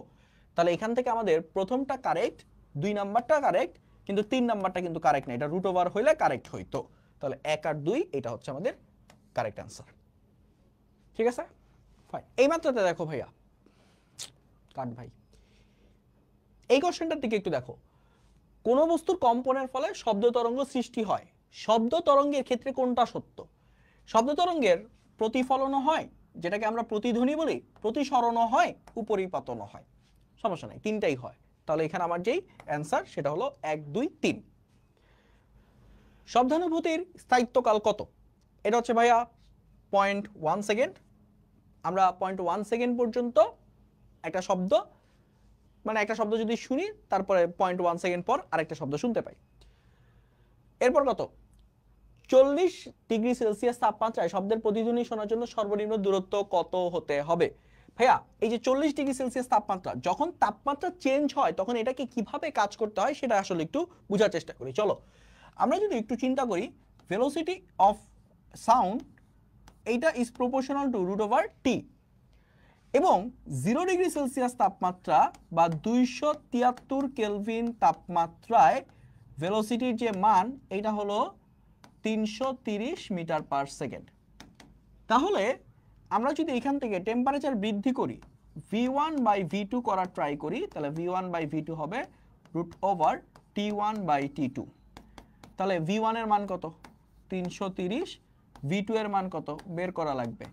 Speaker 1: তাহলে এখান থেকে আমাদের প্রথমটা কারেক্ট, 2 নাম্বারটা কারেক্ট, কিন্তু 3 নাম্বারটা কিন্তু কারেক্ট না, এটা রুট ওভার হইলে কারেক্ট হইতো। তাহলে 1 আর 2 এটা হচ্ছে আমাদের কারেক্ট অ্যান্সার। ঠিক আছে, ফাইন। এই মাত্রাতে দেখো ভাইয়া, কাট ভাই, এই কোশ্চেনটার দিকে একটু দেখো। কোন বস্তুর কম্পনের ফলে শব্দ তরঙ্গ সৃষ্টি হয়, শব্দ তরঙ্গের ক্ষেত্রে কোনটা সত্য? শব্দ তরঙ্গের প্রতিফলনও হয়, যেটাকে আমরা প্রতিধ্বনি বলি, প্রতিসরণও হয়, উপরিপাতনও হয়। সমস্যা নাই, তিনটাই হয়। তাহলে এখানে আমার যেই অ্যান্সার সেটা হলো 1 2 3। শব্দানুভূতির স্থায়িত্বকাল কত? এটা হচ্ছে ভাইয়া 0.1 সেকেন্ড। আমরা 0.1 সেকেন্ড পর্যন্ত একটা শব্দ, মানে একটা শব্দ যদি শুনি, তারপরে 0.1 সেকেন্ড পর আরেকটা শব্দ শুনতে পাই। এরপর কত? 40 ডিগ্রি সেলসিয়াস তাপমাত্রায় শব্দের প্রতিধ্বনি শোনার জন্য সর্বনিম্ন দূরত্ব কত হতে হবে? ভাইয়া, এই যে 40 ডিগ্রি সেলসিয়াস তাপমাত্রা, যখন তাপমাত্রা চেঞ্জ হয় তখন এটাকে কিভাবে কাজ করতে হয় সেটা আসলে একটু বোঝার চেষ্টা করি। চলো আমরা যদি একটু চিন্তা করি, ভেলোসিটি অফ সাউন্ড এইটা is proportional to root over T, এবং 0 ডিগ্রি সেলসিয়াস তাপমাত্রা বা 273 কেলভিন তাপমাত্রায় ভেলোসিটির যে মান, এটা হলো 330 মিটার পার সেকেন্ড। তাহলে আমরা যদি এখান থেকে টেম্পারেচার বৃদ্ধি করি, v1 বাই v2 করার ট্রাই করি, তাহলে v1 বাই v2 হবে root over t1 by t2। তাহলে v1 এর মান কত? 330, v2 এর মান কত বের করা লাগবে,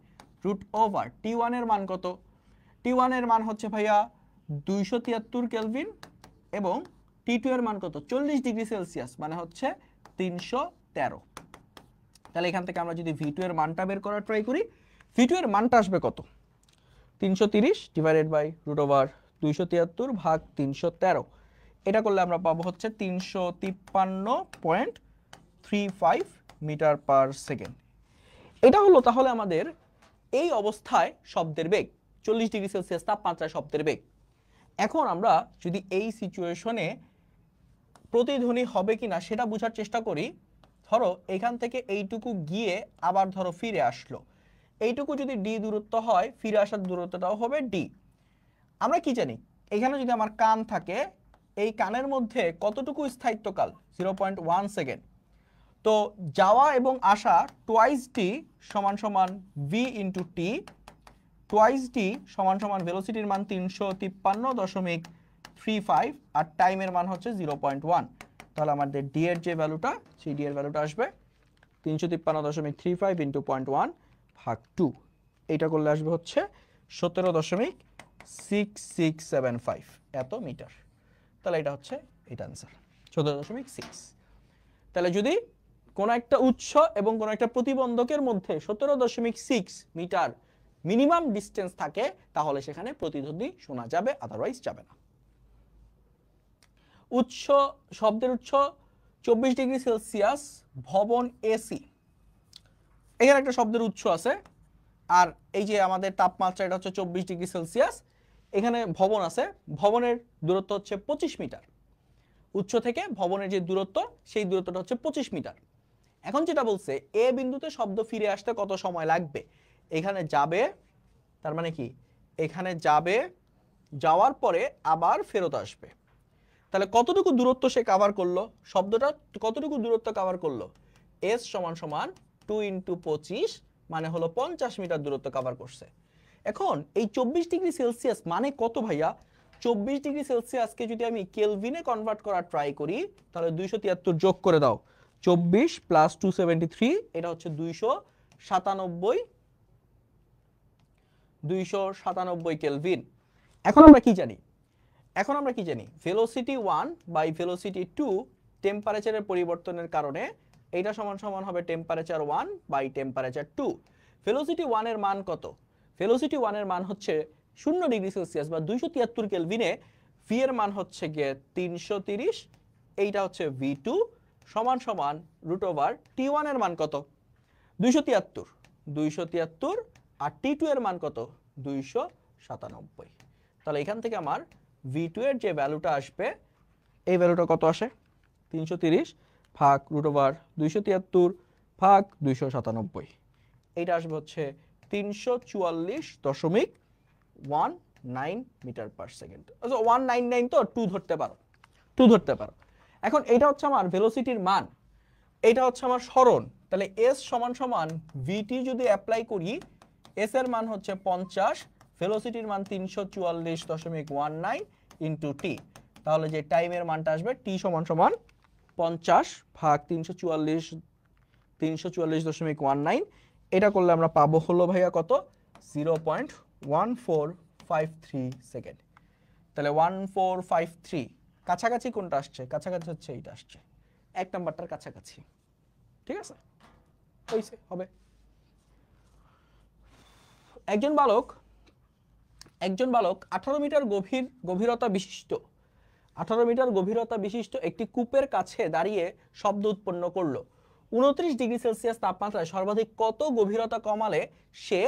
Speaker 1: রুট ওভার t1 এর মান কত? t1 এর মান হচ্ছে ভাইয়া 273 কেলভিন, এবং t2 এর মান কত? 40 ডিগ্রি সেলসিয়াস, মানে হচ্ছে 313। তাহলে এখান থেকে আমরা যদি v2 এর মানটা বের করার ট্রাই করি, v2 এর মানটা আসবে কত? 330 ডিভাইডেড বাই রুট ওভার 273 ভাগ 313। এটা করলে আমরা পাবো হচ্ছে 353.35 মিটার পার সেকেন্ড। এটা হলো তাহলে আমাদের এই অবস্থায় শব্দের বেগ, 40 ডিগ্রি সেলসিয়াস তাপমাত্রায় শব্দের বেগ। এখন আমরা যদি এই সিচুয়েশনে প্রতিধ্বনি হবে কিনা সেটা বোঝার চেষ্টা করি। ধরো এখান থেকে এইটুকু গিয়ে আবার ধরো ফিরে আসলো, এইটুকু যদি ডি দূরত্ব হয়, ফিরে আসার দূরত্বটাও হবে ডি। আমরা কি জানি, এখানে যদি আমার কান থাকে, এই কানের মধ্যে কতটুকু স্থায়িত্বকাল? 0.1 সেকেন্ড। তো যাওয়া এবং আসা টোয়াইস ডি সমান সমান V into T, twice D সমান সমান ভেলোসিটির মান 353.35, আর টাইমের মান হচ্ছে 0.1। তাহলে আমাদের ডি এর যে ভ্যালুটা, সেই ডি এর ভ্যালুটা আসবে 353.35 ইন্টু 0.1 ভাগ 2। এইটা করলে আসবে হচ্ছে 17.6675 এত মিটার। তাহলে এটা হচ্ছে এটা आंसर 17.6। তাহলে যদি কোন একটা উৎস এবং কোন একটা প্রতিবন্ধকের মধ্যে 17.6 মিটার মিনিমাম ডিসটেন্স থাকে তাহলে সেখানে প্রতিধ্বনি শোনা যাবে, আদারওয়াইজ যাবে না। উৎস, শব্দের উৎস 24 ডিগ্রি সেলসিয়াস, ভবন এসি। এখানে একটা শব্দের উৎস আছে আর এই যে আমাদের তাপমাত্রা এটা হচ্ছে 24 ডিগ্রি সেলসিয়াস, এখানে ভবন আছে, ভবনের দূরত্ব হচ্ছে 25 মিটার। উৎস থেকে ভবনের যে দূরত্ব সেই দূরত্বটা হচ্ছে 25 মিটার। এখন যেটা বলছে এ বিন্দুতে শব্দ ফিরে আসতে কত সময় লাগবে, এখানে যাবে, তার মানে কি এখানে যাবে, যাওয়ার পরে আবার ফেরত আসবে। তাহলে কতটুকু দূরত্ব সে কভার করলো, শব্দটা কতটুকু দূরত্ব কভার করলো, s সমান সমান 2 × 25 মানে হলো 50 মিটার দূরত্ব কভার করছে। এখন এই 24 ডিগ্রি সেলসিয়াস মানে কত ভাইয়া, 24 ডিগ্রি সেলসিয়াসকে যদি আমি কেলভিনে কনভার্ট করার ট্রাই করি তাহলে 273 যোগ করে দাও, 24 + 273 এটা হচ্ছে 297 কেলভিন। এখন আমরা কি জানি, এখন আমরা কি জানি ভেলোসিটি 1 বাই ভেলোসিটি 2 টেম্পারেচারের পরিবর্তনের কারণে এটা সমান সমান হবে টেম্পারেচার 1 বাই টেম্পারেচার 2। ভেলোসিটি 1 এর মান কত, ভেলোসিটি 1 এর মান হচ্ছে 0 ডিগ্রি সেলসিয়াস বা 273 কেলভিনে, ভি এর মান হচ্ছে গিয়ে 330, এইটা হচ্ছে v2 সমান সমান √ওভার t1 এর মান কত 273 আর t2 এর মান কত 297। তাহলে এখান থেকে আমার v2 এর যে ভ্যালুটা আসবে, এই ভ্যালুটা কত আসে 330 ভাগ √ওভার 273 ভাগ 297, এইটা আসবে হচ্ছে 344.19 মিটার পার সেকেন্ড। আচ্ছা 199 তো 2 ধরতে পারো, 2 ধরতে পারো। এখন এটা হচ্ছে আমার ভেলোসিটির মান, এটা হচ্ছে আমার সরণ। তাহলে s সমান সমান vt যদি অ্যাপ্লাই করি, s এর মান হচ্ছে 50, ভেলোসিটির মান 344.19 ইনটু t, তাহলে যে টাইমের মানটা আসবে t সমান সমান 50 ভাগ 344.19, এটা করলে আমরা পাবো হলো ভাইয়া কত 0.1453 সেকেন্ড। তাহলে 1453 কাছাকাছি কোনটা আসছে, কাছাকাছি হচ্ছে এইটা আসছে, এক নাম্বারটার কাছাকাছি। ঠিক আছে, হইছে হবে। একজন বালক 18 মিটার গভীরতা বিশিষ্ট একটি কূপের কাছে দাঁড়িয়ে শব্দ উৎপন্ন করলো। 29 ডিগ্রি সেলসিয়াস তাপমাত্রায় সর্বাধিক কত গভীরতা কমালে সে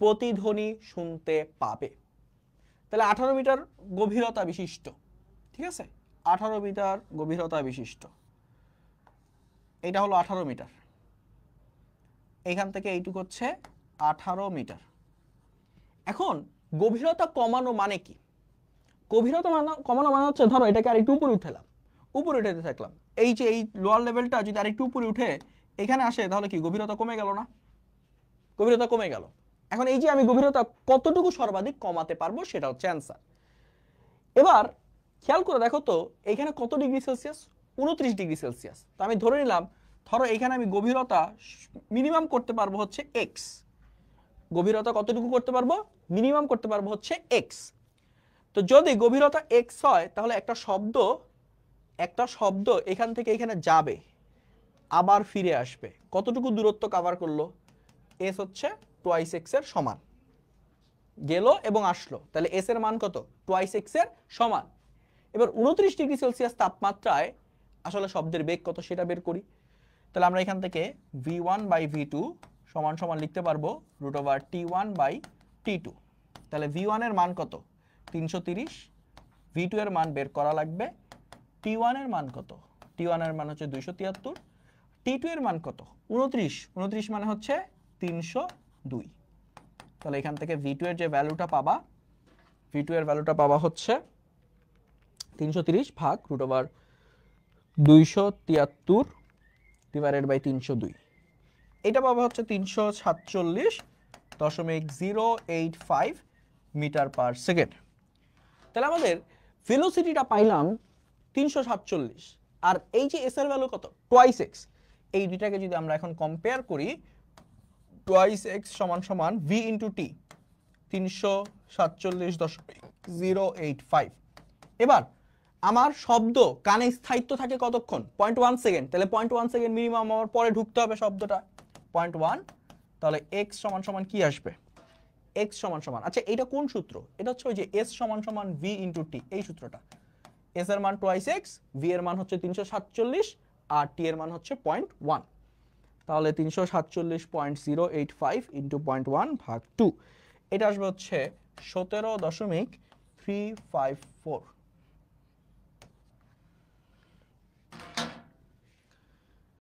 Speaker 1: প্রতিধ্বনি শুনতে পাবে। তাহলে 18 মিটার গভীরতা বিশিষ্ট, ঠিক আছে, 18 মিটার গভীরতা বিশিষ্ট, এটা হলো 18 মিটার, এখান থেকে এইটুকু হচ্ছে 18 মিটার। এখন গভীরতা কমানো মানে কি, গভীরতা কমানো মানে হচ্ছে ধরো এটাকে আরেকটু উপরে উঠালাম, উপরে উঠাতে থাকলাম, এই যে এই লোয়ার লেভেলটা যদি আরেকটু উপরে উঠে এখানে আসে তাহলে কি গভীরতা কমে গেল না, গভীরতা কমে গেল। এখন এই যে আমি গভীরতা কতটুকু সর্বাধিক কমাতে পারবো সেটা হচ্ছে অ্যান্সার। এবার খেয়াল করে দেখো তো এখানে কত ডিগ্রি সেলসিয়াস, 29 ডিগ্রি সেলসিয়াস। তো আমি ধরে নিলাম ধরো এখানে আমি গভীরতা মিনিমাম করতে পারবো হচ্ছে x, গভীরতা কতটুকু করতে পারবো, মিনিমাম করতে পারবো হচ্ছে x। তো যদি গভীরতা x হয় তাহলে একটা শব্দ এখান থেকে এখানে যাবে আবার ফিরে আসবে, কতটুকু দূরত্ব কভার করলো, s হচ্ছে টুয়াইস x এর সমান, গেল এবং আসলো, তাহলে s এর মান কত টুয়াইস x এর সমান। এবার 29 ডিগ্রি সেলসিয়াস তাপমাত্রায় আসলে শব্দের বেগ কত সেটা বের করি। তাহলে আমরা এখান থেকে v1 বাই v2 সমান সমান লিখতে পারবো √ওভার t1 বাই t2। তাহলে v1 এর মান কত 330, v2 এর মান বের করা লাগবে, t1 এর মান কত, t1 এর মান হচ্ছে 273, t2 এর মান কত 29 মানে হচ্ছে 302। তাহলে এখান থেকে v2 এর যে ভ্যালুটা পাবা, v2 এর ভ্যালুটা পাবা হচ্ছে 330 ভাগ √ওভার 273 ডিভাইডেড বাই 302, এটা পাবা হচ্ছে 347.085 মিটার পার সেকেন্ড। তাহলে আমাদের ভেলোসিটিটা পাইলাম 347, আর এই যে s এর ভ্যালু কত টুয়াইস x, এই দুটাকে যদি আমরা এখন কম্পেয়ার করি, টুয়াইস x সমান সমান v ইনটু t, 347.085। এবার আমার শব্দ কানে স্থায়িত্ব থাকে কতক্ষণ? 0.1 সেকেন্ড। তাহলে 0.1 সেকেন্ড মিনিমাম আমার পরে ঢুকতে হবে শব্দটা 0.1। তাহলে x সমান সমান কি আসবে? x সমান সমান, আচ্ছা এটা কোন সূত্র? এটা হচ্ছে ওই যে s সমান সমান v ইন্টু t, এই সূত্রটা। s এর মান টোয়াইস x, v এর মান হচ্ছে 347 আর t এর মান হচ্ছে 0.1। তাহলে 347.085 ইন্টু 0.1 ভাগ 2, এটা আসবে হচ্ছে 17.354।